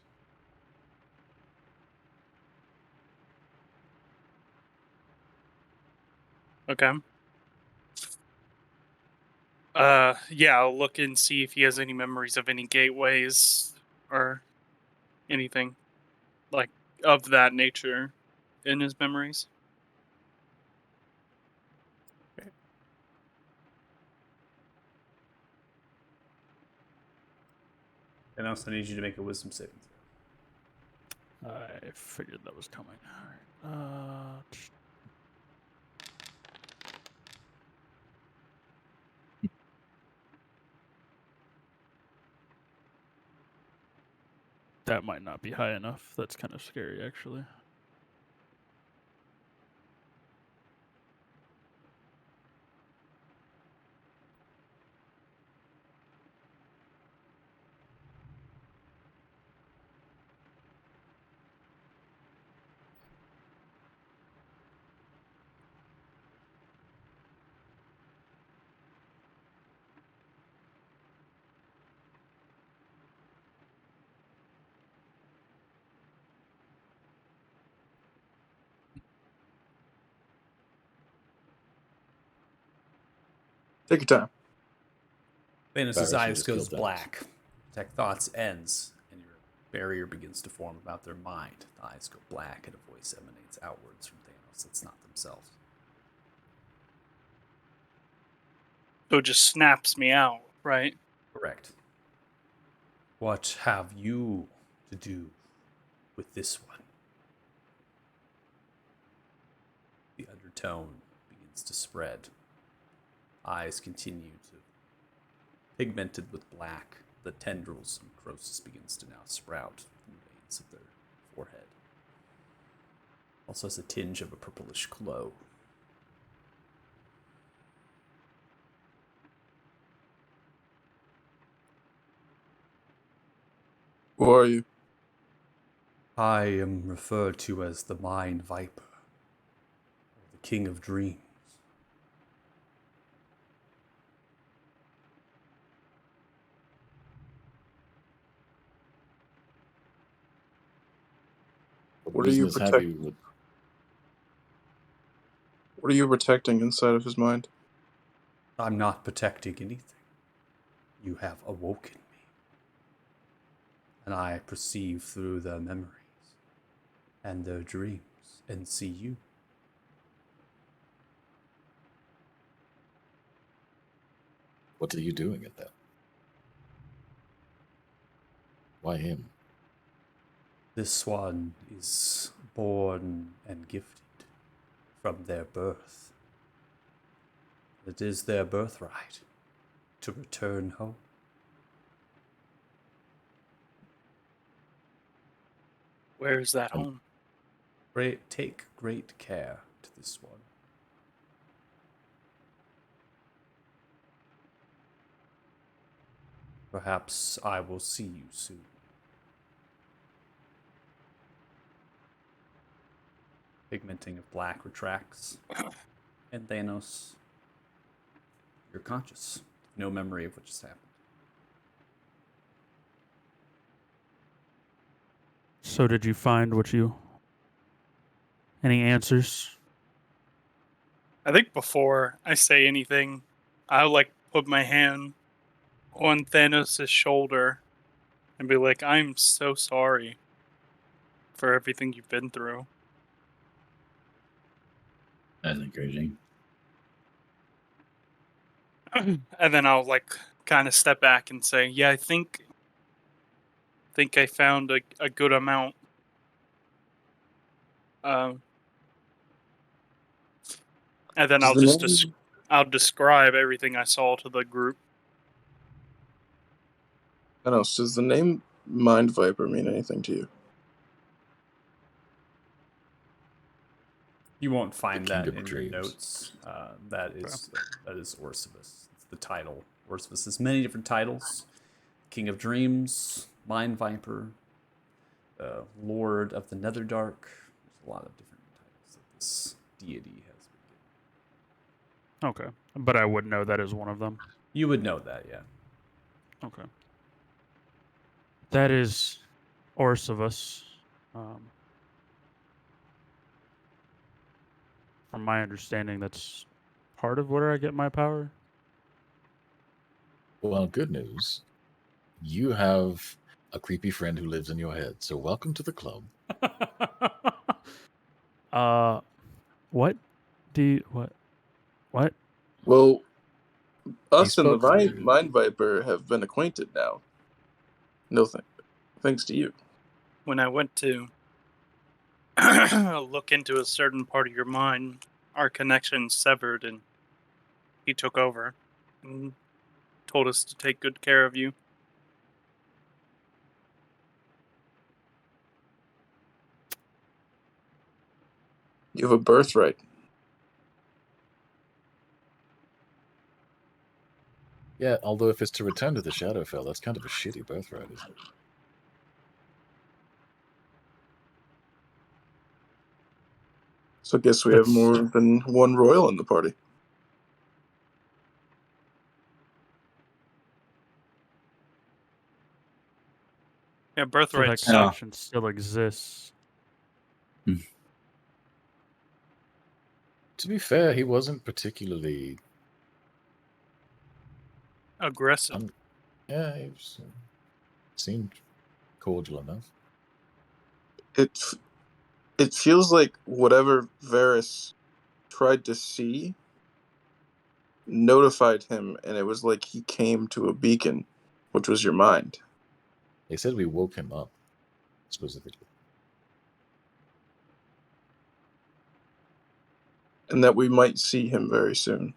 Okay. Yeah, I'll look and see if he has any memories of any gateways or anything like of that nature in his memories. And also I need you to make a wisdom saving throw. I figured that was coming. All right. That might not be high enough. That's kind of scary, actually. Take your time. Thanos' Barris, you eyes just goes killed Thanos. black. Tech thoughts ends, and your barrier begins to form about their mind. The eyes go black, and a voice emanates outwards from Thanos that's not themselves. So it just snaps me out, right? Correct. What have you to do with this one? The undertone begins to spread. Eyes continue to pigmented with black. The tendrils and necrosis begins to now sprout from the veins of their forehead. Also has a tinge of a purplish glow. Who are you? I am referred to as the Mind Viper, or the King of Dreams. What are you business have you with? What are you protecting inside of his mind? I'm not protecting anything. You have awoken me, and I perceive through their memories and their dreams and see you. What are you doing at that? Why him? This one is born and gifted from their birth. It is their birthright to return home. Where is that home? Take great care to this one. Perhaps I will see you soon. Pigmenting of black retracts. And Thanos, you're conscious. No memory of what just happened. So did you find any answers? I think before I say anything, I'll like put my hand on Thanos' shoulder and be like, I'm so sorry for everything you've been through. That's encouraging. And then I'll like kind of step back and say, yeah, I think I found a good amount. And then Does I'll the just name- I'll describe everything I saw to the group. Thanos, does the name Mind Viper mean anything to you? You won't find King that of in your Dreams. notes. That is Orsivus. It's the title. Orsivus has many different titles: King of Dreams, Mind Viper, Lord of the Netherdark. There's a lot of different titles that this deity has been given. Okay, but I would know that is one of them. You would know that, yeah. Okay. That is Orsivus. From my understanding, that's part of where I get my power. Well, good news. You have a creepy friend who lives in your head. So welcome to the club. What do you, what? Well, us and the spoke for you. Mind Viper have been acquainted now. No thanks to you. When I went to look into a certain part of your mind, our connection severed, and he took over and told us to take good care of you. You have a birthright. Yeah, although if it's to return to the Shadowfell, that's kind of a shitty birthright, isn't it? So I guess we have more than one royal in the party. Yeah, So that birthright. connection still exists. To be fair, he wasn't particularly... Aggressive. Yeah, he was, seemed cordial enough. It feels like whatever Varys tried to see notified him, and it was like he came to a beacon, which was your mind. They said we woke him up, specifically. And that we might see him very soon.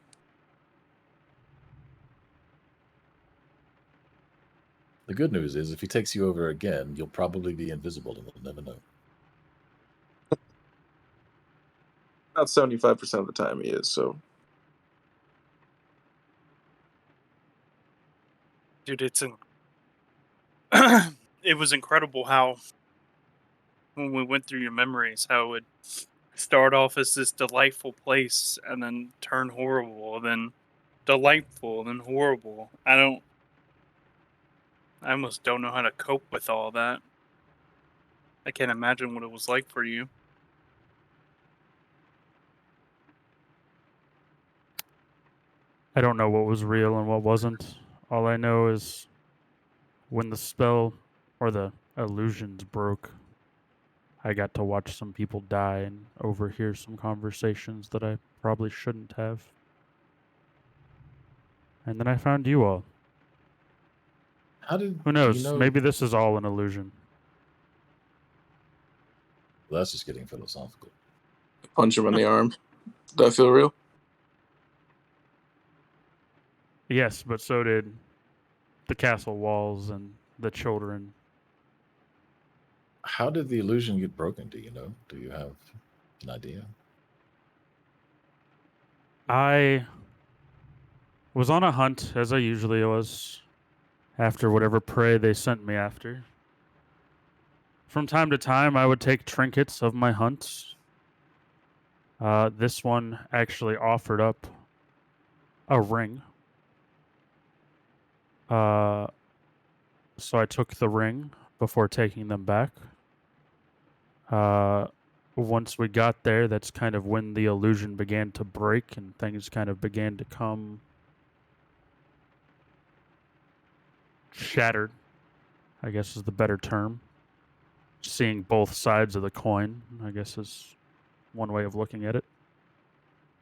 The good news is, if he takes you over again, you'll probably be invisible and we'll never know. About 75% of the time he is, so... Dude, it was incredible how, when we went through your memories, how it would start off as this delightful place and then turn horrible, then delightful, then horrible. I almost don't know how to cope with all that. I can't imagine what it was like for you. I don't know what was real and what wasn't. All I know is when the spell or the illusions broke, I got to watch some people die and overhear some conversations that I probably shouldn't have. And then I found you all. How did... Who knows? You know, Maybe this is all an illusion. well, that's just getting philosophical. Punch him in the arm. Did that feel real? Yes, but so did the castle walls and the children. How did the illusion get broken? Do you know? Do you have an idea? I was on a hunt, as I usually was, after whatever prey they sent me after. From time to time, I would take trinkets of my hunts. This one actually offered up a ring. So I took the ring before taking them back. Once we got there, that's kind of when the illusion began to break and things kind of began to come shattered, I guess is the better term. Seeing both sides of the coin, I guess, is one way of looking at it.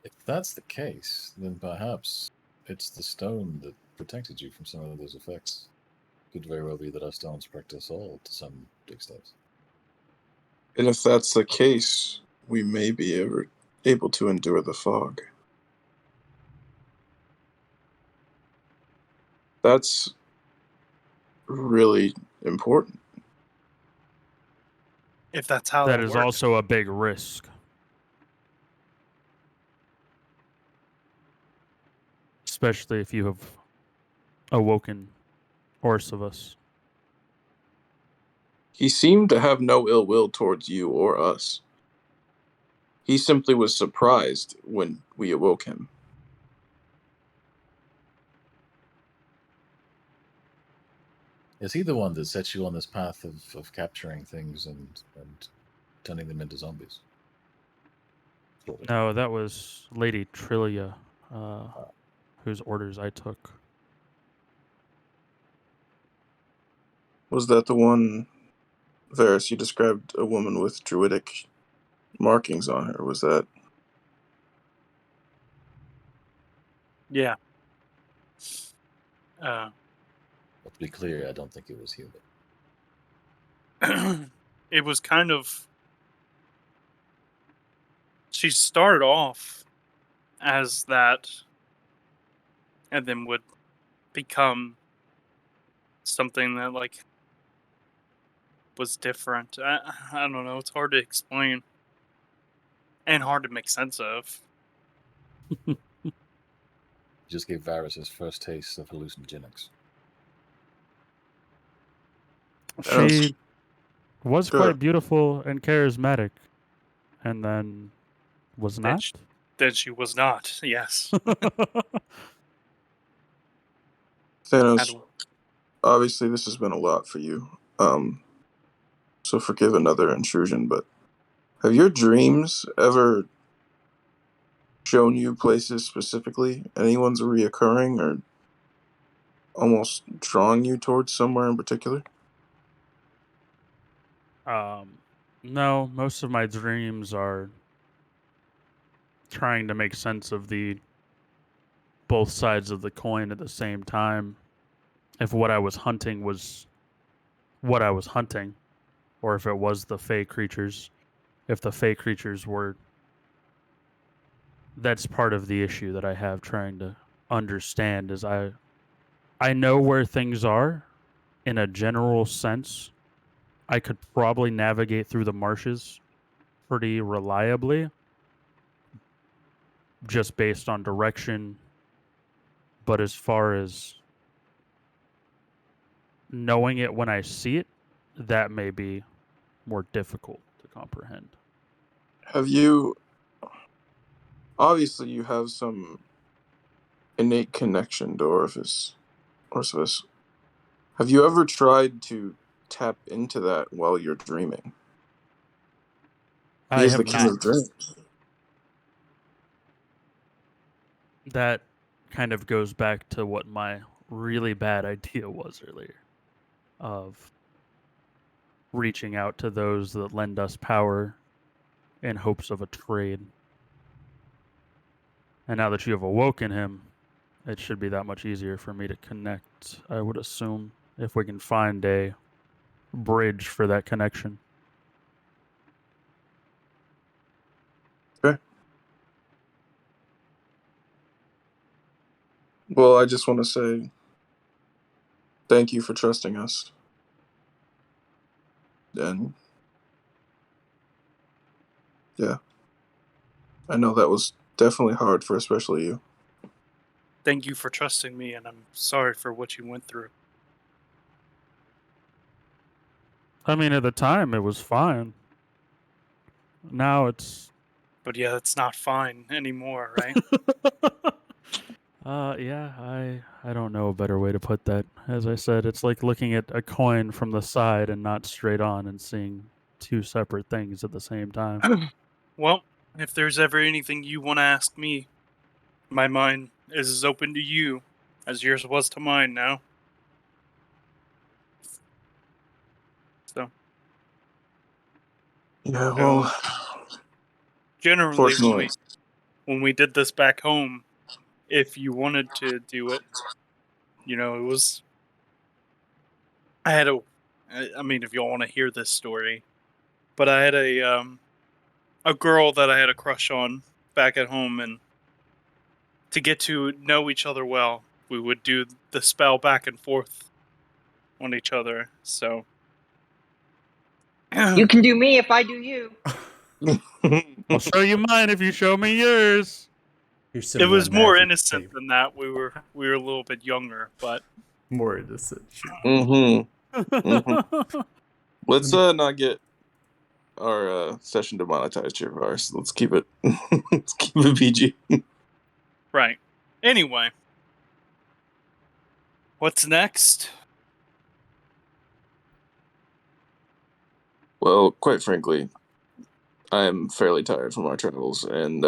If that's the case, then perhaps it's the stone that protected you from some of those effects. Could very well be that our stones protect us all to some extent. And if that's the case, we may be able to endure the fog. That's really important. If that's how That that is works. also a big risk. especially if you have awoken horse of us. He seemed to have no ill will towards you or us. He simply was surprised when we awoke him. Is he the one that set you on this path of capturing things and turning them into zombies? Sort of. No, that was Lady Trillia, whose orders I took. Was that the one, Varys, you described a woman with druidic markings on her? Was that... Yeah. But to be clear, I don't think it was human. It was kind of. She started off as that, and then would become something that was different. I don't know. It's hard to explain and hard to make sense of. Just gave Varys his first taste of hallucinogenics. She was Sure. quite beautiful and charismatic, and then was Then not. Then she was not. Yes. Thanos, obviously this has been a lot for you. So forgive another intrusion, but have your dreams ever shown you places specifically? Anyone's reoccurring or almost drawing you towards somewhere in particular? No, most of my dreams are trying to make sense of the both sides of the coin at the same time. If what I was hunting was what I was hunting, or if it was the Fey creatures. If the Fey creatures were... That's part of the issue that I have trying to understand is I know where things are in a general sense. I could probably navigate through the marshes pretty reliably just based on direction. But as far as knowing it when I see it, that may be more difficult to comprehend. Have you... Obviously you have some innate connection to Orpheus. Have you ever tried to tap into that while you're dreaming? I He is have the king not. of dreams. That kind of goes back to what my really bad idea was earlier of reaching out to those that lend us power in hopes of a trade. And now that you have awoken him, it should be that much easier for me to connect, I would assume, if we can find a bridge for that connection. Okay. Well, I just want to say thank you for trusting us. And yeah, I know that was definitely hard for especially you. Thank you for trusting me, and I'm sorry for what you went through. I mean, at the time, it was fine. Now it's... But yeah, it's not fine anymore, right? Yeah, I don't know a better way to put that. As I said, it's like looking at a coin from the side and not straight on and seeing two separate things at the same time. Well, if there's ever anything you want to ask me, my mind is as open to you as yours was to mine now. So, Yeah, well, generally, fortunately, when we did this back home, if you wanted to do it, it was... I mean, if y'all want to hear this story, but I had a girl that I had a crush on back at home, and to get to know each other well, we would do the spell back and forth on each other. So You can do me if I do you. I'll show you mine if you show me yours. Your It similar was more magic innocent tape. than that. We were a little bit younger, but More innocent. Mm-hmm. Let's not get our session demonetized here, Vars. Let's keep it let's keep it PG. right. Anyway, what's next? Well, quite frankly, I am fairly tired from our travels, and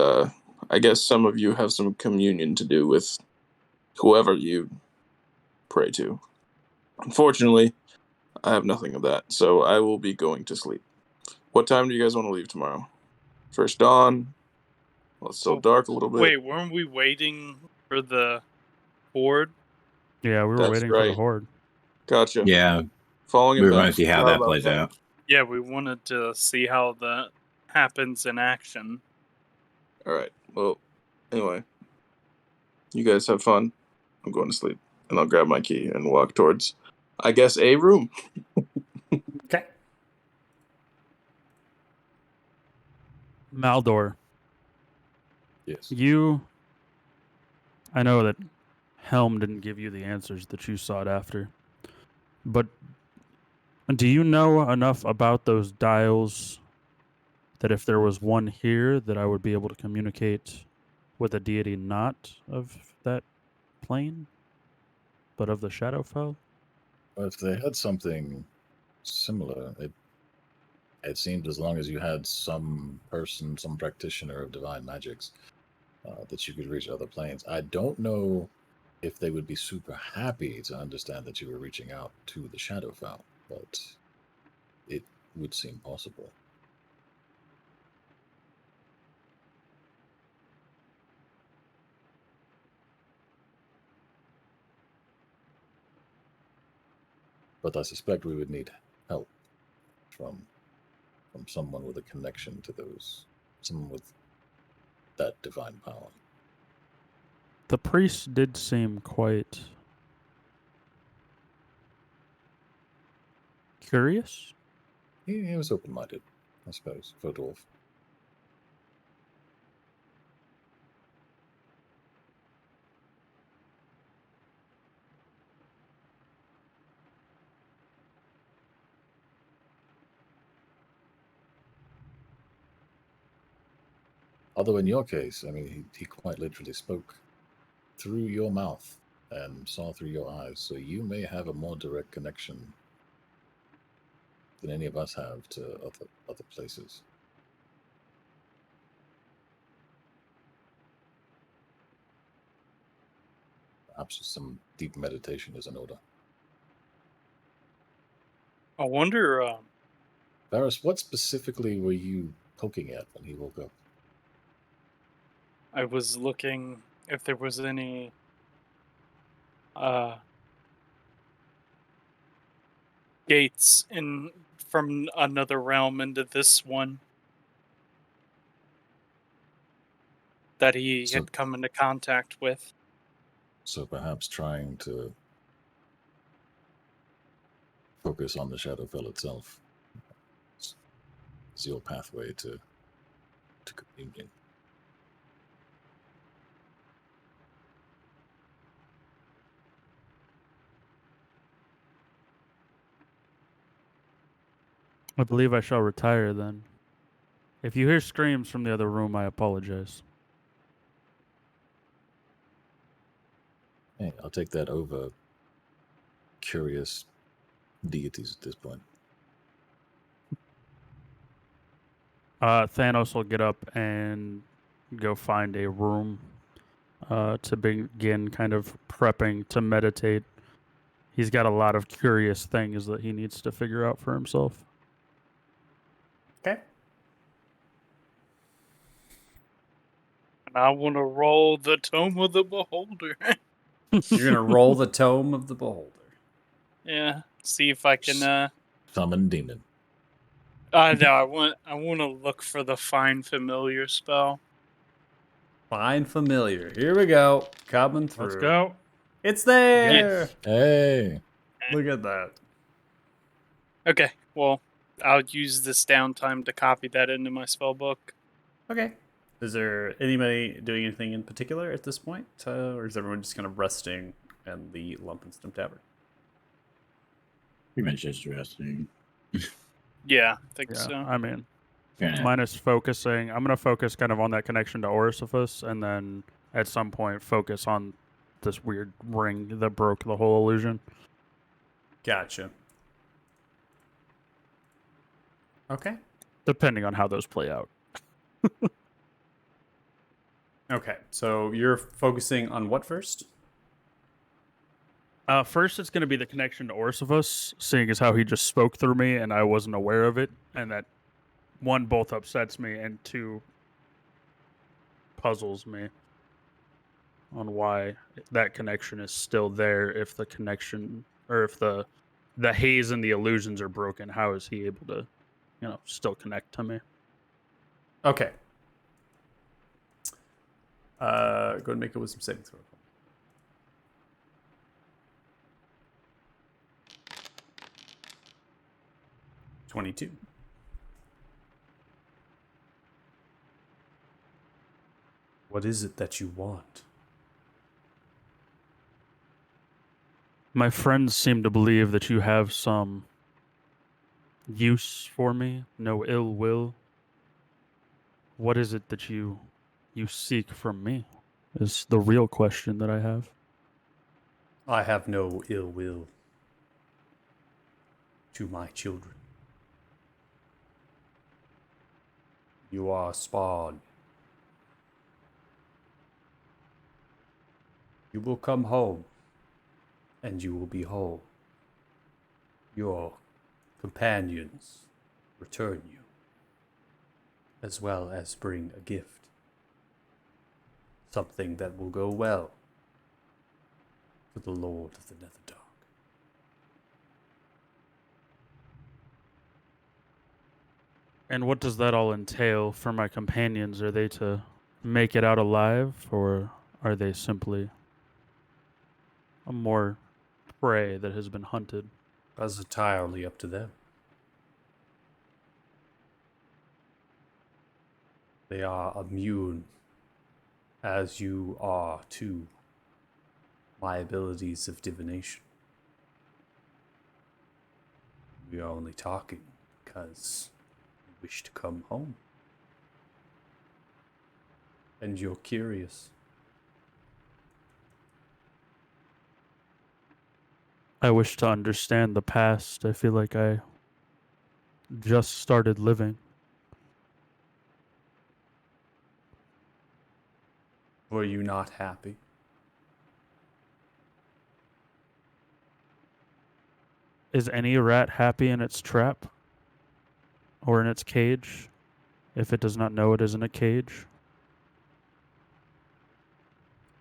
I guess some of you have some communion to do with whoever you pray to. Unfortunately, I have nothing of that, so I will be going to sleep. What time do you guys want to leave tomorrow? First dawn? Well, it's still Oh, dark a little bit. Wait, weren't we waiting for the horde? Yeah, we were That's waiting for the right. horde. Gotcha. Yeah, Following we him were going down. to see how Forgot that about plays out. Yeah, we wanted to see how that happens in action. Alright, well, anyway. You guys have fun. I'm going to sleep. And I'll grab my key and walk towards, I guess, a room. Okay. Maldor, Yes. I know that Helm didn't give you the answers that you sought after, but do you know enough about those dials that if there was one here that I would be able to communicate with a deity not of that plane, but of the Shadowfell? Well, if they had something similar, it seemed as long as you had some person, some practitioner of divine magics, that you could reach other planes. I don't know if they would be super happy to understand that you were reaching out to the Shadowfell, but it would seem possible. But I suspect we would need help from someone with a connection to someone with that divine power. The priest did seem quite curious. He was open-minded, I suppose, for a dwarf. Although in your case, I mean, he quite literally spoke through your mouth and saw through your eyes, so you may have a more direct connection than any of us have to other places. Perhaps some deep meditation is in order. I wonder. Varys, what specifically were you poking at when he woke up? I was looking if there was any gates in from another realm into this one that he So- had come into contact with. So perhaps trying to focus on the Shadowfell itself is your pathway to communion. I believe I shall retire then. If you hear screams from the other room, I apologize. Hey, I'll take that over curious deities at this point. Thanos will get up and go find a room to begin kind of prepping to meditate. He's got a lot of curious things that he needs to figure out for himself. Okay. And I want to roll the Tome of the Beholder. You're gonna roll the Tome of the Beholder. Yeah, see if I can. Summon demon. No, I want to look for the Find Familiar spell. Find familiar. Here we go. Coming through. Let's go. It's there. Hey, Look at that. Okay, well, I'll use this downtime to copy that into my spell book. Okay. Is there anybody doing anything in particular at this point, or is everyone just kind of resting in the Lump and Stump Tavern? Pretty much just resting. Yeah, I think Yeah, so. I mean, Yeah. minus focusing. I'm gonna focus kind of on that connection to Orsiphus, and then at some point focus on this weird ring that broke the whole illusion. Gotcha. Okay. Depending on how those play out. Okay. So you're focusing on what first? First, it's going to be the connection to Orsiphus, seeing as how he just spoke through me and I wasn't aware of it, and that one, both upsets me, and two, puzzles me on why that connection is still there. If the connection, or if the haze and the illusions are broken, how is he able to, still connect to me? Okay. Go ahead and make a wisdom saving throw. $22. What is it that you want? My friends seem to believe that you have some use for me, no ill will. What is it that you seek from me? Is the real question that I have. I have no ill will to my children. You are spawned. You will come home, and you will be whole. Your companions return you, as well as bring a gift. Something that will go well to the Lord of the Netherdark. And what does that all entail for my companions? Are they to make it out alive, or are they simply a more prey that has been hunted? That's entirely up to them. They are immune, as you are, to my abilities of divination. We are only talking because you wish to come home. And you're curious. I wish to understand the past. I feel like I just started living. Were you not happy? Is any rat happy in its trap? Or in its cage? If it does not know it is in a cage?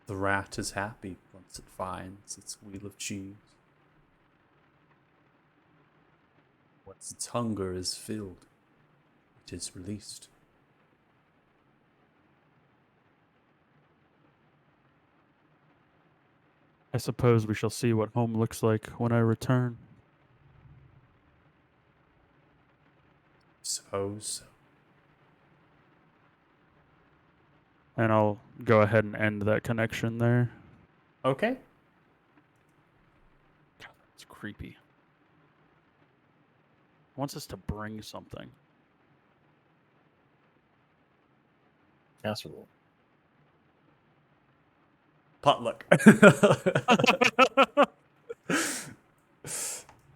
The rat is happy once it finds its wheel of cheese. Once its hunger is filled, it is released. I suppose we shall see what home looks like when I return. Suppose so. And I'll go ahead and end that connection there. Okay. It's creepy. Wants us to bring something. Casserole. Potluck.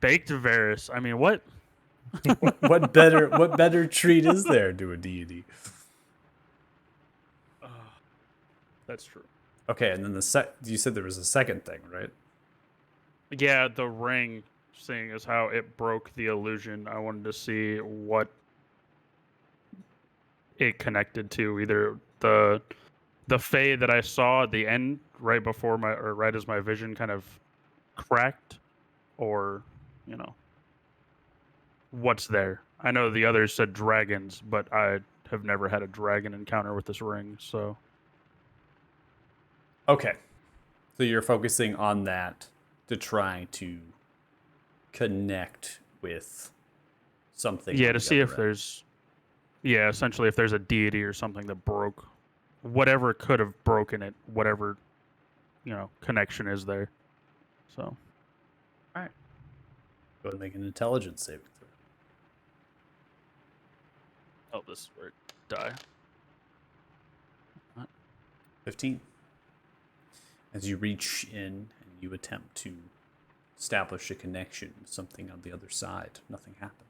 Baked Varys. I mean, what? what better treat is there to a deity? That's true. Okay, and then you said there was a second thing, right? Yeah, the ring, seeing as how it broke the illusion, I wanted to see what it connected to. Either the Fae that I saw at the end, right before right as my vision kind of cracked, or, what's there. I know the others said dragons, but I have never had a dragon encounter with this ring, so. Okay. So you're focusing on that to try to connect with something. Yeah, on to the see other if end. Yeah, essentially, if there's a deity or something that broke, whatever could have broken it, whatever, connection is there. So, Go ahead and make an intelligence saving throw. oh, this is where it die. 15. As you reach in and you attempt to establish a connection with something on the other side, nothing happens.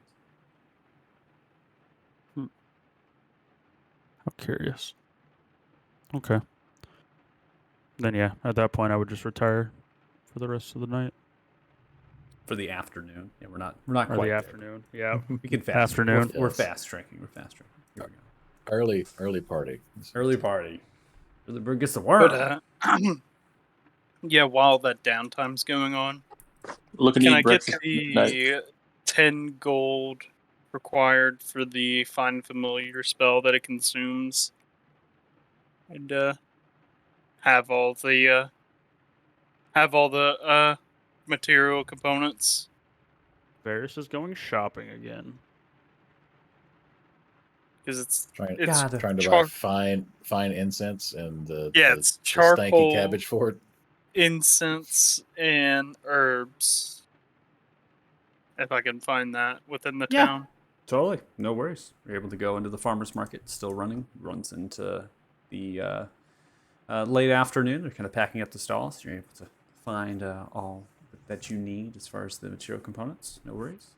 I'm curious. Okay. Then yeah, at that point I would just retire for the rest of the night For the afternoon. Yeah, we're not or quite the there. afternoon. Yeah. We can fast Afternoon. We're Yes. fast tracking. We're fast tracking. Here we go. Early party. Early party. The bird gets the worm. But yeah, while that downtime's going on, Looking can to I eat get breakfast tonight. the 10 gold required for the find familiar spell that it consumes, and have all the material components? Varys is going shopping again. Because it's Trying Gotta- to char- buy fine incense and the it's the charcoal, stanky cabbage for it. incense, and herbs. If I can find that within the Yeah. town. Totally. No worries. You're able to go into the farmer's market. It's still running. Runs into the late afternoon. They're kind of packing up the stalls. You're able to find all that you need as far as the material components. No worries.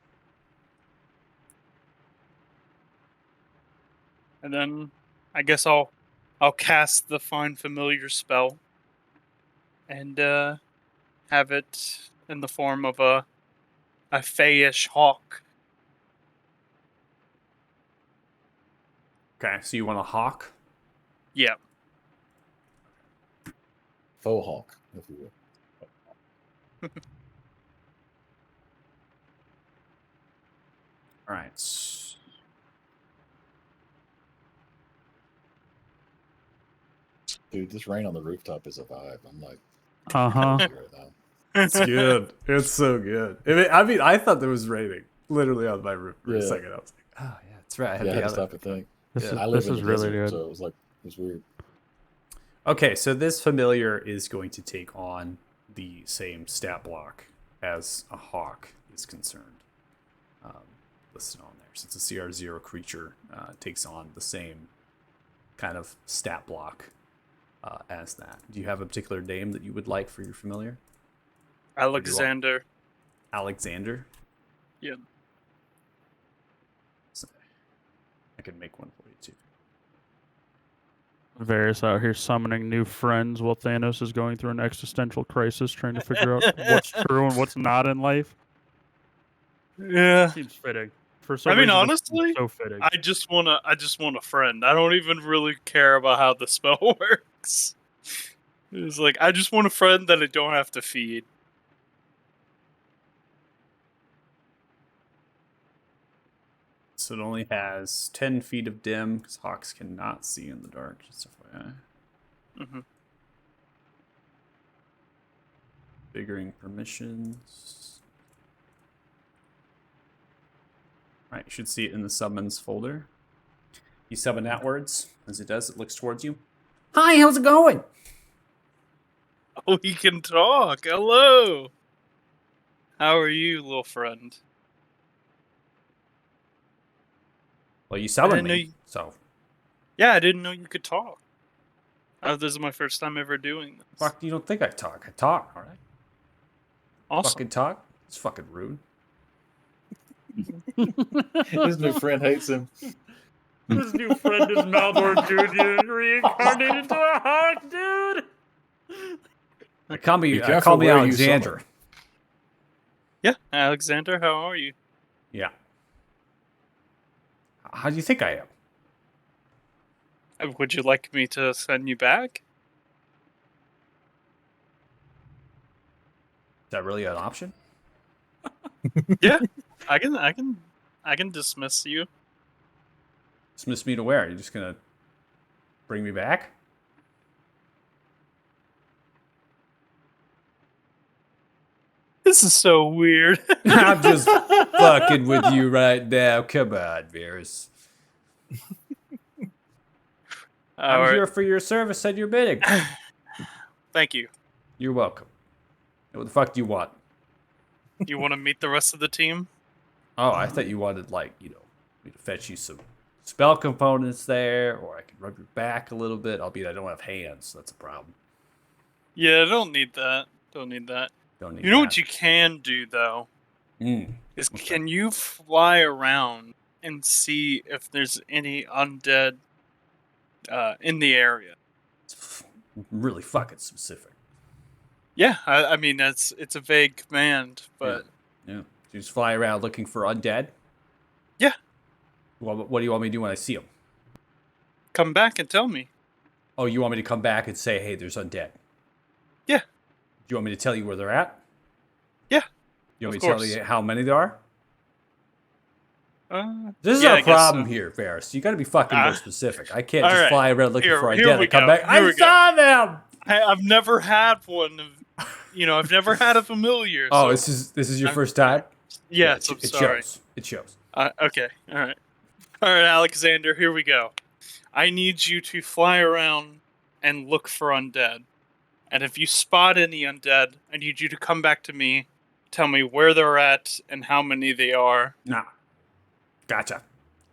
And then I guess I'll cast the find familiar spell and have it in the form of a fayish hawk. Okay, so you want a hawk? Yeah. Faux hawk, if you will. All right. Dude, this rain on the rooftop is a vibe. I'm like, Uh-huh. crazy right now. It's good. It's so good. I thought there was raining literally on my roof for a Yeah. second. I was like, oh yeah, that's right. I had Yeah, I the had to other. stop and think. This I live is in the really desert, good. so it was weird. Okay, so this familiar is going to take on the same stat block as a hawk is concerned. Listed on there. Since it's a CR0 creature, takes on the same kind of stat block as that. Do you have a particular name that you would like for your familiar? Alexander. Alexander? Yeah. So, I could make one for you too. Varys out here summoning new friends while Thanos is going through an existential crisis trying to figure out what's true and what's not in life. Yeah. Seems fitting. For some I mean, reason, this seems honestly, so fitting. I just want a friend. I don't even really care about how the spell works. It's like I just want a friend that I don't have to feed. So it only has 10 feet of dim because hawks cannot see in the dark. Just FYI. Mm-hmm. Figuring permissions. Alright, you should see it in the summons folder. You summon outwards. As it does, it looks towards you. Hi, how's it going? Oh, he can talk. Hello. How are you, little friend? Well, you summoned didn't know me, you- so Yeah, I didn't know you could talk. This is my first time ever doing this. fuck. You don't think I talk? I talk, all right. Awesome. Fucking talk. It's fucking rude. His new friend hates him. His new friend is Maldor Jr. reincarnated into a hawk, dude. Call Be me careful where you Alexander. summon. Yeah, Alexander, how are you? Yeah. How do you think I am? Would you like me to send you back? Is that really an option? Yeah, I can dismiss you. Dismiss me to where? You're just gonna bring me back? This is so weird. I'm just fucking with you right now. Come on, Varys. I'm All right. here for your service and your bidding. Thank you. You're welcome. What the fuck do you want? You want to meet the rest of the team? Oh, I thought you wanted, like, you know, me to fetch you some spell components there, or I can rub your back a little bit. Albeit I don't have hands, so that's a problem. Yeah, don't need that. Don't need that. Don't need You know that. what you can do though? Mm. Is What's can you fly around and see if there's any undead in the area? It's really fucking specific. Yeah, I mean it's a vague command, but Yeah. You just fly around looking for undead? Yeah. Well, what do you want me to do when I see them? come back and tell me. Oh, you want me to come back and say, hey, there's undead? Yeah. Do you want me to tell you where they're at? Yeah. You want me Of to tell course. you how many there are? This is yeah, I our guess problem so. here, Ferris. You got to be fucking more Ah. specific. I can't All just right. fly around looking for Here undead we and come go. back. Here I we go. saw them. I've never had one. I've never had a familiar. Oh, so, this is your first time? yes, Yeah, I'm it sorry. shows. It shows. Okay, all right, Alexander. Here we go. I need you to fly around and look for undead. And if you spot any undead, I need you to come back to me, tell me where they're at and how many they are. Nah. Gotcha.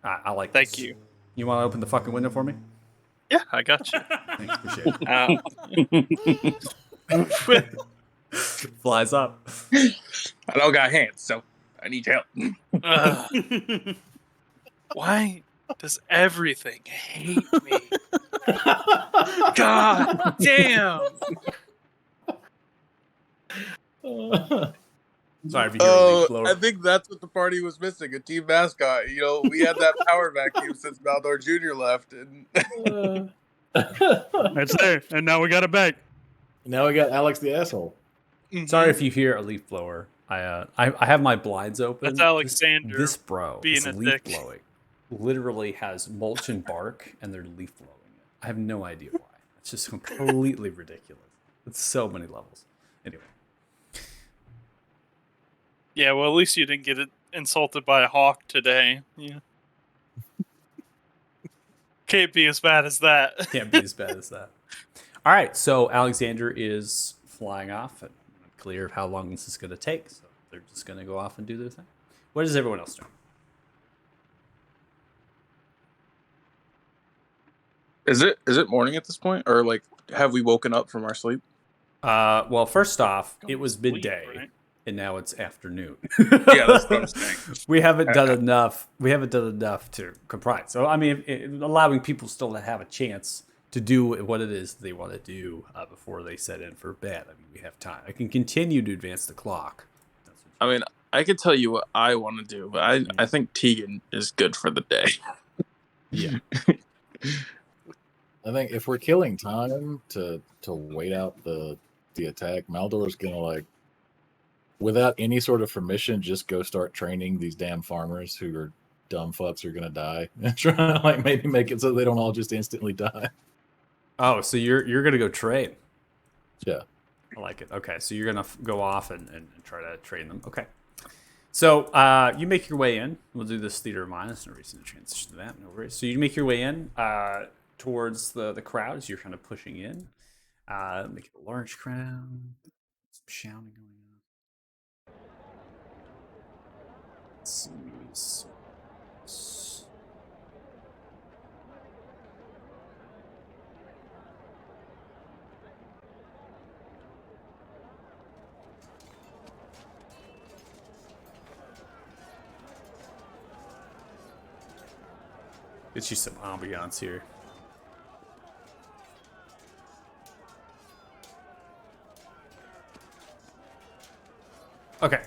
I like Thank this. you. You want to open the fucking window for me? Yeah, I got you. Thanks, appreciate it. Flies up. I don't got hands, so I need help. Why does everything hate me? God damn! Sorry if you hear a leaf blower. I think that's what the party was missing, a team mascot. You know, we had that power vacuum since Maldor Jr. left, and It's there, and now we got it back. Now we got Alex the asshole. Sorry if you hear a leaf blower. I have my blinds open. That's Alexander This bro, being this a leaf dick. blowing, literally has mulch and bark, and they're leaf blowing it. I have no idea why. It's just completely ridiculous. It's so many levels. Anyway, Yeah, well, at least you didn't get it insulted by a hawk today. Yeah. Can't be as bad as that. can't be as bad as that. All right, so Alexander is flying off, and I'm clear of how long this is going to take. So they're just going to go off and do their thing. What is everyone else doing? is it morning at this point, or like have we woken up from our sleep? Well, first off, it was Sleep, midday, right? and now it's afternoon. Yeah, that's what I'm saying. We haven't done enough. We haven't done enough to comprise. So I mean, allowing people still to have a chance to do what it is they want to do before they set in for bed. I mean, we have time. I can continue to advance the clock. That's what I mean, I could tell you what I want to do, but I think Tegan is good for the day. yeah. I think if we're killing time to wait out the attack, Maldor's gonna, like, without any sort of permission, just go start training these damn farmers who are dumb fucks who are gonna die, and try to, like, maybe make it so they don't all just instantly die. Oh, so you're gonna go train? Yeah. I like it. Okay, so you're gonna go off and try to train them. Okay. So you make your way in. We'll do this theater of mind. There's no reason to transition to that. No worries. So you make your way in towards the crowd as you're kind of pushing in. Make it a large crowd. Some shouting going on. Let's see. Get you some ambiance here. Okay.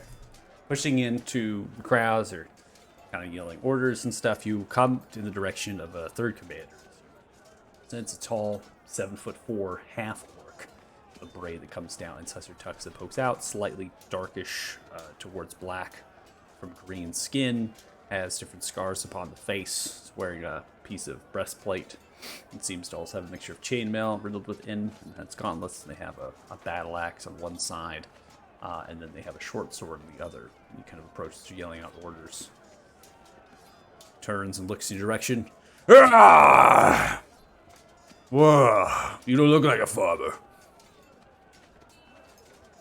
Pushing into the crowds or kind of yelling orders and stuff, you come in the direction of a third commander. It's a tall, 7'4" half orc, a braid that comes down, incisor tucks that pokes out, slightly darkish towards black from green skin, has different scars upon the face. He's wearing a piece of breastplate. It seems to also have a mixture of chainmail riddled within, and has gauntlets. They have a battle axe on one side, and then they have a short sword on the other. You kind of approach, yelling out orders. Turns and looks in your direction. Ah! Whoa, you don't look like a farmer.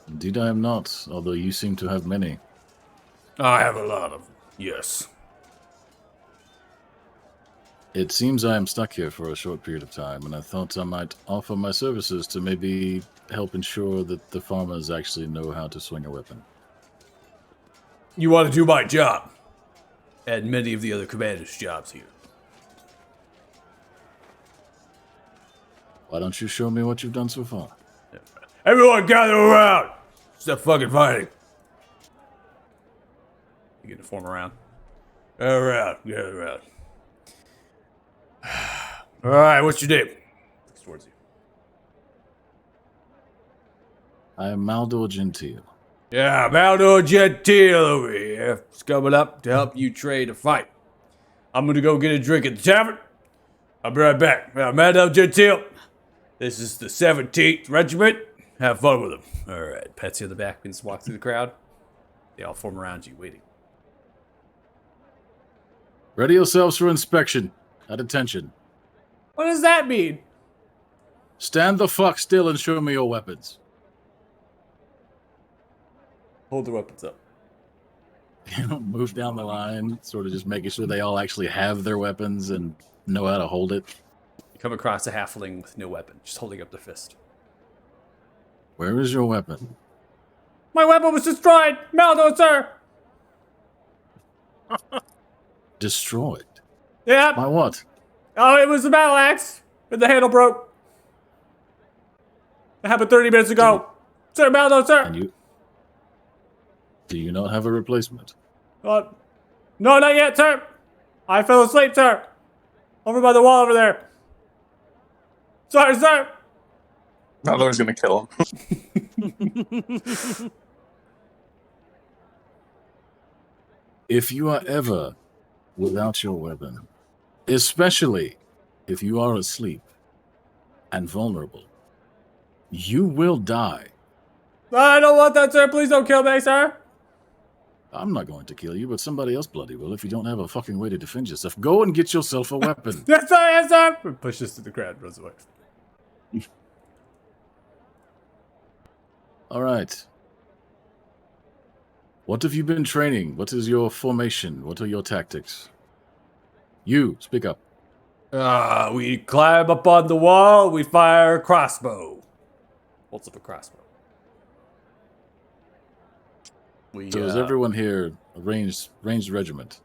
Indeed, I am not, although you seem to have many. I have a lot of them, yes. It seems I am stuck here for a short period of time, and I thought I might offer my services to maybe help ensure that the farmers actually know how to swing a weapon. You want to do my job, and many of the other commanders' jobs here. Why don't you show me what you've done so far? Everyone gather around! Stop fucking fighting. You get to form around. Gather around. Alright, what's your name? Looks towards you. I am Maldor Gentile. Yeah, Maldor Gentile over here. It's coming up to help you train to fight. I'm gonna go get a drink at the tavern. I'll be right back. Maldor Gentile. This is the 17th Regiment. Have fun with them. Alright, pets you in the back and just walk through the crowd. They all form around you, waiting. Ready yourselves for inspection. At attention. What does that mean? Stand the fuck still and show me your weapons. Hold the weapons up. You know, move down the line, sort of just making sure they all actually have their weapons and know how to hold it. You come across a halfling with no weapon, just holding up the fist. Where is your weapon? My weapon was destroyed! Maldor, sir! Destroyed. Yeah. By what? Oh, it was a battle axe, and the handle broke. It happened 30 minutes ago. Sir, Maldor, sir! And you... Do you not have a replacement? No, not yet, sir. I fell asleep, sir. Over by the wall over there. Sorry, sir. Maldor's gonna kill him. If you are ever without your weapon, especially if you are asleep and vulnerable, you will die. I don't want that, sir. Please don't kill me, sir. I'm not going to kill you, but somebody else bloody will if you don't have a fucking way to defend yourself. Go and get yourself a weapon. Yes, sir. Yes, sir. Pushes to the crowd, runs away. All right. What have you been training? What is your formation? What are your tactics? You, speak up. We climb up on the wall. We fire a crossbow. Holds up a crossbow. So is everyone here a ranged regiment?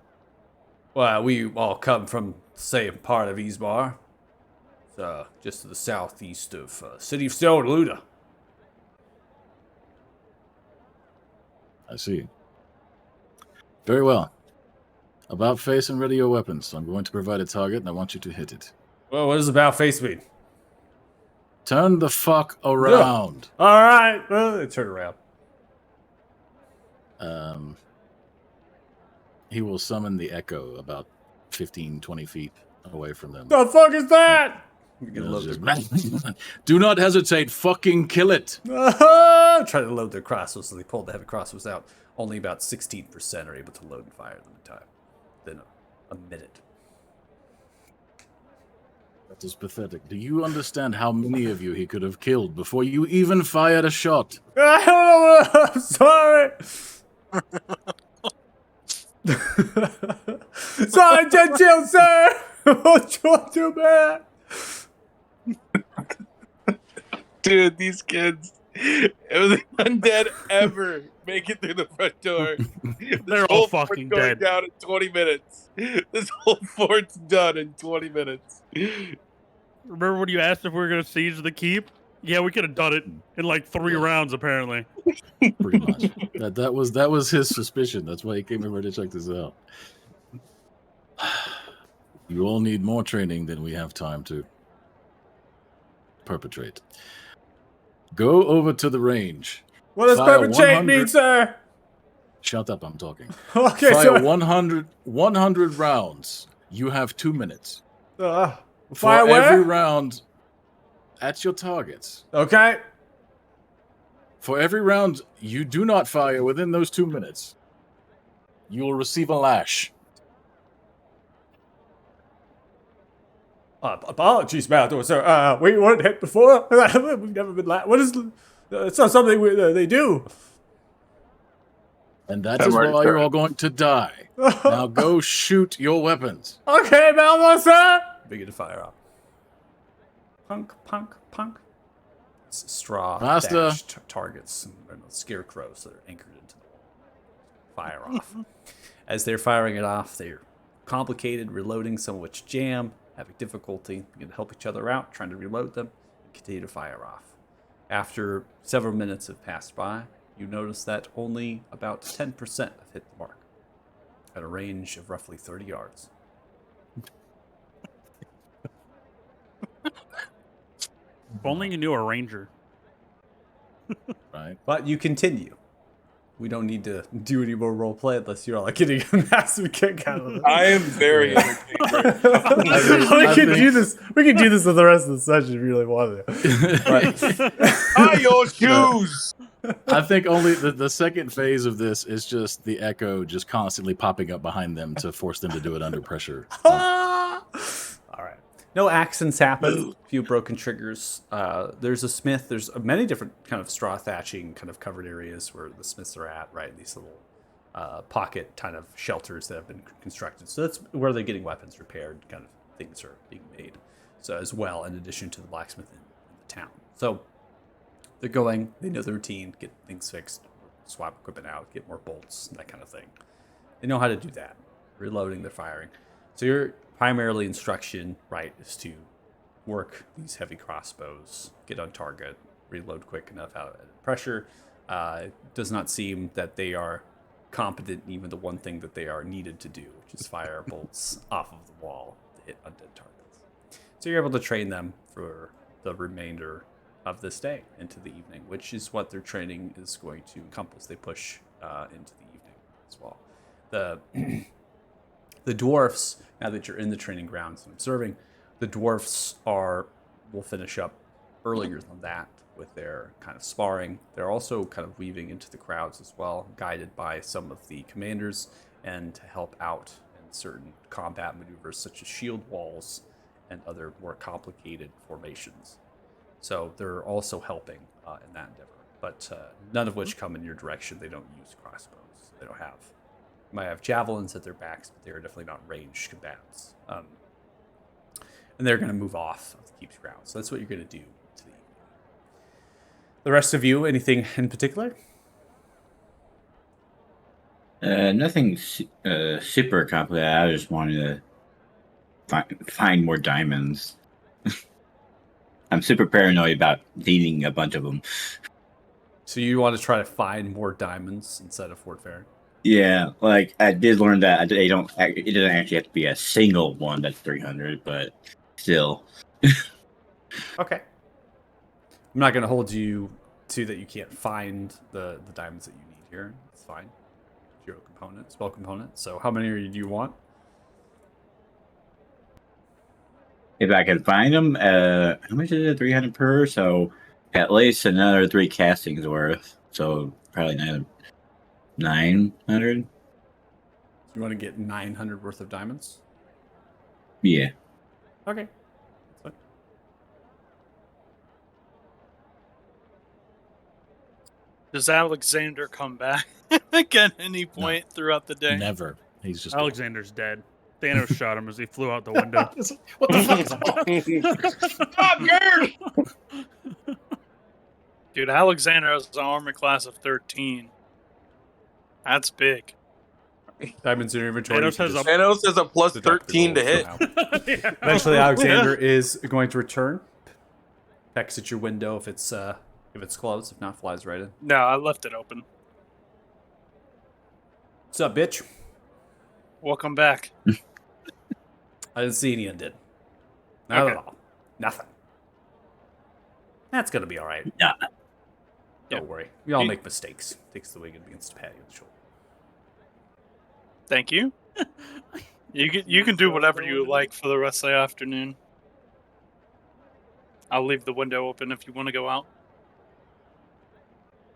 Well, we all come from the same part of Ismar. It's just to the southeast of City of Stone, Luda. I see. Very well. About face and ready your weapons. I'm going to provide a target and I want you to hit it. Well, what does about face mean? Turn the fuck around. All right. Well, they turn around. He will summon the echo about 15, 20 feet away from them. The fuck is that? Do not hesitate. Fucking kill it. Try to load their crossbows, so they pulled the heavy crossbows out. Only about 16% are able to load and fire them in time. Then a minute. That is pathetic. Do you understand how many of you he could have killed before you even fired a shot? I don't know. I'm sorry. Sorry, Gentile, sir. What you too bad? Dude, these kids. It was undead ever make it through the front door. They're all fucking going dead. down in 20 minutes. This whole fort's done in 20 minutes. Remember when you asked if we were going to siege the keep? Yeah, we could have done it in like 3 rounds, apparently. Pretty much. That was his suspicion. That's why he came over to check this out. You all need more training than we have time to perpetrate. Go over to the range. What does Fire perpetrate 100 mean, sir? Shut up, I'm talking. Okay, Fire sir. 100 rounds. You have 2 minutes. Fire For every where? round at your targets. Okay. For every round you do not fire within those 2 minutes, you will receive a lash. Apologies, Master, sir. We weren't hit before. We've never been. What is? It's not something they do. And that I'm is already why you're started. all going to die. Now go shoot your weapons. Okay, Malmo, sir. Begin to fire off. Punk, punk, punk. Straw Master. thatched targets and scarecrows that are anchored into the wall. Fire off. As they're firing it off, they're complicated, reloading, some of which jam, having difficulty. Begin to help each other out, trying to reload them, and continue to fire off. After several minutes have passed by, you notice that only about 10% have hit the mark, at a range of roughly 30 yards. If only you knew a ranger. Right? But you continue. We don't need to do any more roleplay unless you're all like getting a massive kick out of it. I am very entertained right now. we can do this. We can do this with the rest of the session if you really want to. Tie your shoes. I think only the second phase of this is just the echo just constantly popping up behind them to force them to do it under pressure. All right. No accidents happen. A few broken triggers. There's a smith. There's many different kind of straw thatching kind of covered areas where the smiths are at, right? These little pocket kind of shelters that have been constructed. So that's where they're getting weapons repaired, kind of things are being made. So as well, in addition to the blacksmith in the town. So they're going, they know the routine, get things fixed, swap equipment out, get more bolts, that kind of thing. They know how to do that. Reloading, they're firing. So your primarily instruction, right, is to work these heavy crossbows, get on target, reload quick enough out at pressure. It does not seem that they are competent in even the one thing that they are needed to do, which is fire bolts off of the wall to hit undead targets. So you're able to train them for the remainder of this day into the evening, which is what their training is going to encompass. They push into the evening as well. The dwarfs, now that you're in the training grounds and observing, the dwarfs will finish up earlier than that with their kind of sparring. They're also kind of weaving into the crowds as well, guided by some of the commanders and to help out in certain combat maneuvers such as shield walls and other more complicated formations. So they're also helping in that endeavor, but none of which come in your direction. They don't use crossbows. They don't have. They might have javelins at their backs, but they are definitely not ranged combatants. And they're going to move off of the keep's grounds. So that's what you're going to do to the evening. The rest of you, anything in particular? Nothing super complicated. I just wanted to find more diamonds. I'm super paranoid about needing a bunch of them. So you want to try to find more diamonds instead of Fort Fair? Yeah, like I did learn that it doesn't actually have to be a single one that's 300, but still. Okay. I'm not going to hold you to that you can't find the diamonds that you need here. It's fine. Hero component, spell component. So how many do you want? If I can find them, how much is it? 300 per, so at least another 3 castings worth. So probably another 900. You want to get 900 worth of diamonds? Yeah. Okay. That's fine. Does Alexander come back at any point throughout the day? Never. He's just Alexander's dead. Thanos shot him as he flew out the window. What the fuck? Stop, nerd! Dude, Alexander has an armor class of 13. That's big. Diamonds in your inventory. Thanos has a- Thanos has a plus deduct 13 to your hit. rolls somehow. Eventually, Alexander is going to return. Pecks at your window if it's closed. If not, flies right in. No, I left it open. What's up, bitch? Welcome back. I didn't see any undead. Not Okay. at all. Nothing. That's gonna be all right. Yeah. Don't worry. We all make mistakes. Takes the wing and begins to pat you on the shoulder. Thank you. You can do whatever you like for the rest of the afternoon. I'll leave the window open if you want to go out.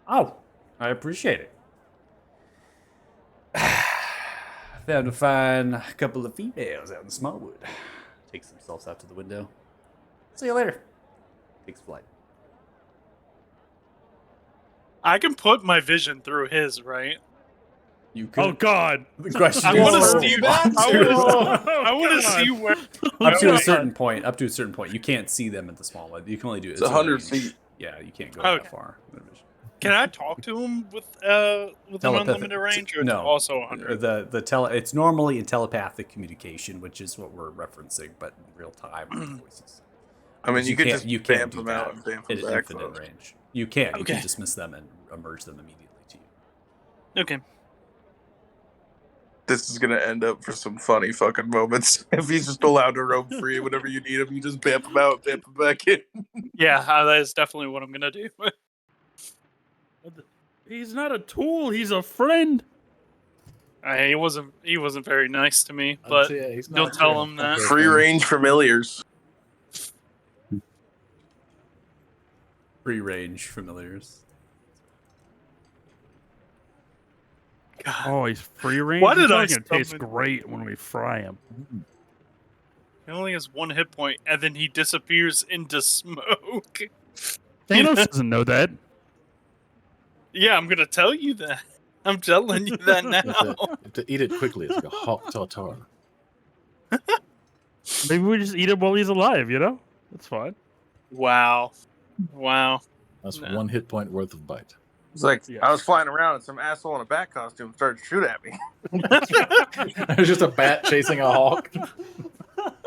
Oh, I appreciate it. Found to find a couple of females out in Smallwood. takes themselves out to the window. See you later. Takes flight. I can put my vision through his, right? You could. Oh God! The question I is, want to Whoa. see. What? I want to God. see where. up to a Okay. certain point. Up to a certain point, you can't see them at the small one. You can only do it. It's 100 feet. Yeah, you can't go Okay. that far. Can I talk to him with an Telepathic- unlimited range, or it's no. also 100? It's normally in telepathic communication, which is what we're referencing, but in real time with voices. I mean, you could just you can't bamf do them that out and bamf at them back. infinite though. range. You can. You Okay. can dismiss them and emerge them immediately to you. Okay. This is gonna end up for some funny fucking moments. If he's just allowed to roam free whenever you need him, you just bamf him out, bamf him back in. Yeah, that is definitely what I'm gonna do. He's not a tool. He's a friend. He wasn't very nice to me, but Yeah, he's don't tell him that. Free range familiars. Free range familiars. God. Oh, he's free range. Why did He's I gonna taste summon- great when we fry him. He only has 1 hit point, and then he disappears into smoke. Thanos doesn't know that. Yeah, I'm gonna tell you that. I'm telling you that You have now. to eat it quickly. It's like a hot tartar. Maybe we just eat him while he's alive. You know, that's fine. Wow. That's No. 1 hit point worth of bite. It's like Yeah. I was flying around and some asshole in a bat costume started to shoot at me. There's just a bat chasing a hawk.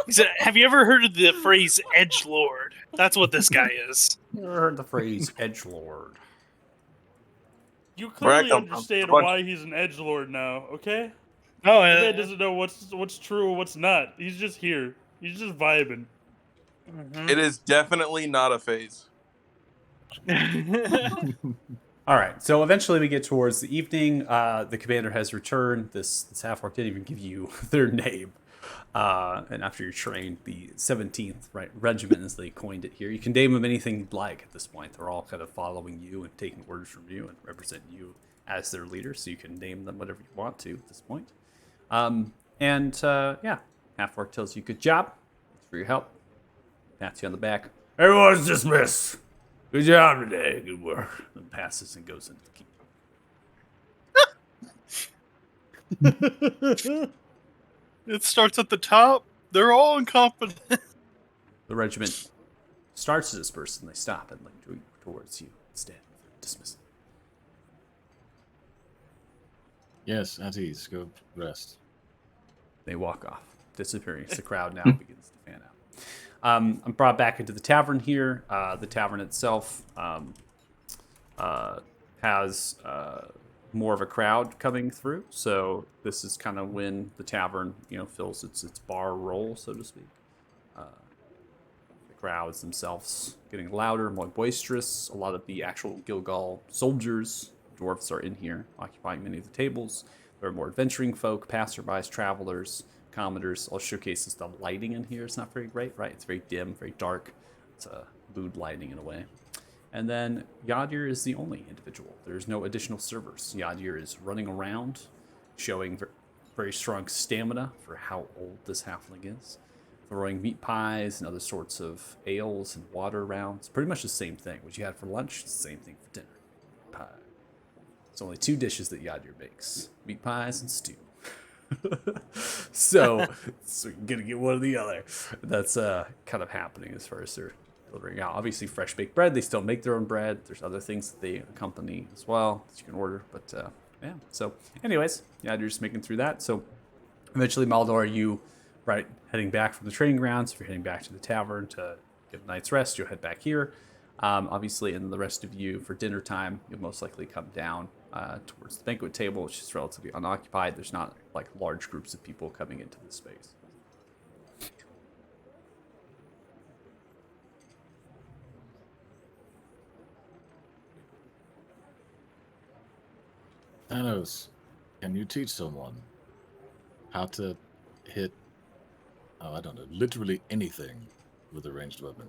He said, have you ever heard of the phrase edgelord? That's what this guy is. You ever heard the phrase edgelord? You Where I clearly come from, understand a bunch- why he's an edgelord now. Okay. Oh, The man doesn't know what's true or what's not. He's just here. He's just vibing. It is definitely not a phase. All right. So eventually we get towards the evening. The commander has returned. This half-orc didn't even give you their name. And after you're trained, the 17th regiment, as they coined it here, you can name them anything you'd like at this point. They're all kind of following you and taking orders from you and represent you as their leader. So you can name them whatever you want to at this point. Yeah, half-orc tells you, good job. Thanks for your help. Pats you on the back. Everyone's dismissed. Good job today. Good work. And passes and goes into the keep. It starts at the top. They're all incompetent. The regiment starts to disperse and they stop and look towards you instead of dismissal. Yes, at ease. Go rest. They walk off, disappearing as the crowd now begins to fan out. I'm brought back into the tavern here. The tavern itself has more of a crowd coming through, so this is kind of when the tavern, fills its bar role, so to speak. The crowds themselves getting louder, more boisterous. A lot of the actual Gilgal soldiers, dwarves, are in here, occupying many of the tables. There are more adventuring folk, passerbys, travelers, commoners. I'll showcase the lighting in here. It's not very great, right? It's very dim, very dark. It's mood lighting in a way. And then Yadir is the only individual. There's no additional servers. Yadir is running around, showing very strong stamina for how old this halfling is. Throwing meat pies and other sorts of ales and water around. It's pretty much the same thing. What you had for lunch, it's the same thing for dinner. Pie. It's only 2 dishes that Yadir makes. Meat pies and stew. so you're gonna get one or the other. That's kind of happening as far as they're delivering out. Obviously, fresh baked bread. They still make their own bread. There's other things that they accompany as well that you can order. But yeah. So, anyways, yeah, you're just making through that. So, eventually, Maldor, you heading back from the training grounds. If you're heading back to the tavern to get a night's rest, you'll head back here. Obviously, and the rest of you for dinner time, you'll most likely come down towards the banquet table, which is relatively unoccupied. There's not like large groups of people coming into the space. Thanos, can you teach someone how to hit, I don't know, literally anything with a ranged weapon?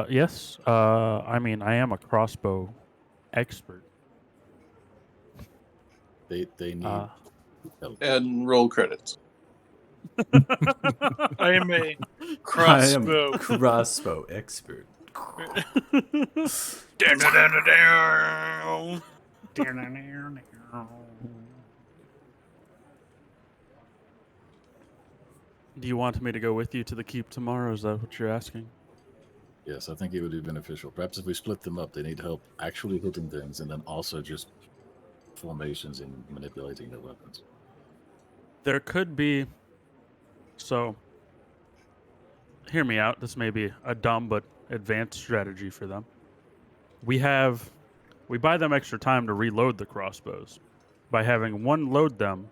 Yes. I mean, I am a crossbow expert. They need help. And roll credits. I am a I am crossbow. crossbow expert. Down. Do you want me to go with you to the keep tomorrow? Is that what you're asking? Yes, I think it would be beneficial. Perhaps if we split them up, they need help actually hitting things, and then also just formations and manipulating their weapons. There could be. So, hear me out. This may be a dumb but advanced strategy for them. We buy them extra time to reload the crossbows by having one load them,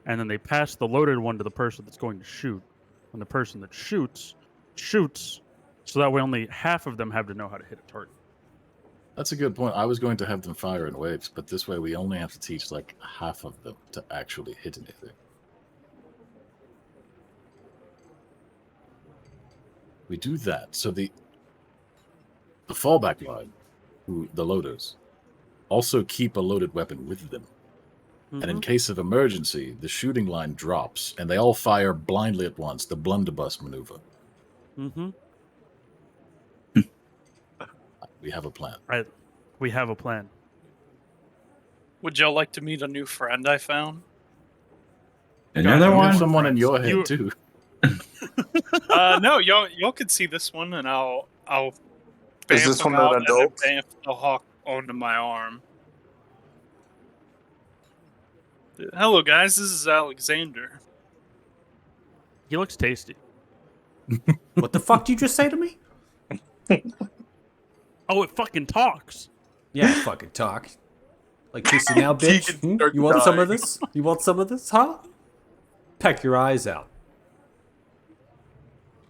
and then they pass the loaded one to the person that's going to shoot. And the person that shoots, so that way only half of them have to know how to hit a target. That's a good point. I was going to have them fire in waves, but this way we only have to teach like half of them to actually hit anything. We do that. So the fallback line, the loaders, also keep a loaded weapon with them. And in case of emergency, the shooting line drops, and they all fire blindly at once, the blunderbuss maneuver. Mm-hmm. We have a plan. Right. We have a plan. Would y'all like to meet a new friend I found? Another You have one? someone in your head, You- too. No, y'all could see this one, and I'll Is bamf this him one an out and then adult? bamf the hawk onto my arm. Hello, guys. This is Alexander. He looks tasty. What the fuck did you just say to me? Oh, it fucking talks. Yeah, fucking talk. Like kissy now, bitch. Tegan Hmm? starts You want some of dying. this? You want some of this, huh? Peck your eyes out.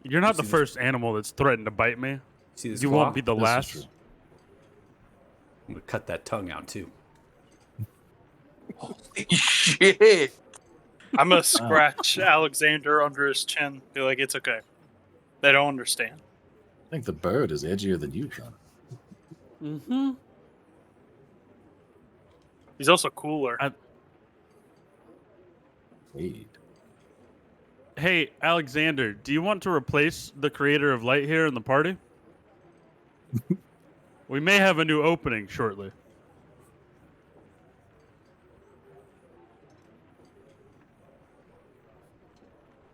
You're not the see this- first animal that's threatened to bite me. See this You claw? won't be the This is last. true. I'm gonna cut that tongue out too. Holy shit! I'm gonna scratch Alexander under his chin. Be like, it's okay. They don't understand. I think the bird is edgier than you, Sean. Mm-hmm. He's also cooler. Wade. Hey, Alexander, do you want to replace the creator of Light here in the party? We may have a new opening shortly.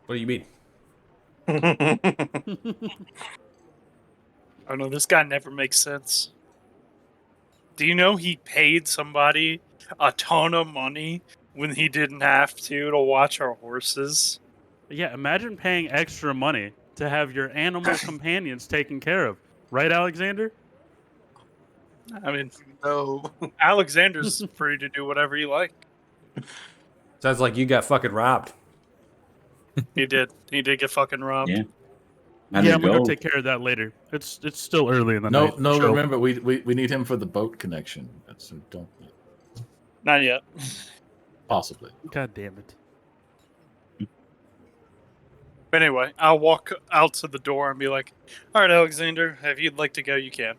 What do you mean? Oh no, this guy never makes sense. Do you know he paid somebody a ton of money when he didn't have to watch our horses? Yeah, imagine paying extra money to have your animal companions taken care of. Right, Alexander? I mean, No. Alexander's free to do whatever he like. Sounds like you got fucking robbed. He did. He did get fucking robbed. Yeah. Yeah, I'm gonna go take care of that later. It's still early in the No, night. no. Chill. Remember, we need him for the boat connection. So don't Not yet. possibly. God damn it. But anyway, I'll walk out to the door and be like, "All right, Alexander, if you'd like to go, you can."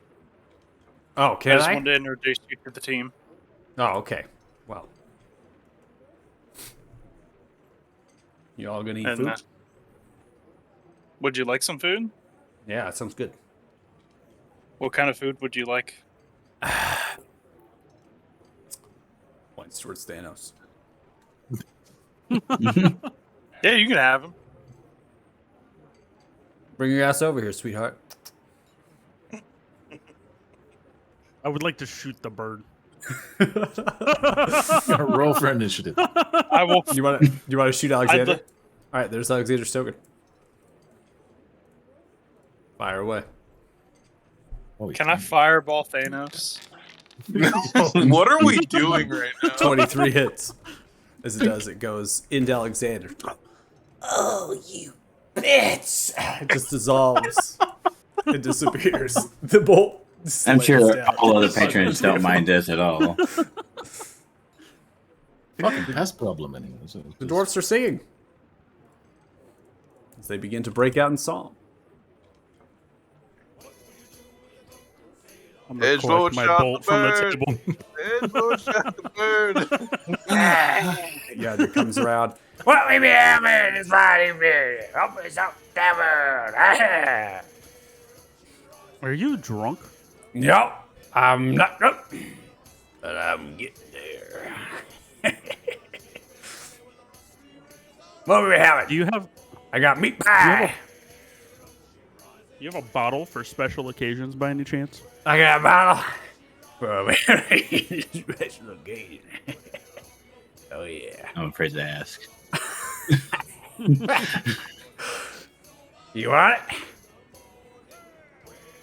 Oh, I can just I? wanted to introduce you to the team. Oh, okay. Well, you all gonna eat And, food? Would you like some food? Yeah, that sounds good. What kind of food would you like? Points towards Thanos. Yeah, you can have them. Bring your ass over here, sweetheart. I would like to shoot the bird. Roll for initiative. I will. You want to shoot Alexander? li- All right, there's Alexander Stoker. Fire away. Oh, Can I fireball Thanos? What are we doing right now? 23 hits. As it does, it goes into Alexander. Oh, you bitch! It just dissolves. It disappears. The bolt. I'm sure slams a down. couple other patrons don't mind this at all. fucking pest problem anyway? So The dwarfs are singing as they begin to break out in song. I'm gonna Edge collect vote my shot bolt the from the bird. table. Edward shot the bird. Yeah, it comes around. What we be having is Friday evening. Open up tavern. Are you drunk? No, I'm not drunk, but I'm getting there. What we having? Do you have I got meat you pie. you have a bottle for special occasions by any chance? I got a bottle for a very special occasion. Oh yeah. I'm afraid to ask. You want it?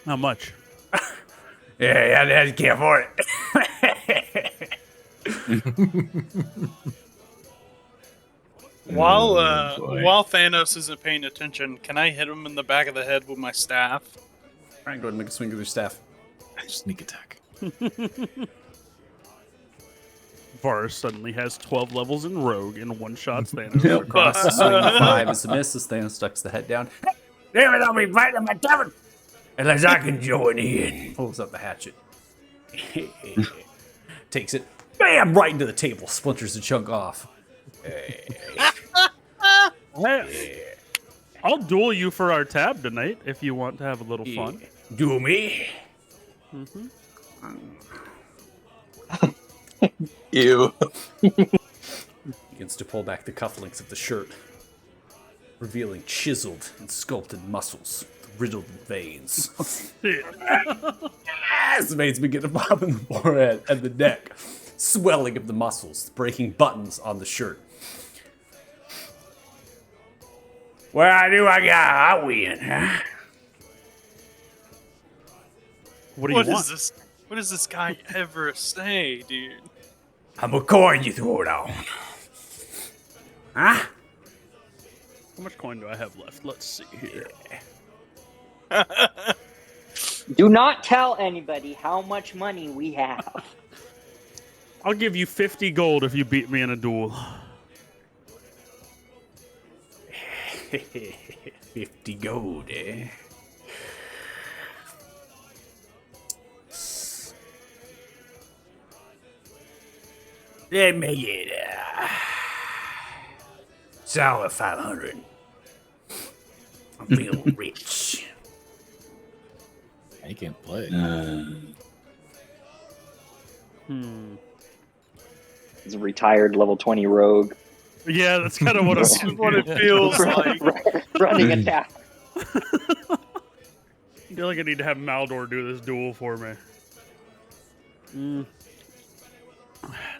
How much? Yeah, I just can't afford it. While boy. while Thanos isn't paying attention, can I hit him in the back of the head with my staff? Alright, go ahead and make a swing with your staff. Sneak attack. Varus suddenly has 12 levels in Rogue and one-shots Thanos. Yep. Across the swing, 5 is a miss as Thanos ducks the head down. Damn it, I'll be fighting in my tavern unless I can join in. Pulls up the hatchet. Takes it, bam, right into the table. Splinters a chunk off. I'll duel you for our tab tonight if you want to have a little fun. Do me? You. Begins to pull back the cufflinks of the shirt, revealing chiseled and sculpted muscles, riddled with veins. As veins begin to pop in the forehead and the neck, swelling of the muscles, breaking buttons on the shirt. Well, I do. I win, huh? What do you What want? is this? What does this guy ever say, dude? I'm a coin you throw it on. Huh? How much coin do I have left? Let's see here. Do not tell anybody how much money we have. I'll give you 50 gold if you beat me in a duel. 50 gold, eh? Let me get solid 500. I'm feeling rich. He can't play. He's a retired level 20 rogue. Yeah, that's kind of what I'm What it feels like. Running attack. I feel like I need to have Maldor do this duel for me.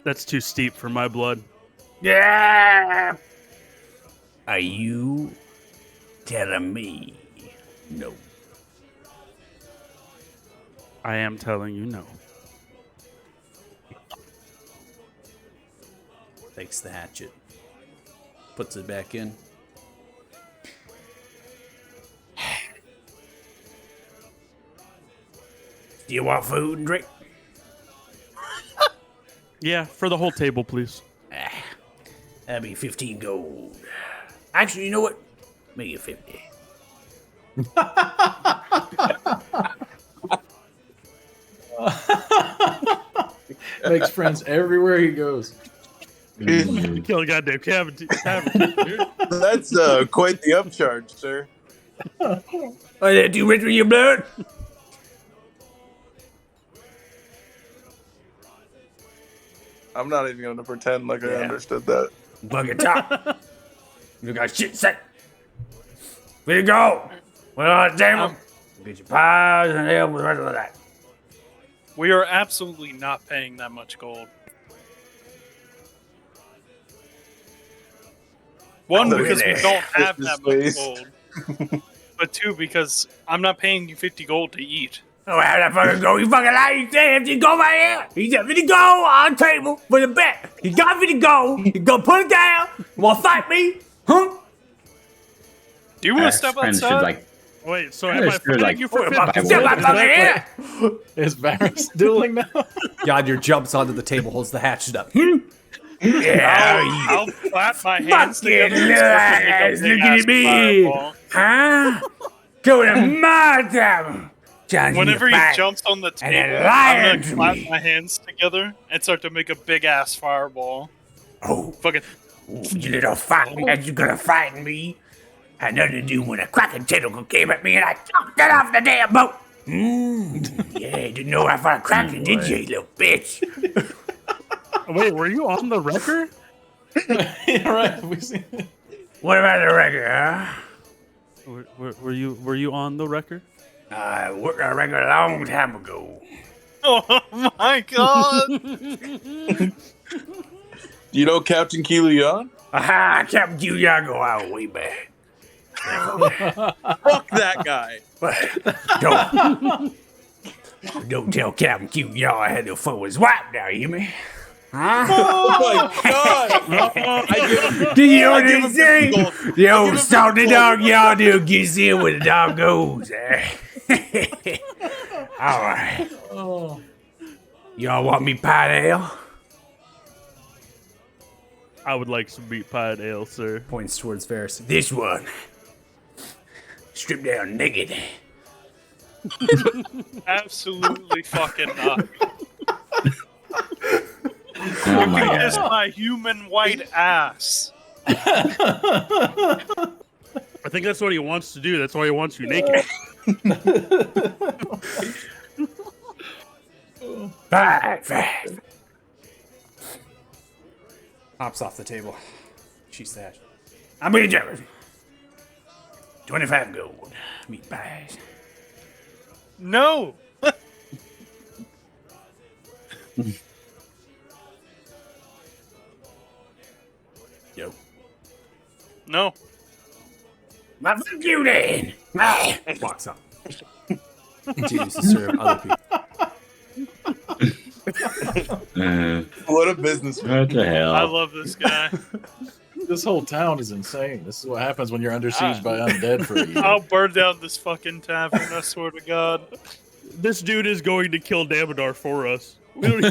That's too steep for my blood. Yeah. Are you telling me no? I am telling you no. Takes the hatchet, puts it back in. Do you want food and drink? Yeah, for the whole table, please. That'd be 15 gold. Actually, you know what? Make it 50. Makes friends everywhere he goes. Kill a goddamn cavity. Dude. That's quite the upcharge, sir. Are they too rich with your blood? I'm not even going to pretend like I Yeah. understood that. Bucket top. You got shit set. Where you go? Put it on the table. Get your pies and hell with the rest of that. We are absolutely not paying that much gold. One, Oh, because we really? don't have This that much place. gold. But two, because I'm not paying you 50 gold to eat. Oh, how that fucking go? You fucking lie. You say 50 gold right here. He got 50 gold on the table for the bet. He got 50 gold. He gonna put it down. You wanna fight me? Huh? Do you want Our to step friends should, outside? like, Wait, so Yeah, am I sure, fighting like, you for Step 50 Bible. gold? out fucking here. Is Varus dueling now? Yadnir jumps onto the table, holds the hatchet up. Yeah, I'll clap my hands Fucking together and start to make a lies. big Look at ass me. fireball. Huh? Go to my tavern. Challenge me Whenever to he fight. jumps on the then table, lie I'm to gonna clap me. my hands together and start to make a big ass fireball. Oh, Fucking Ooh, you little fuck that you're gonna frighten me. Had nothing to do when a Kraken tentacle came at me and I knocked it off the damn boat. Yeah, didn't know I fought a Kraken, did you little bitch? Wait, were you on the record? Yeah, right. We see. What about the record, huh? Were you on the record? I worked on a record a long time ago. Oh my god! You know Captain Keely-Yon? Aha, Captain Q-Yon go out way back. Fuck that guy. Don't tell Captain Q-Yon I had no fun with his wife now, you hear me? Huh? Oh my god! Do you know what they give him say? 50 gold. The I'll old give him salty 50 dog gold. yonder gets in where the dog goes. All right. Y'all want me pie ale? I would like some meat pie and ale, sir. Points towards Varys. This one. Stripped down naked. Absolutely fucking not. Oh my Kiss god. my human white ass. I think that's what he wants to do. That's why he wants you naked. Five. Hops off the table. She's sad. I'm being generous. 25 gold. Meat pies. No. Yo. No. Well, fuck you then. Ah. Walks up. Continues to serve other people. What a businessman. What the hell? I love this guy. This whole town is insane. This is what happens when you're under siege by undead for a year. I'll burn down this fucking tavern, I swear to God. This dude is going to kill Damodar for us. We don't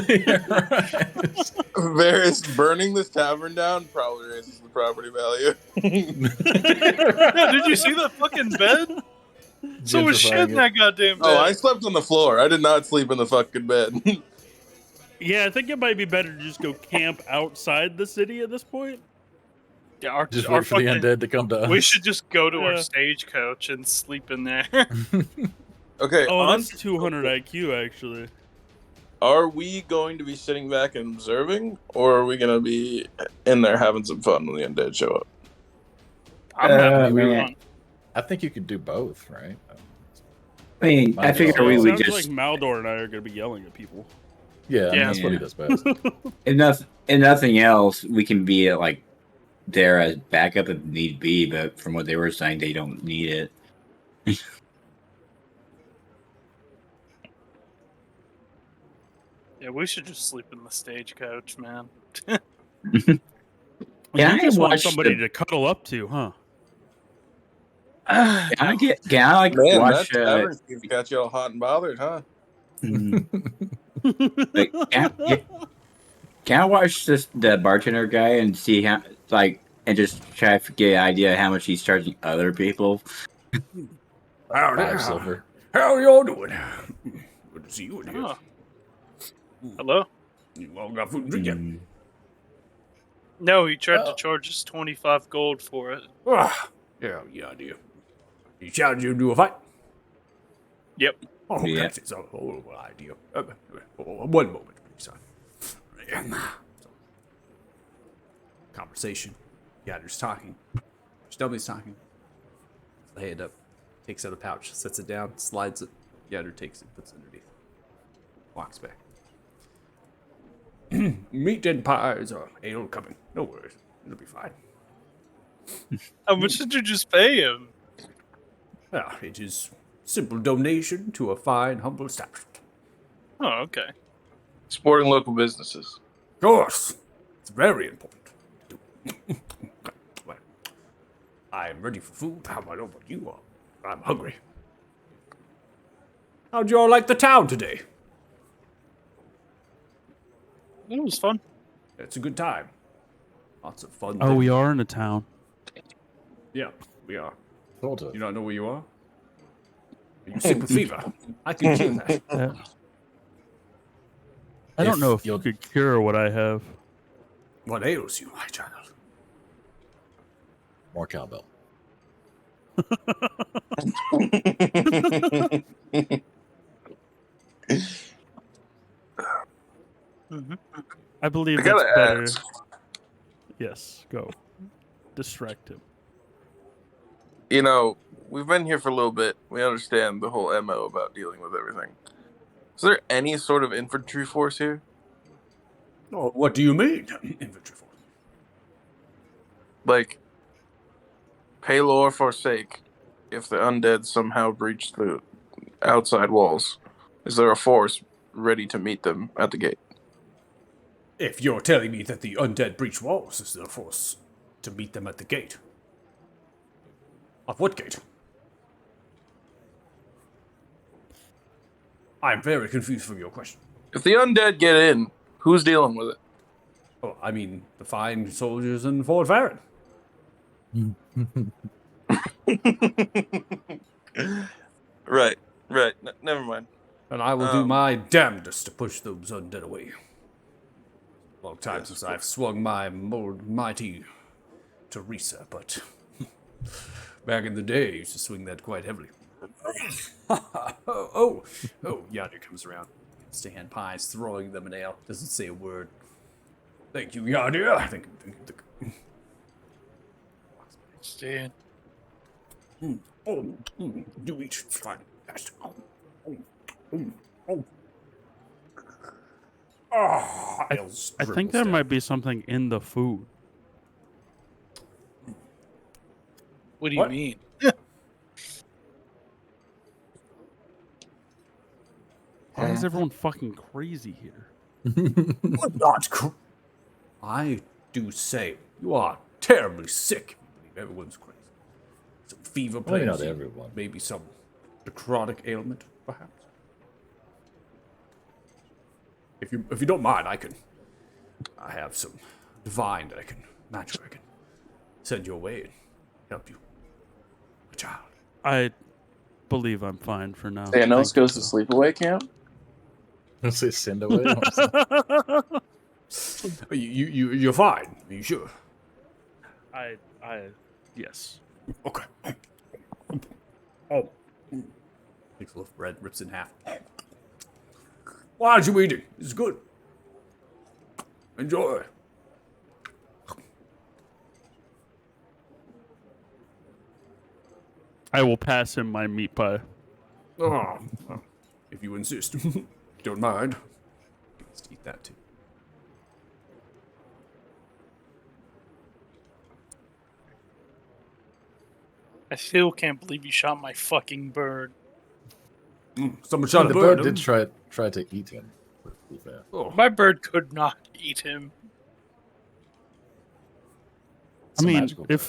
Varys burning this tavern down probably raises the property value. Yeah, did you see that fucking bed? So was shit in that goddamn bed. Oh, I slept on the floor. I did not sleep in the fucking bed. Yeah, I think it might be better to just go camp outside the city at this point. Yeah, our, Just our wait for the fucking- undead to come to us. We should just go to our Yeah. stagecoach and sleep in there. Okay, Oh, on, that's 200 IQ, actually. are we going to be sitting back and observing, or are we going to be in there having some fun when the undead show up? I'm happy we man. won. I think you could do both, right? I mean, I figure we It would sounds just like Maldor and I are going to be yelling at people. Yeah, I mean, Yeah. that's what he does best. if nothing else, we can be like there as backup if need be. But from what they were saying, they don't need it. Yeah, we should just sleep in the stagecoach, man. Can You I just want watch somebody the- to cuddle up to, huh? Can I like Man, watch? that tavern scene's got you all hot and bothered, huh? Like, can I watch the bartender guy and see how and just try to get an idea how much he's charging other people? How 5 silver. How y'all doing? Good to see you in here. Oh. Hello? You all got food and drink yet? No, he tried to charge us 25 gold for it. Ah, yeah, idea. He challenged you to a fight? Yep. Oh, Yeah. that's a horrible idea. One moment, please, son. Conversation. Yadder's talking. Stelby's talking. The hand up. Takes out a pouch. Sets it down. Slides it. Yadder takes it. Puts it underneath. Walks back. Meat and pies are ale coming. No worries. It'll be fine. How much did you just pay him? Ah, it is simple donation to a fine, humble establishment. Oh, okay. Supporting local businesses. Of course. It's very important. Well, I am ready for food. How about what you are? I'm hungry. How'd you all like the town today? It was fun. It's a good time. Lots of fun. Oh, things. we are in a town. Yeah, we are. Sort of. You not know where you are? Are you sick with fever? I can cure that. I don't know if you'll- you could cure what I have. What ails you, my child? More cowbell. I believe I gotta that's better. ask. Yes, go. Distract him. You know, we've been here for a little bit. We understand the whole MO about dealing with everything. Is there any sort of infantry force here? Oh, what do you mean, infantry force? Like, Paylor forsake, if the undead somehow breach the outside walls, is there a force ready to meet them at the gate? If you're telling me that the undead breach walls, is there a force to meet them at the gate? Of what gate? I'm very confused from your question. If the undead get in, who's dealing with it? Oh, I mean, the fine soldiers in Fort Farron. Right. Never mind. And I will do my damnedest to push those undead away. Long time Yes, since of I've swung my mighty Teresa, but back in the day, I used to swing that quite heavily. oh, Yonder comes around. Stan Pie's throwing them an ale. Doesn't say a word. Thank you, Yonder. Thank you. Stan. Do eat. Fine. I think there might be something in the food. What do you mean? Why is everyone fucking crazy here? I do say you are terribly sick. I believe everyone's crazy. Some fever Well, plays. not everyone. Maybe some necrotic ailment, perhaps. If you don't mind, I have some divine that I can send your way and help you, my child. I believe I'm fine for now. Thanos Thank you, goes to though. sleepaway camp? Let's say send away. You're fine. Are you sure? Yes. Okay. Oh. Takes a loaf of bread, rips it in half. Why aren't you eating? It's good. Enjoy. I will pass him my meat pie. Oh, well, if you insist. Don't mind. Let's eat that too. I still can't believe you shot my fucking bird. Someone shot a the bird. bird did try to eat him. To be fair. Oh, My bird could not eat him. It's I a mean, magical bird.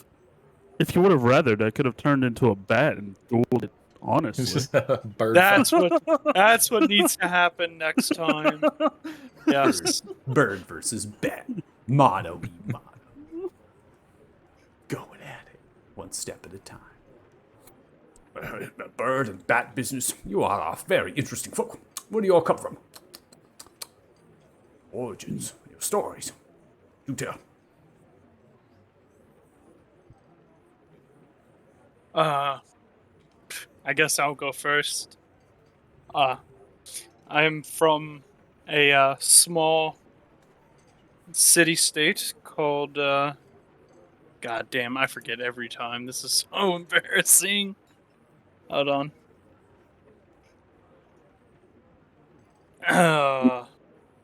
if you would have rathered, I could have turned into a bat and dueled it. Honestly, It's just a bird. That's what needs to happen next time. Yes. bird versus bat. Mono e mono. Going at it, one step at a time. Bird and bat business. You are a very interesting folk. Where do you all come from? Origins, your stories. Do tell. I guess I'll go first. I'm from a small city-state called, God damn, I forget every time. This is so embarrassing. Hold on.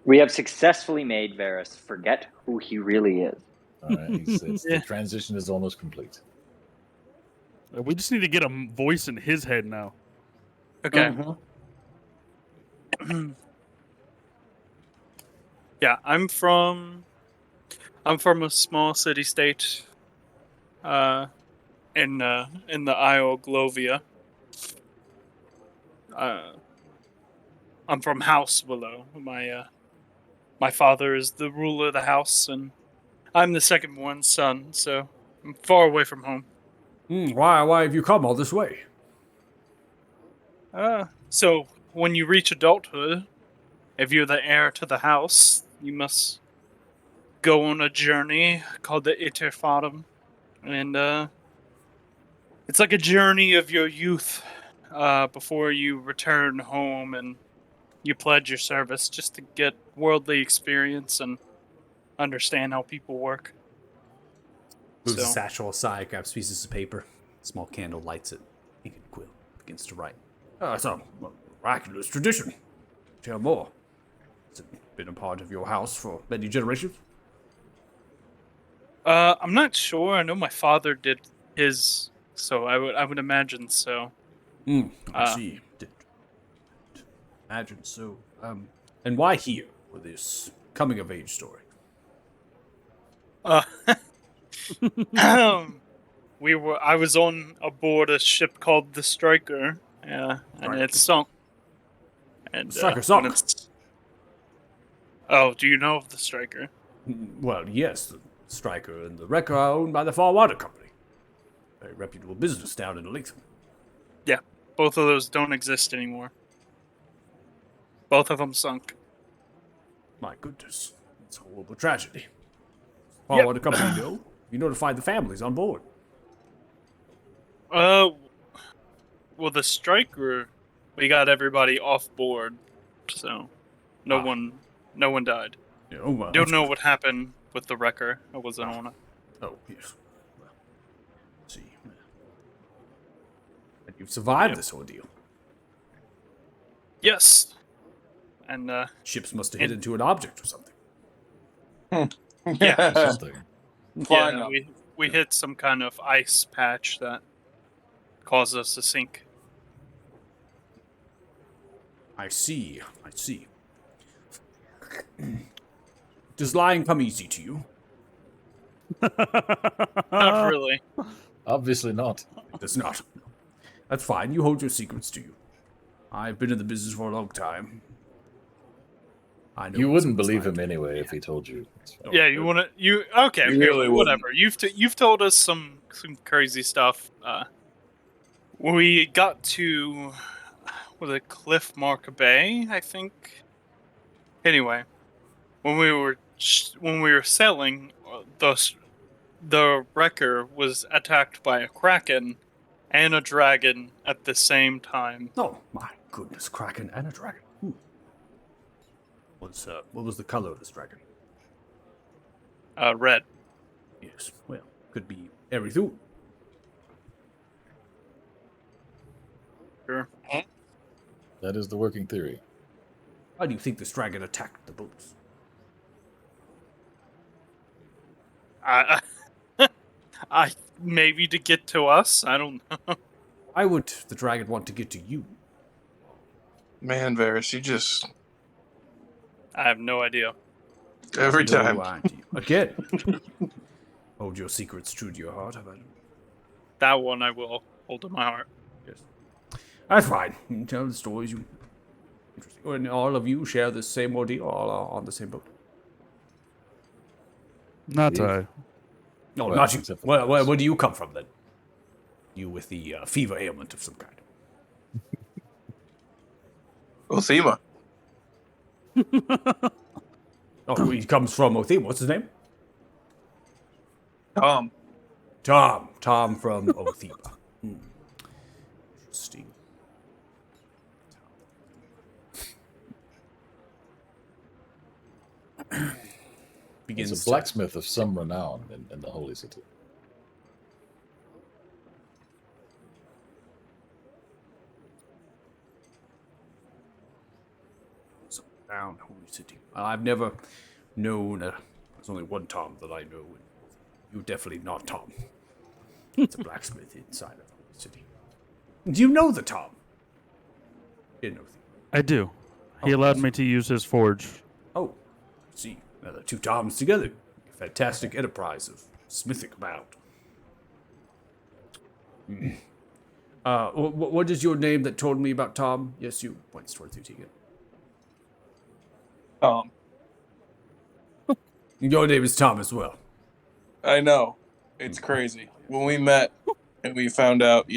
We have successfully made Varys forget who he really is. All right, the transition is almost complete. we just need to get a voice in his head now. Okay. Yeah, I'm from a small city-state in the Isle of Glovia. I'm from House Willow. My father is the ruler of the house, and I'm the second-born son, so I'm far away from home. Why have you come all this way? So when you reach adulthood, if you're the heir to the house, you must go on a journey called the Iterfatum, and it's like a journey of your youth before you return home and you pledge your service just to get worldly experience and understand how people work. Moves the So- satchel aside, grabs pieces of paper, small candle, lights it, ink and quill, begins to write. It's a miraculous tradition. Tell more. Has it been a part of your house for many generations? I'm not sure. I know my father did his, so I would imagine so. I see. Imagine so. And why here for this coming of age story? I was on aboard a ship called the Striker, and it sunk. And The Striker when sunk? Oh, do you know of the Striker? Well, yes, the Striker and the Wrecker are owned by the Far Water Company. Very reputable business down in Latham. Yeah, both of those don't exist anymore. Both of them sunk. My goodness, it's a horrible tragedy. Far Yep. Water Company, no? You notified the families on board. Well, the Striker, we got everybody off board, so no one died. Yeah, oh, well, Don't that's know good. what happened with the Wrecker. I wasn't on it. Oh, yes. Well, let's see. And you've survived this ordeal. Yes, and Ships must have hit into an object or something. yeah, Something. Flying yeah, up. we hit some kind of ice patch that caused us to sink. I see. I see. Does lying come easy to you? Not really. Obviously not. It does not. That's fine. You hold your secrets to you. I've been in the business for a long time. I know You what wouldn't someone's believe like. him anyway if he told you. Yeah, you wanna okay? You really whatever. You've told us some crazy stuff. We got to was it Cliff Mark Bay, I think. Anyway, when we were sailing, the wrecker was attacked by a kraken and a dragon at the same time. Oh my goodness, Kraken and a dragon. What was the color of this dragon? Red. Yes, well, could be Erithu. Sure. That is the working theory. Why do you think this dragon attacked the boats? I maybe to get to us. I don't know. Why would the dragon want to get to you? Man, Varys, you just I have no idea. every No time. idea. Again. Hold your secrets true to your heart, have I? That one I will hold in my heart. Yes. That's fine. You can tell the stories you. Interesting. And all of you share the same ordeal, all are on the same boat. Not Leave. I. No, Well, not you. except for Where do you come from then? You with the fever ailment of some kind. Othema. Oh, he comes from Othema. What's his name? Tom. Tom from Othema. Interesting. Begins He's a to- blacksmith of some renown in the Holy City. down Holy City. I've never known there's only one Tom that I know. And you're definitely not Tom. It's a blacksmith inside of Holy City. Do you know the Tom? You know. I do. He allowed me to use his forge. Oh, I see. Now the two Toms together. A fantastic enterprise of smithing about. What is your name that told me about Tom? Yes, you points towards you, Tegan. Tom. Your name is Tom as well. I know. It's crazy. When we met and we found out, it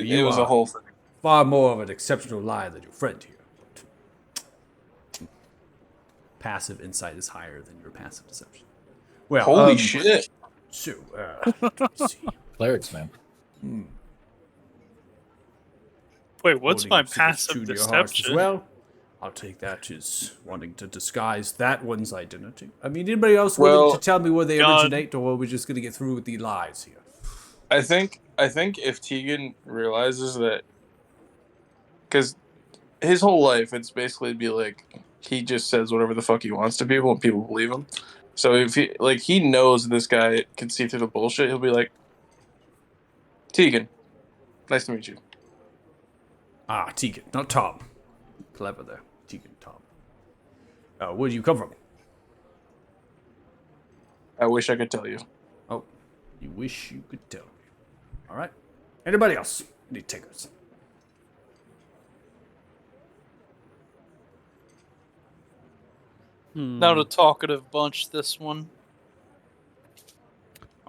You was a are- whole thing. Far more of an exceptional liar than your friend here. Passive insight is higher than your passive deception. Well, Holy shit. So, let me see. Clerics, man. Wait, what's Holding my up secrets passive true to your hearts as deception? well. I'll take that as wanting to disguise that one's identity. I mean, anybody else willing Well, to tell me where they God. originate, or are we just going to get through with the lies here? I think if Tegan realizes that, because his whole life it's basically be like he just says whatever the fuck he wants to people and people believe him. So if he knows this guy can see through the bullshit, he'll be like, Tegan, nice to meet you. Ah, Tegan, not Tom. Clever there. Tegan, Tom. Where do you come from? I wish I could tell you. Oh, you wish you could tell me. All right. Anybody else? Any takers? Not a talkative bunch, this one.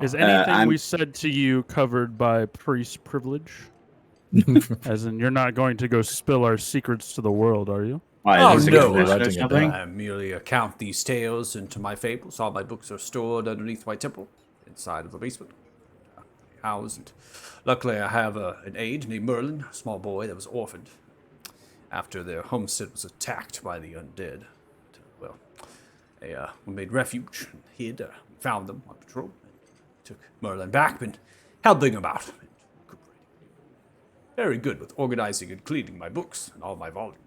Is anything I'm- we said to you covered by priest privilege? As in, you're not going to go spill our secrets to the world, are you? Why, Oh, is this a no. confession or Writing it something? down. I merely account these tales into my fables. All my books are stored underneath my temple, inside of the basement. Housed. Luckily, I have an aide named Merlin, a small boy that was orphaned after their homestead was attacked by the undead. Well, we made refuge and hid. Found them on patrol. Took Merlin back and helping him out. And recuperating. Very good with organizing and cleaning my books and all my volumes.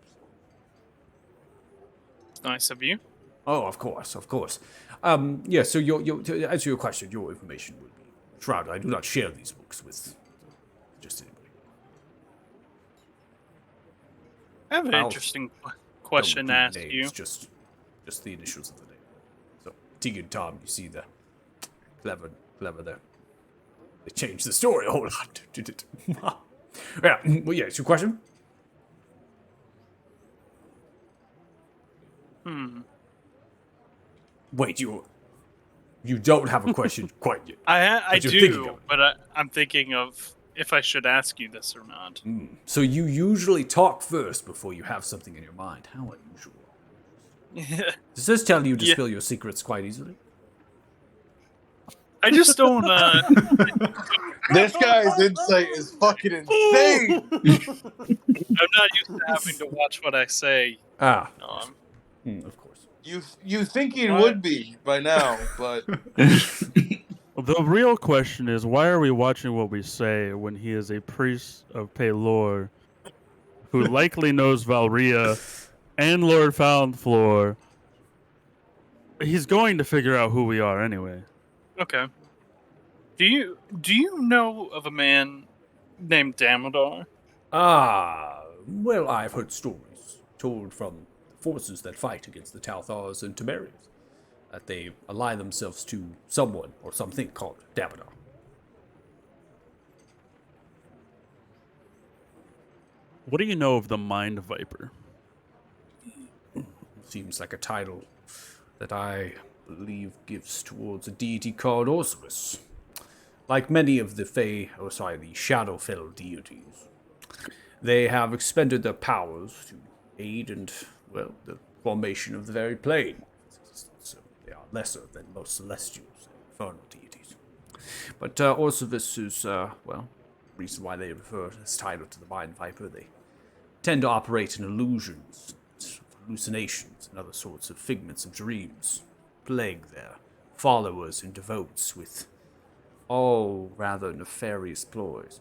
Nice of you. Oh, of course, of course. Yeah, so to answer your question, your information will be shrouded. I do not share these books with just anybody. I have an I'll- interesting question to Don't ask include you. names, just the initials of the name. So, Tegan, Tom, you see the clever there. They changed the story a whole lot, did it? Yeah, well, yeah, it's your question? Wait, you don't have a question quite yet. I But you're thinking do, of it. but I'm thinking of if I should ask you this or not. So you usually talk first before you have something in your mind. How unusual. Does this tell you to Yeah. spill your secrets quite easily? I just don't. This guy's insight is fucking insane. I'm not used to having to watch what I say. Ah, I'm of course. You think he What? would be by now, but The real question is, why are we watching what we say when he is a priest of Paylor who likely knows Valria and Lord Foundfloor? He's going to figure out who we are anyway. okay. Do you know of a man named Damodar? Ah, well, I've heard stories told from forces that fight against the Talthars and Temerians, that they ally themselves to someone or something called Damodar. What do you know of the Mind Viper? Seems like a title that I believe gives towards a deity called Osiris. Like many of the the Shadowfell deities, they have expended their powers to aid and, well, the formation of the very plane. So they are lesser than most celestials and infernal deities. But Osiris is, well, the reason why they refer this title to the Mind Viper. They tend to operate in illusions, hallucinations, and other sorts of figments of dreams, plague their followers and devotes with all rather nefarious ploys.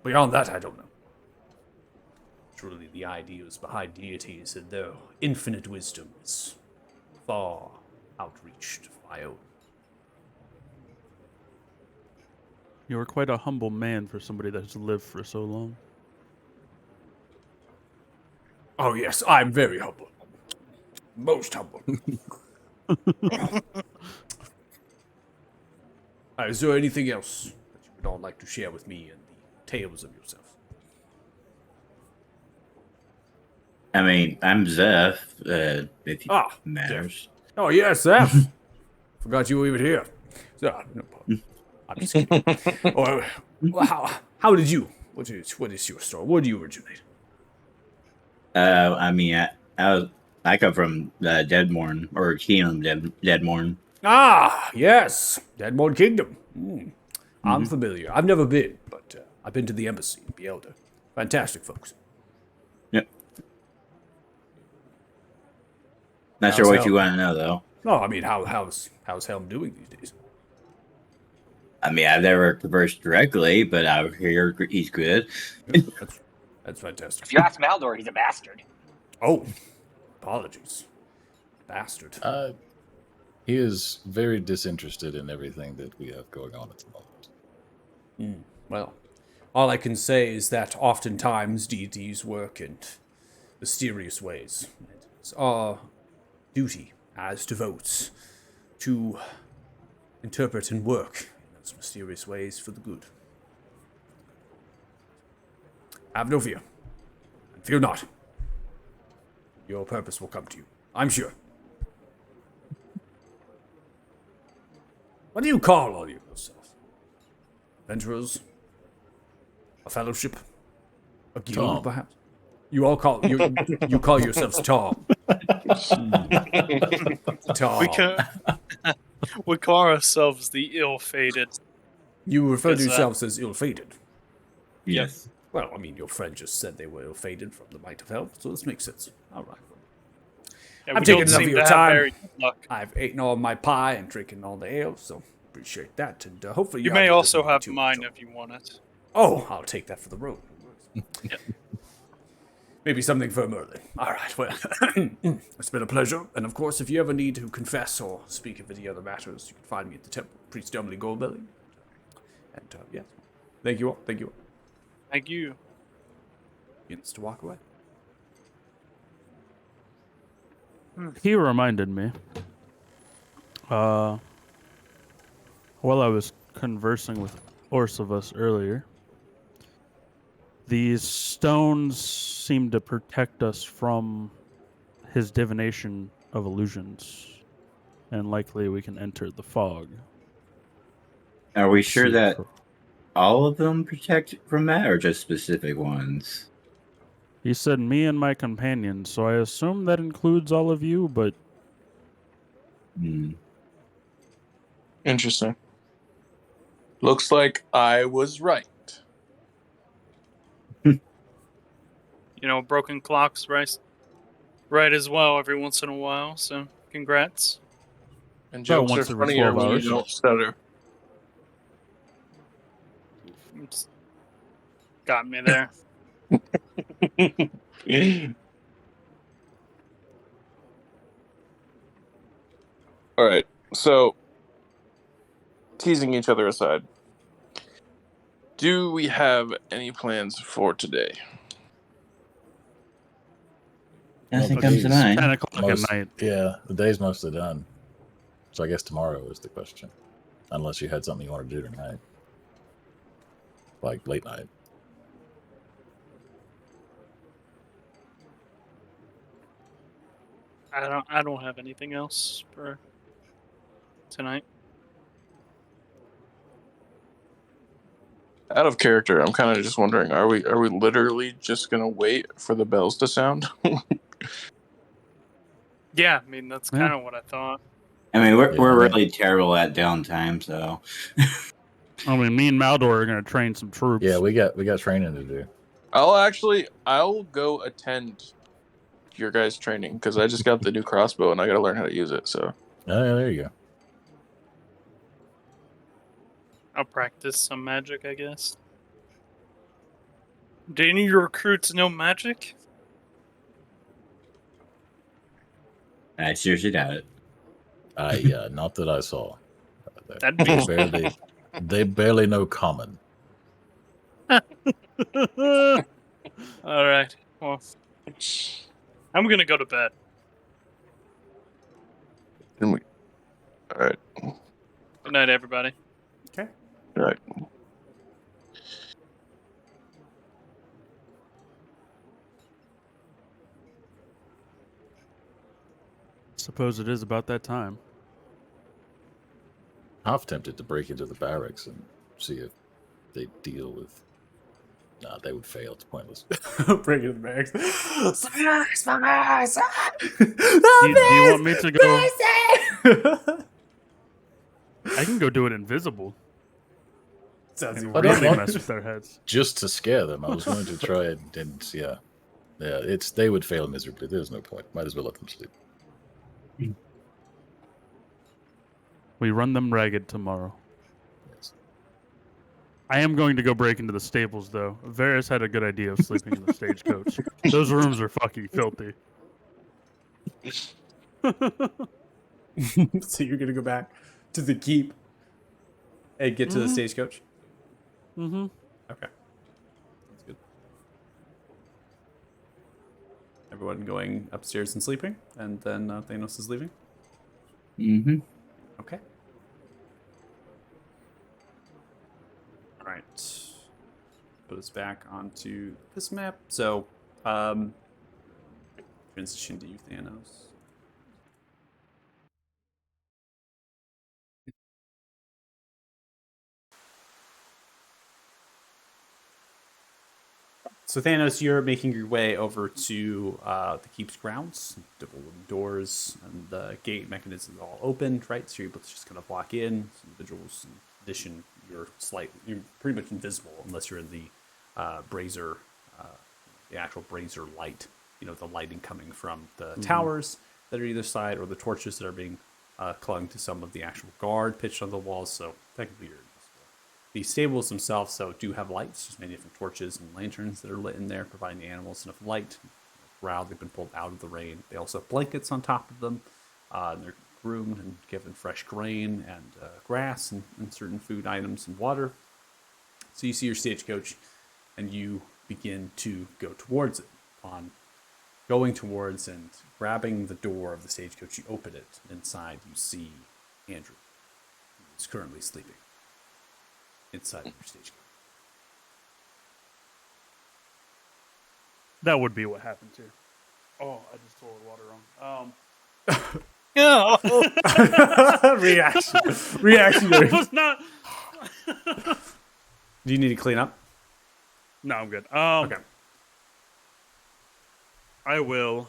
Beyond that, I don't know. Truly, the ideas behind deities and their infinite wisdom is far outreached of my own. You are quite a humble man for somebody that's lived for so long. Oh yes, I'm very humble. Most humble. Is there anything else that you would all like to share with me and the tales of yourself? I mean, I'm Zeph, if it Ah, matters. Oh yes, Zeph. Forgot you were even here. So, no problem. I'm just kidding. Or, well, how did you? What is your story? Where do you originate? I mean, I come from Deadmorn, or Keenum Deadmorn. Ah, yes, Deadmore Kingdom. I'm familiar. I've never been, but I've been to the embassy, the Elder. Fantastic folks. Yep. Not How's sure what Helm? you want to know though. No, I mean, how's Helm doing these days? I mean, I've never conversed directly, but I hear he's good. That's fantastic. If you ask Maldor, he's a bastard. Oh, apologies, bastard. He is very disinterested in everything that we have going on at the moment. Well, all I can say is that oftentimes deities work in mysterious ways. It's our duty as devotes to interpret and work in those mysterious ways for the good. Have no fear. And fear not. Your purpose will come to you, I'm sure. What do you call all you yourselves? Adventurers? A fellowship? A guild, Tom. perhaps? You all call you call yourselves Tom. Tom. We call ourselves the ill-fated. You refer to Is that- yourselves as ill-fated. Yes. Well, I mean, your friend just said they were ill-fated from the might of hell, so this makes sense. All right. Yeah, I'm we taking don't enough of seem your to have time. very good luck. I've eaten all my pie and drinking all the ale, so appreciate that. And hopefully You all may do also this have too, mine so- if you want it. Oh, I'll take that for the road. Maybe something for Merlin. All right, well, it's been a pleasure. And of course, if you ever need to confess or speak of any other matters, you can find me at the temple, Priest Emily Goldbelly. And yes, thank you all. Thank you all. Thank you. Begins to walk away. He reminded me. While I was conversing with Orsivus earlier, these stones seem to protect us from his divination of illusions, and likely we can enter the fog. Are we sure See that for- all of them protect from that, or just specific ones? He said me and my companions, so I assume that includes all of you, but Hmm. Interesting. Looks like I was right. You know, broken clocks right as well every once in a while, so congrats. And About jokes are once every funnier 12 when you hours. don't stutter. It's got me there. All right. So, teasing each other aside, do we have any plans for today? Nothing Well, comes to please. mind. 10 o'clock Most- at night. Yeah, the day's mostly done. So I guess tomorrow is the question. Unless you had something you want to do tonight. Like late night. I don't have anything else for tonight. Out of character, I'm kind of just wondering: are we literally just gonna wait for the bells to sound? Yeah, I mean that's Yeah. kind of what I thought. I mean, we're Yeah. really terrible at downtime, so I mean, me and Maldor are going to train some troops. Yeah, we got training to do. I'll go attend your guys' training because I just got the new crossbow and I got to learn how to use it. So Oh, yeah, there you go. I'll practice some magic, I guess. Do any of your recruits know magic? I seriously doubt it. Not that I saw. That'd be They barely know common. all right. Well, I'm gonna go to bed. all right, Good night, everybody. Okay. all right. Suppose it is about that time. Half tempted to break into the barracks and see if they deal with. Nah, they would fail. It's pointless. Bring it back. Do you want me to go? I can go do it invisible. Sounds And I don't really want mess to. with their heads. Just to scare them, I was going to try and yeah. It's they would fail miserably. There's no point. Might as well let them sleep. We run them ragged tomorrow. Yes. I am going to go break into the stables, though. Varys had a good idea of sleeping in the stagecoach. Those rooms are fucking filthy. So you're gonna go back to the keep and get to the stagecoach. Mm-hmm. Okay, that's good. Everyone going upstairs and sleeping, and then Thanos is leaving. Mm-hmm. Okay. All right. Put us back onto this map. So, transition to you, Thanos. So Thanos, you're making your way over to the keep's grounds. Double wooden doors and the gate mechanism is all open, right? So you're able to just kind of walk in. Some individuals, in addition, you're pretty much invisible unless you're in the brazier, the actual brazier light. You know, the lighting coming from the towers that are either side, or the torches that are being clung to some of the actual guard pitched on the walls. So technically, you're invisible. The stables themselves, so do have lights, just many different torches and lanterns that are lit in there, providing the animals enough light. Ground, they've been pulled out of the rain. They also have blankets on top of them. And they're groomed and given fresh grain and grass and certain food items and water. So you see your stagecoach, and you begin to go towards it. On going towards and grabbing the door of the stagecoach, you open it. Inside, you see Andrew, who's currently sleeping inside of your stagecoach. That would be what happened too. Oh, I just poured water wrong. Reactionary. That was not. Do you need to clean up? No, I'm good. Okay. I will.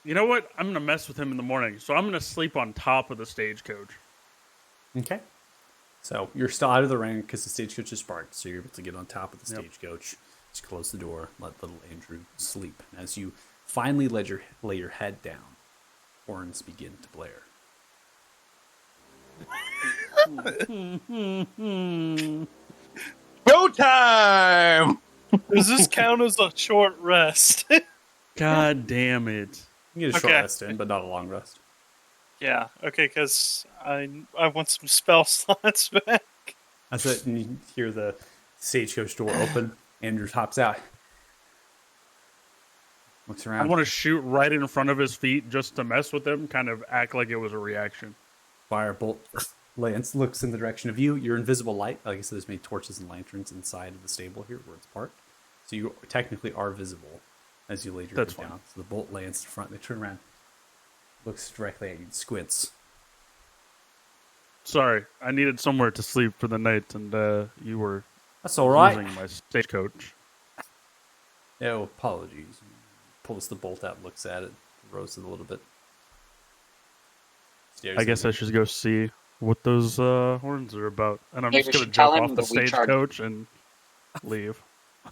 You know what? I'm gonna mess with him in the morning, so I'm gonna sleep on top of the stagecoach. Okay. So you're still out of the rain because the stagecoach is parked, so you're able to get on top of the Yep. stagecoach. Just close the door, let little Andrew sleep. And as you finally lay your head down, horns begin to blare. Go time! Does this count as a short rest? God damn it! You can get a short Okay. rest in, but not a long rest. Yeah, okay, because I want some spell slots back. That's it. And you hear the stagecoach door open. Andrew hops out. Looks I around. want to shoot right in front of his feet just to mess with him, kind of act like it was a reaction. Firebolt lands, looks in the direction of you. You're invisible light. Like I said, there's many torches and lanterns inside of the stable here where it's parked. So you technically are visible as you laid your That's head fine. down. So the bolt lands in front. They turn around, looks directly at you, squints. Sorry, I needed somewhere to sleep for the night, and you were That's all right. using my stagecoach. No apologies. Pulls the bolt out, looks at it, roasts it a little bit. Stares I at guess you. I should go see what those horns are about, and I'm Yeah, just you gonna should tell jump him off the that we charge- stagecoach and leave.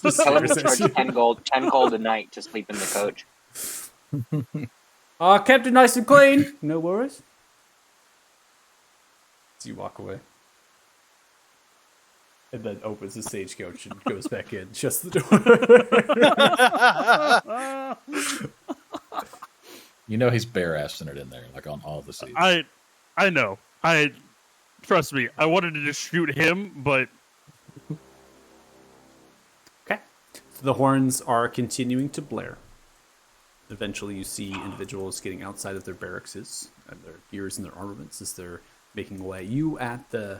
Just Tell him to stares at charge you. 10 gold a night to sleep in the coach. Kept it nice and clean. No worries. So you walk away. And then opens the stagecoach and goes back in, shuts the door. You know he's bare-assing it in there, like on all the seats. I know. Trust me. I wanted to just shoot him, but Okay. So the horns are continuing to blare. Eventually you see individuals getting outside of their barracks and their gears and their armaments as they're making away. You at the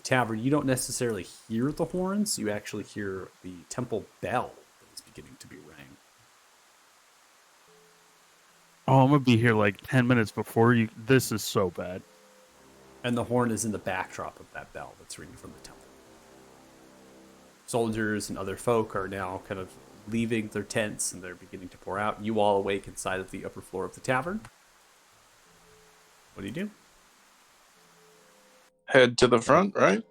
tavern, you don't necessarily hear the horns. You actually hear the temple bell that is beginning to be rang. oh, I'm gonna be here like 10 minutes before you. This is so bad. And the horn is in the backdrop of that bell that's ringing from the temple. Soldiers and other folk are now kind of leaving their tents and they're beginning to pour out. You all awake inside of the upper floor of the tavern. What do you do? Head to the front, right?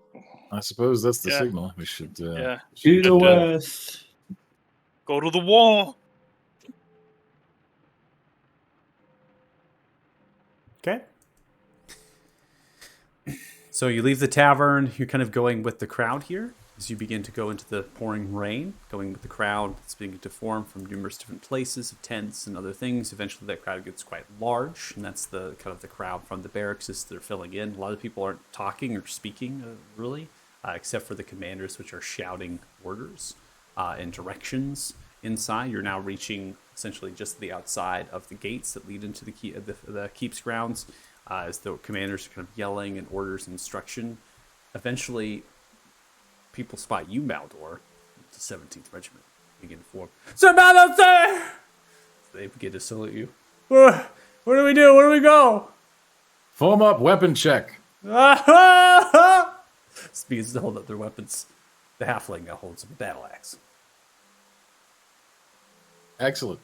I suppose that's the Yeah. signal. We should. Yeah. To the Good, west. Go to the wall. Okay. So you leave the tavern. You're kind of going with the crowd here as you begin to go into the pouring rain, going with the crowd that's beginning to form from numerous different places of tents and other things. Eventually, that crowd gets quite large, and that's the kind of the crowd from the barracks as they're filling in. A lot of people aren't talking or speaking really, except for the commanders, which are shouting orders and directions inside. You're now reaching essentially just the outside of the gates that lead into the keep's grounds, as the commanders are kind of yelling and orders and instruction. Eventually, people spot you, Maldor, the 17th Regiment, begin to form. Sir Maldo, sir! They begin to salute you. Where do we do? Where do we go? Form up, weapon check. This begins to hold up their weapons. The halfling now holds a battle axe. Excellent.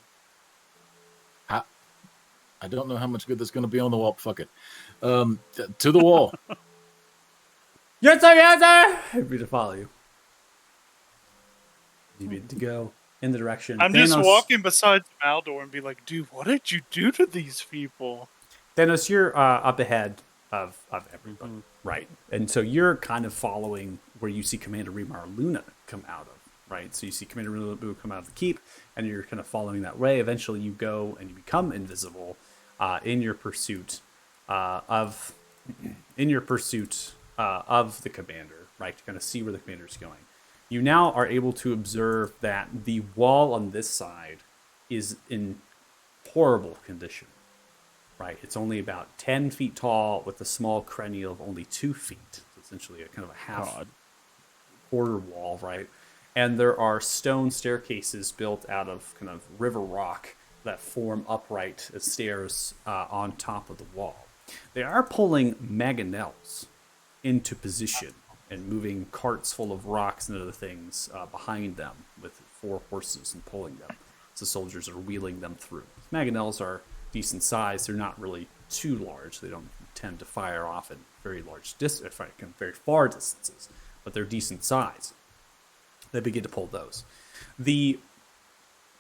I don't know how much good that's going to be on the wall. Fuck it. To the wall. Yes, sir, yes, sir! Happy to follow you. You need to go in the direction. I'm just Thanos- walking beside Maldor and be like, dude, what did you do to these people? Thanos, you're up ahead of everybody, right? And so you're kind of following where you see Commander Remar Luna come out of, right? So you see Commander Luna come out of the keep, and you're kind of following that way. Eventually, you go and you become invisible in your pursuit of the commander, right? To kind of see where the commander's going. You now are able to observe that the wall on this side is in horrible condition. Right, it's only about 10 feet tall with a small cranial of only 2 feet. So essentially a kind of a half quarter wall, right? And there are stone staircases built out of kind of river rock that form upright as stairs on top of the wall. They are pulling mangonels into position and moving carts full of rocks and other things behind them with 4 horses and pulling them. So soldiers are wheeling them through. Mangonels are decent size. They're not really too large. They don't tend to fire off at very very far distances, but they're decent size. They begin to pull those. The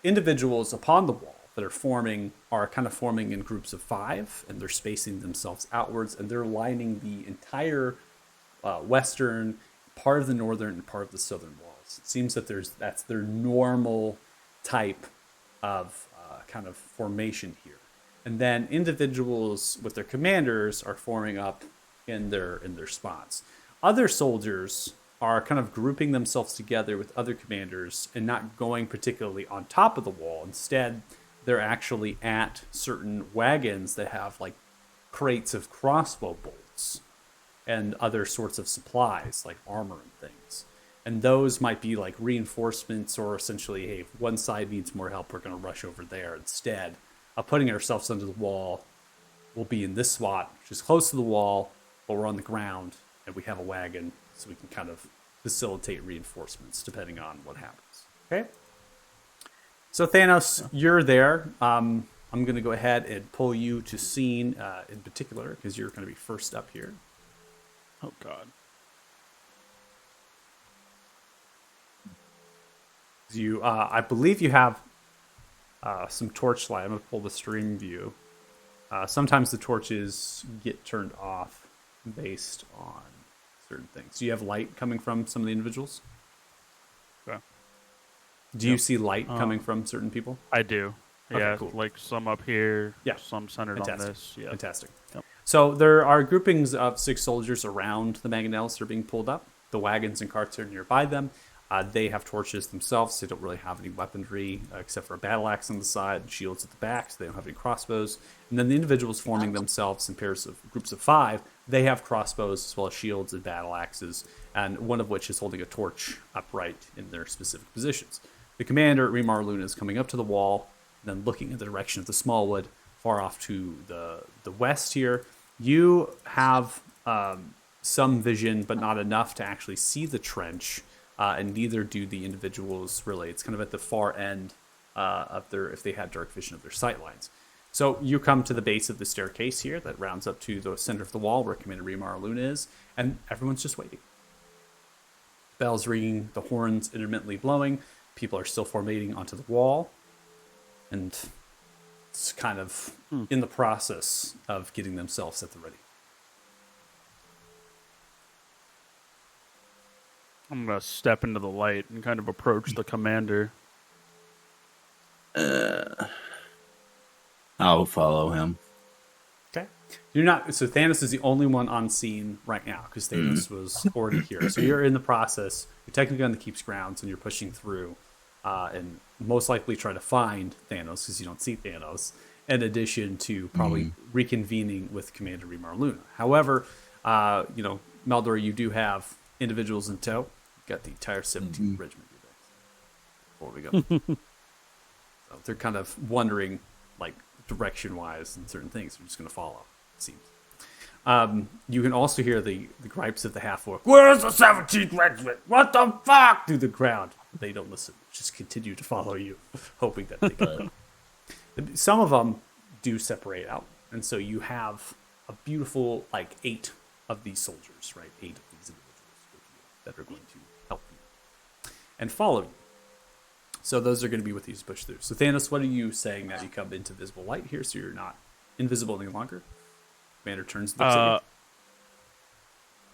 individuals upon the wall that are forming are kind of forming in groups of 5, and they're spacing themselves outwards, and they're lining the entire western part of the northern and part of the southern walls. It seems that that's their normal type of kind of formation here. And then individuals with their commanders are forming up in their spots. Other soldiers are kind of grouping themselves together with other commanders and not going particularly on top of the wall. Instead, they're actually at certain wagons that have like crates of crossbow bolts and other sorts of supplies like armor and things. And those might be like reinforcements, or essentially, hey, if one side needs more help, we're going to rush over there instead. Putting ourselves under the wall, we'll be in this spot, which is close to the wall, but we're on the ground, and we have a wagon, so we can kind of facilitate reinforcements depending on what happens. Okay? So Thanos, you're there. I'm going to go ahead and pull you to scene in particular, because you're going to be first up here. Oh, God. I believe you have some torchlight. I'm going to pull the stream view. Sometimes the torches get turned off based on certain things. Do you have light coming from some of the individuals? Okay. Do you see light coming from certain people? I do. Okay, Yeah, cool. like some up here, Yeah. some centered on Fantastic. this. Yeah. Fantastic. Yep. So there are groupings of 6 soldiers around the mangonels that are being pulled up. The wagons and carts are nearby them. They have torches themselves. They don't really have any weaponry except for a battle axe on the side and shields at the back. So they don't have any crossbows. And then the individuals forming themselves in pairs of groups of 5, they have crossbows as well as shields and battle axes, and one of which is holding a torch upright in their specific positions. The commander, Remar Luna, is coming up to the wall, and then looking in the direction of the Smallwood, far off to the west here. You have some vision, but not enough to actually see the trench. And neither do the individuals really. It's kind of at the far end of if they had dark vision of their sight lines. So you come to the base of the staircase here that rounds up to the center of the wall where Commander Remar Luna is, and everyone's just waiting. Bells ringing, the horns intermittently blowing, people are still formating onto the wall, and it's kind of in the process of getting themselves at the ready. I'm gonna step into the light and kind of approach the commander. I'll follow him. Okay. You're not. So Thanos is the only one on scene right now because Thanos was already here. So you're in the process. You're technically on the keep's grounds and you're pushing through, and most likely try to find Thanos because you don't see Thanos. In addition to probably reconvening with Commander Remar Luna. However, Meldor, you do have individuals in tow. You've got the entire 17th Regiment before we go. So they're kind of wondering, like, direction-wise and certain things. They're just going to follow, it seems. You can also hear the gripes of the half-orc. Where's the 17th Regiment? What the fuck? Through the crowd. They don't listen. Just continue to follow you, hoping that they can. Some of them do separate out. And so you have a beautiful, 8 of these soldiers, right? 8 of these individuals with you that are going to help you and follow you. So those are going to be with you to push through. So Thanos, what are you saying now? You come into visible light here, so you're not invisible any longer? Commander turns and looks at you.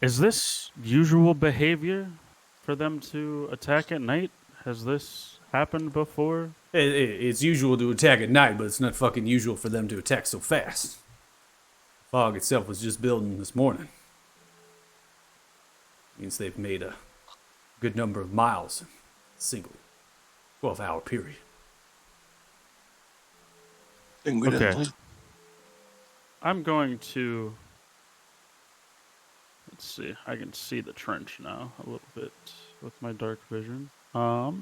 Is this usual behavior for them to attack at night? Has this happened before? It's usual to attack at night, but it's not fucking usual for them to attack so fast. Fog itself was just building this morning. Means they've made a good number of miles in a single 12-hour period. Okay. I'm going to... Let's see. I can see the trench now a little bit with my dark vision. All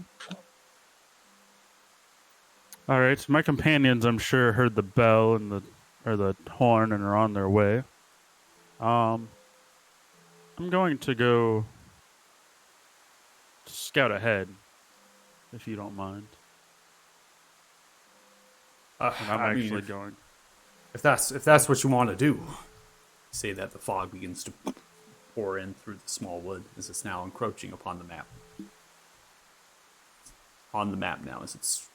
right, so my companions, I'm sure, heard the bell and the horn and are on their way. I'm going to go scout ahead, if you don't mind. And I'm actually going. If that's what you want to do, say that the fog begins to pour in through the small wood as it's now encroaching upon the map. On the map now as it's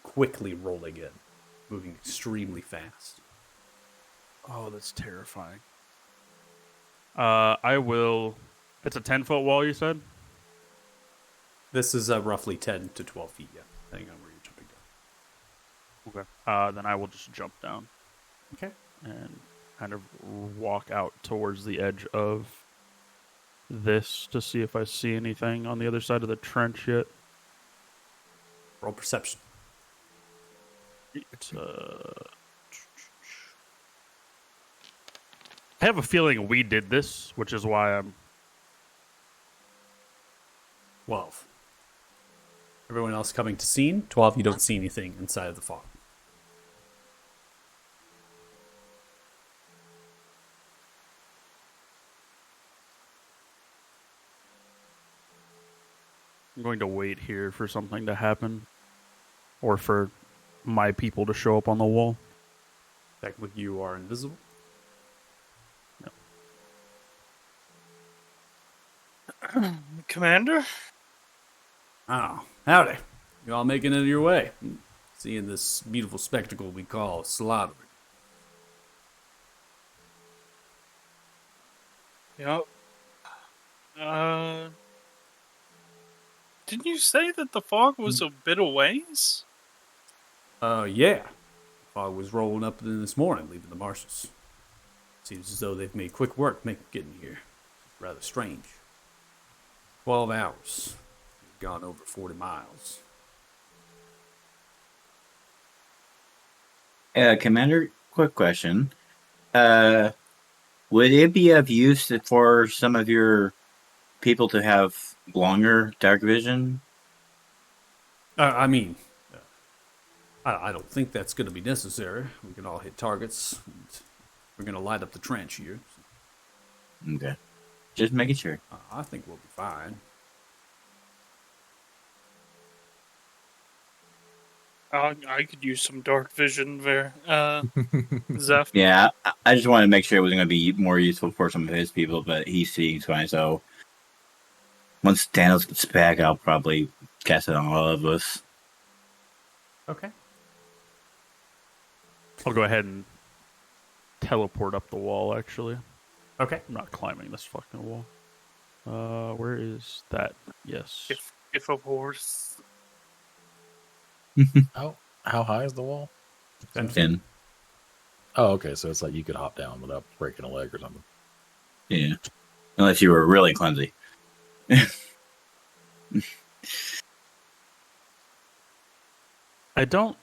quickly rolling in, moving extremely fast. Oh, that's terrifying. I will... It's a 10-foot wall, you said? This is roughly 10 to 12 feet, yeah, depending on where you're jumping down. Okay. Then I will just jump down. Okay. And kind of walk out towards the edge of this to see if I see anything on the other side of the trench yet. Roll perception. It's I have a feeling we did this, which is why I'm... 12. Everyone else coming to scene. 12, you don't see anything inside of the fog. I'm going to wait here for something to happen. Or for my people to show up on the wall. Technically, you are invisible. No. Commander? Oh, howdy. You all making it your way. Seeing this beautiful spectacle we call slaughter. Yep. Didn't you say that the fog was a bit of ways? Yeah. Fog was rolling up in this morning, leaving the marshes. Seems as though they've made quick work getting here. Rather strange. 12 hours. We've gone over 40 miles. Commander, quick question. Would it be of use for some of your people to have longer dark vision? I don't think that's going to be necessary. We can all hit targets. And we're going to light up the trench here. Okay. Just making sure. I think we'll be fine. I could use some dark vision there, Zeph. Yeah, I just wanted to make sure it was going to be more useful for some of his people, but he seems fine. So once Thanos gets back, I'll probably cast it on all of us. Okay. I'll go ahead and teleport up the wall, actually. Okay. I'm not climbing this fucking wall. Where is that? Yes. If a horse. How high is the wall? 10 feet. 10. Oh, okay. So it's like you could hop down without breaking a leg or something. Yeah. Unless you were really clumsy. I don't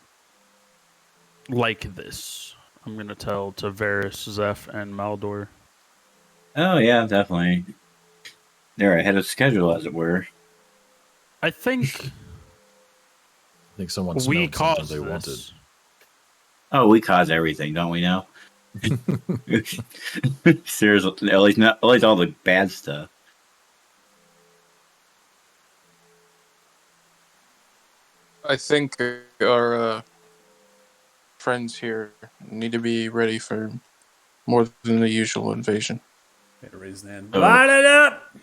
like this. I'm going to tell Varys, Zeph, and Maldor. Oh, yeah, definitely. They're ahead of schedule, as it were. I think I think someone we smelled caused something they wanted. this. Oh, we cause everything, don't we now? Seriously, at least all the bad stuff. I think our friends here need to be ready for more than the usual invasion. Gotta raise his hand. Oh. Line it up!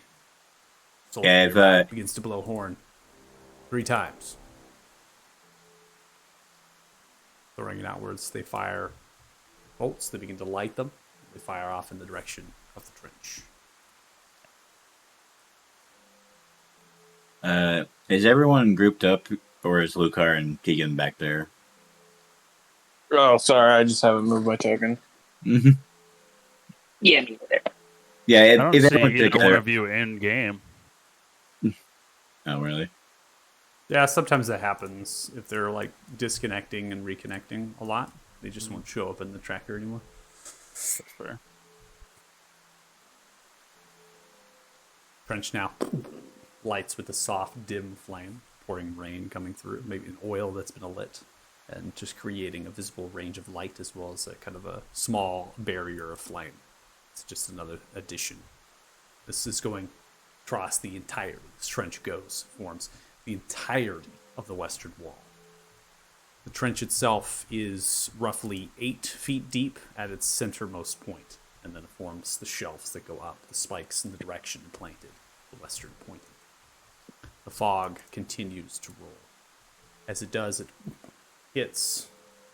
Soldier Yeah, if, begins to blow horn 3 times. Throwing it outwards, they fire bolts. They begin to light them. They fire off in the direction of the trench. Is everyone grouped up, or is Lucar and Keegan back there? Oh, sorry, I just haven't moved my token. Mm-hmm. Yeah, me neither. Yeah, I don't if see everyone's either one together. of you in game. Oh, really? Yeah, sometimes that happens if they're like disconnecting and reconnecting a lot. They just won't show up in the tracker anymore. That's fair. Trench now lights with a soft, dim flame, pouring rain coming through, maybe an oil that's been lit, and just creating a visible range of light as well as a kind of a small barrier of flame. It's just another addition. This is going across the entirety. This trench forms the entirety of the western wall. The trench itself is roughly 8 feet deep at its centermost point, and then it forms the shelves that go up, the spikes in the direction planted, the western pointing. The fog continues to roll. As it does, it hits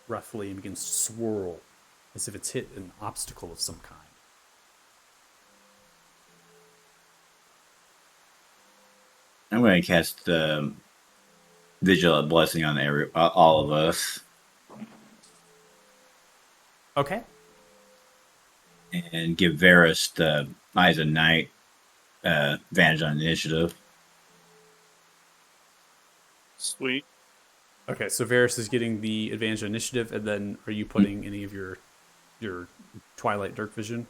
roughly and begins to swirl as if it's hit an obstacle of some kind. I'm going to cast Vigilant Blessing on all of us. Okay. And give Varys the Eyes of Night advantage on initiative. Sweet. Okay, so Varys is getting the advantage on initiative, and then are you putting any of your Twilight Dark Vision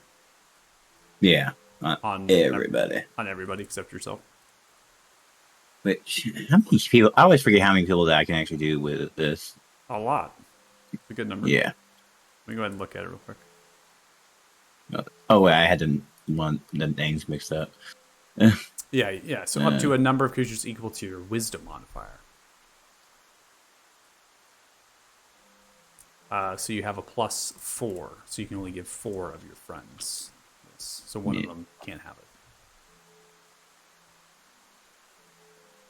Yeah, on everybody. On everybody except yourself? Which, how many people? I always forget how many people that I can actually do with this. A lot. It's a good number. Yeah. Let me go ahead and look at it real quick. Oh, wait, I had the names mixed up. Yeah. So up to a number of creatures equal to your Wisdom modifier. So you have a +4, so you can only give 4 of your friends. Yes. So one of them can't have it.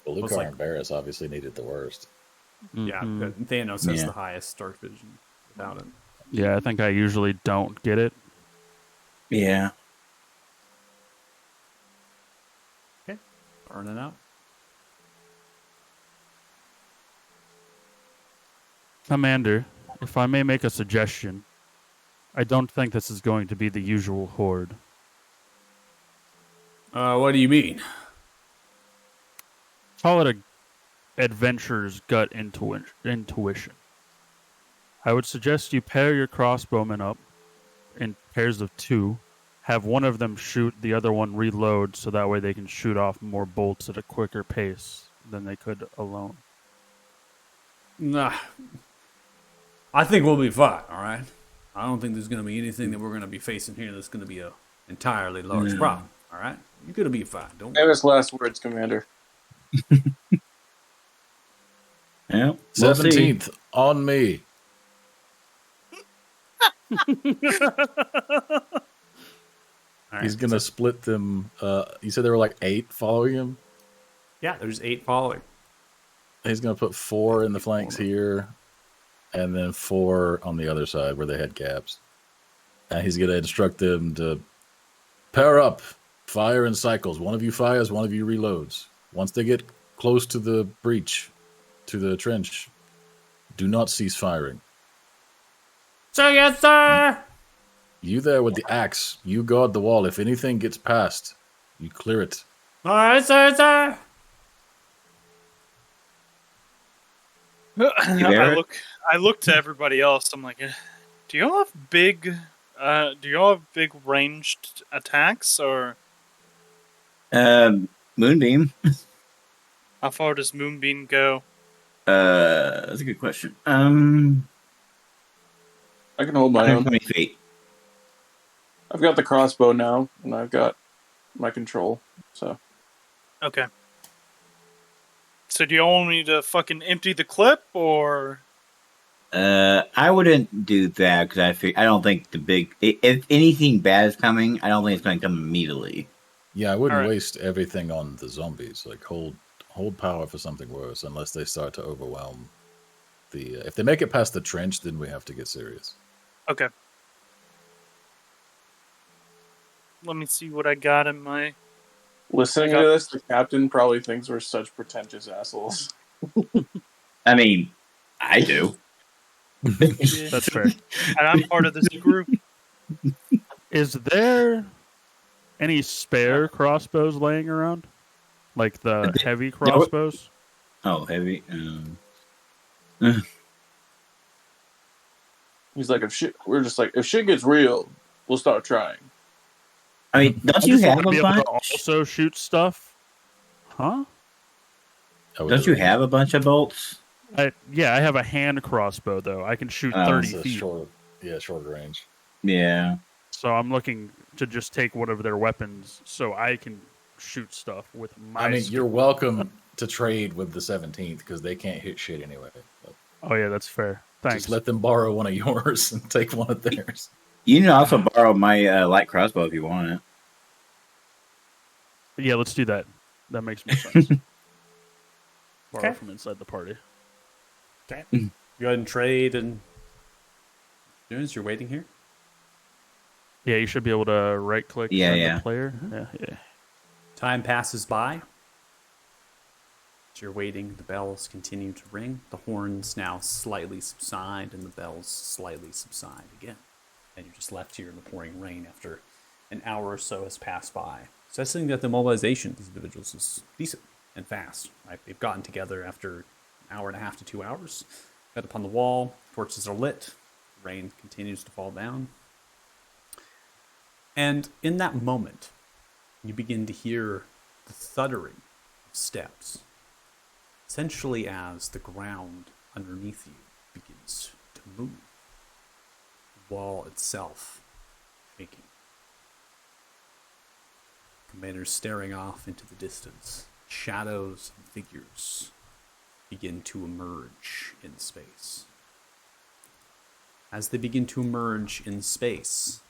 Well, Looks Lucar like- and Varys obviously needed the worst. Yeah, Mhm. but Thanos has Yeah. the highest Dark Vision without it. Yeah, I think I usually don't get it. Yeah. Burning out. Commander, if I may make a suggestion, I don't think this is going to be the usual horde. What do you mean? Call it a adventurer's gut intuition. I would suggest you pair your crossbowmen up in pairs of 2, have one of them shoot, the other one reload, so that way they can shoot off more bolts at a quicker pace than they could alone. Nah. I think we'll be fine, alright? I don't think there's going to be anything that we're going to be facing here that's going to be a entirely large problem, alright? You're going to be fine, don't worry. Famous last words, Commander. Yeah, we'll see. 17th on me. All He's right, gonna split them. You said there were like 8 following him. Yeah, there's 8 following. He's gonna put 4 in the flanks here, and then 4 on the other side where they had gaps. And he's gonna instruct them to pair up, fire in cycles. One of you fires, one of you reloads. Once they get close to the breach, to the trench, do not cease firing. So yes, sir. You there with the axe, you guard the wall. If anything gets past, you clear it. All right, sir. I look to everybody else. I'm like, do y'all have big ranged attacks, or Moonbeam. how far does Moonbeam go? That's a good question. I can hold my own. 120 feet. I've got the crossbow now, and I've got my control. So Okay. So do y'all want me to fucking empty the clip, or? I wouldn't do that because I don't think if anything bad is coming, I don't think it's going to come immediately. Yeah, I wouldn't Alright. waste everything on the zombies. Like hold power for something worse, unless they start to overwhelm the. If they make it past the trench, then we have to get serious. Okay. Let me see what I got in my. listening to this, the captain probably thinks we're such pretentious assholes. I mean, I do. That's fair. And I'm part of this group. Is there any spare crossbows laying around? Like the heavy crossbows? Oh, heavy. He's like, if shit gets real, we'll start trying. I mean, don't I you just have wanna be a able to bunch? also shoot stuff? Huh? Don't you have a bunch of bolts? Yeah, I have a hand crossbow though. I can shoot Oh, 30 It's a feet. short range. Yeah. So I'm looking to just take one of their weapons so I can shoot stuff with my. I mean, skill. you're welcome to trade with the 17th because they can't hit shit anyway. But Oh yeah, that's fair. Thanks. just let them borrow one of yours and take one of theirs. You can also borrow my light crossbow if you want it. Yeah, let's do that. That makes more sense. Borrow Okay. from inside the party. Okay. Go ahead and trade, and as soon as you're waiting here. Yeah, you should be able to right click Yeah, on yeah. the player. Yeah. Time passes by. As you're waiting, the bells continue to ring. The horns now slightly subside, and the bells slightly subside again. And you're just left here in the pouring rain after an hour or so has passed by. Suggesting that the mobilization of these individuals is decent and fast. Right? They've gotten together after an hour and a half to 2 hours. Got upon the wall, torches are lit, rain continues to fall down. And in that moment, you begin to hear the thuddering of steps, essentially as the ground underneath you begins to move, the wall itself shaking. Commander's staring off into the distance. Shadows and figures begin to emerge in space. As they begin to emerge in space,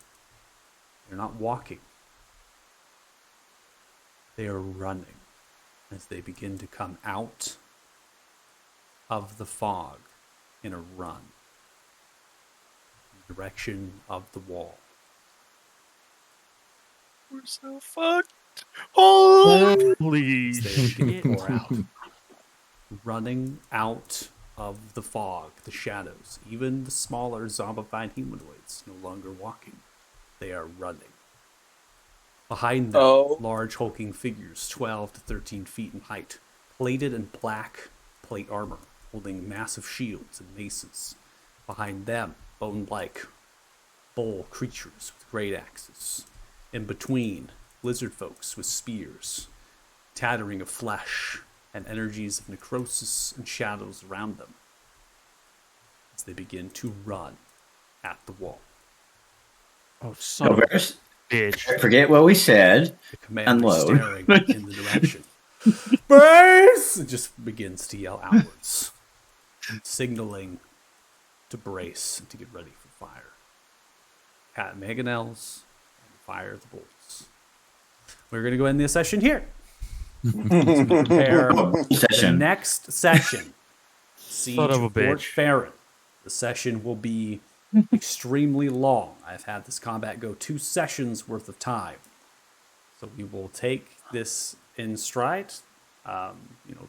they're not walking. They are running as they begin to come out of the fog in a run in the direction of the wall. We're so fucked. Oh, Holy As they begin shit. to pour out, running out of the fog, the shadows, even the smaller zombified humanoids no longer walking. They are running. Behind them, large hulking figures, 12 to 13 feet in height, plated in black plate armor, holding massive shields and maces. Behind them, bone-like bull creatures with great axes. In between, lizard folks with spears, tattering of flesh and energies of necrosis and shadows around them as they begin to run at the wall. Oh, son of a bitch. Forget what we said. The commander Unload. staring in the direction. Brace! It just begins to yell outwards. signaling to brace and to get ready for fire. Pat mangonels and fire the bolts. We're going to go end the session here. Prepare the Session. next session. Siege Son of a of Fort bitch. Farron. The session will be extremely long. I've had this combat go 2 sessions worth of time. So we will take this in stride.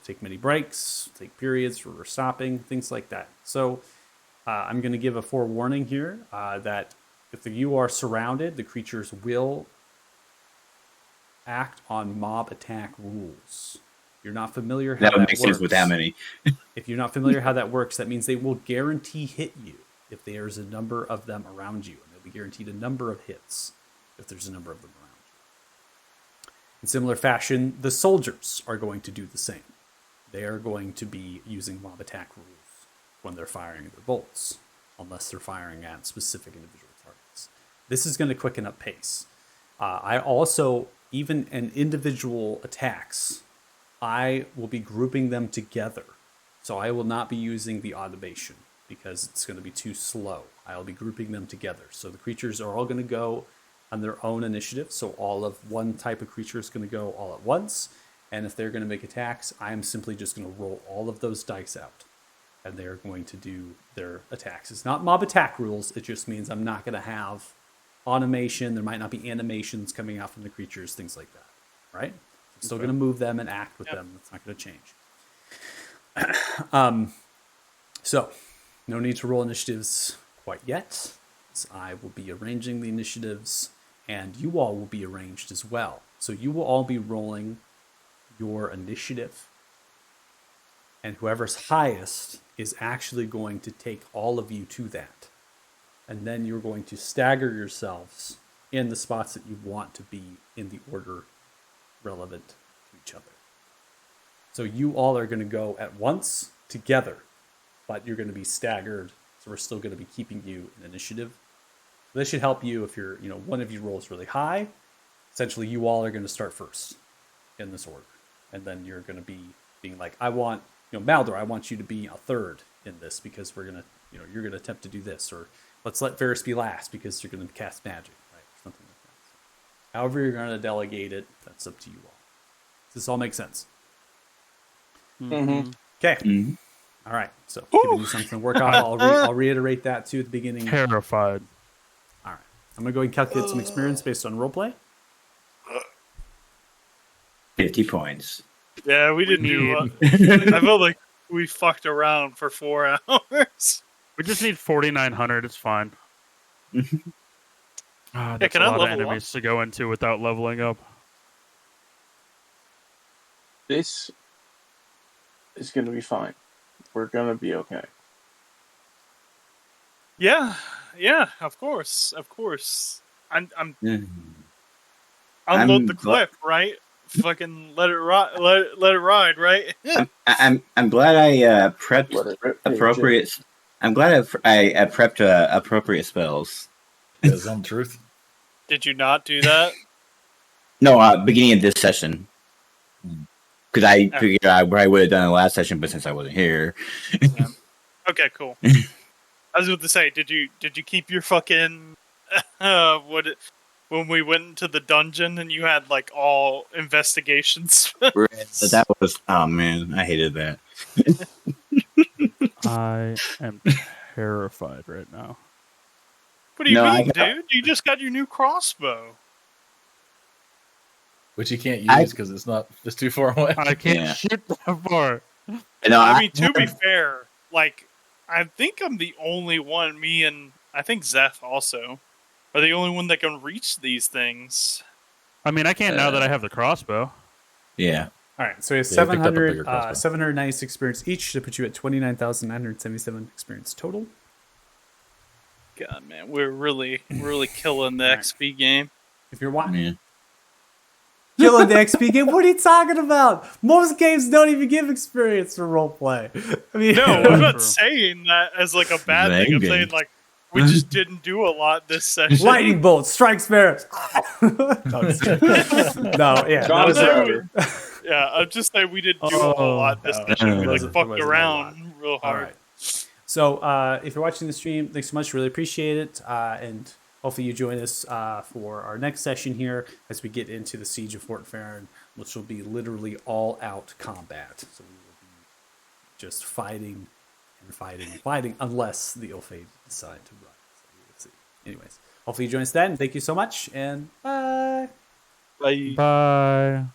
Take many breaks, take periods where we're stopping, things like that. So I'm going to give a forewarning here that if you are surrounded, the creatures will act on mob attack rules. If you're not familiar how That would that make works, sense with that many. if you're not familiar how that works, that means they will guarantee hit you if there's a number of them around you, and they'll be guaranteed a number of hits if there's a number of them around you. In similar fashion, the soldiers are going to do the same. They are going to be using mob attack rules when they're firing their bolts, unless they're firing at specific individual targets. This is going to quicken up pace. I also, even in individual attacks, I will be grouping them together. So I will not be using the automation because it's going to be too slow. I'll be grouping them together. So the creatures are all going to go on their own initiative. So all of one type of creature is going to go all at once. And if they're going to make attacks, I'm simply just going to roll all of those dice out. And they're going to do their attacks. It's not mob attack rules. It just means I'm not going to have automation. There might not be animations coming out from the creatures, things like that. Right? I'm still going to move them and act with them. That's not going to change. So, no need to roll initiatives quite yet. So I will be arranging the initiatives, and you all will be arranged as well. So you will all be rolling your initiative, and whoever's highest is actually going to take all of you to that. And then you're going to stagger yourselves in the spots that you want to be in the order relevant to each other. So you all are going to go at once together, but you're going to be staggered. So we're still going to be keeping you in initiative. This should help you if you're, one of you rolls really high. Essentially, you all are going to start first in this order. And then you're going to be being like, I want, Maldor, I want you to be a third in this because we're going to, you're going to attempt to do this. Or let's let Varys be last because you're going to cast magic, right? Something like that. So, however you're going to delegate it, that's up to you all. Does this all make sense? Mm-hmm. Okay. Mm-hmm. All right. So giving you something to work on. I'll reiterate that too at the beginning. Terrified. All right. I'm going to go ahead and calculate some experience based on roleplay. 50 points. Yeah, we didn't do I felt like we fucked around for 4 hours. We just need 4,900. It's fine. That's can a I lot of level enemies to go into without leveling up. This is going to be fine. We're going to be okay. Yeah, of course. I'm unload the clip, right? Fucking let it ride, let it ride, right? I'm glad I prepped appropriate. I'm glad I prepped appropriate spells. Is that truth? Did you not do that? No, beginning of this session. Because I figured I would have done it last session, but since I wasn't here. Yeah. Okay, cool. I was about to say, did you keep your fucking when we went into the dungeon and you had like all investigations? That was, oh man, I hated that. I am terrified right now. What do you mean, dude? You just got your new crossbow. Which you can't use because it's too far away. I can't shoot that far. No, I mean, to be fair, like, I think I'm the only one, me and I think Zeph also, are the only one that can reach these things. I mean, I can't now that I have the crossbow. Yeah. All right, so we have Yeah, you picked up a bigger 700, crossbow. 790 experience each to put you at 29,977 experience total. God, man, we're really killing the XP game. If you're watching, Yeah. killing the XP game. What are you talking about? Most games don't even give experience for roleplay. I mean, No, I'm not saying that as like a bad thing. I'm Dang. saying like we just didn't do a lot this session. lightning bolt strikes Varys. No, yeah, that was Yeah, I'm just saying we didn't do a whole lot this session. We like wasn't fucked a lot. around real All hard. right. So if you're watching the stream, thanks so much. Really appreciate it. And hopefully you join us for our next session here as we get into the Siege of Fort Farron, which will be literally all out combat. So we will be just fighting and fighting unless the Ilfade decide to run. So we will see. Anyways, hopefully you join us then. Thank you so much, and bye. Bye. Bye.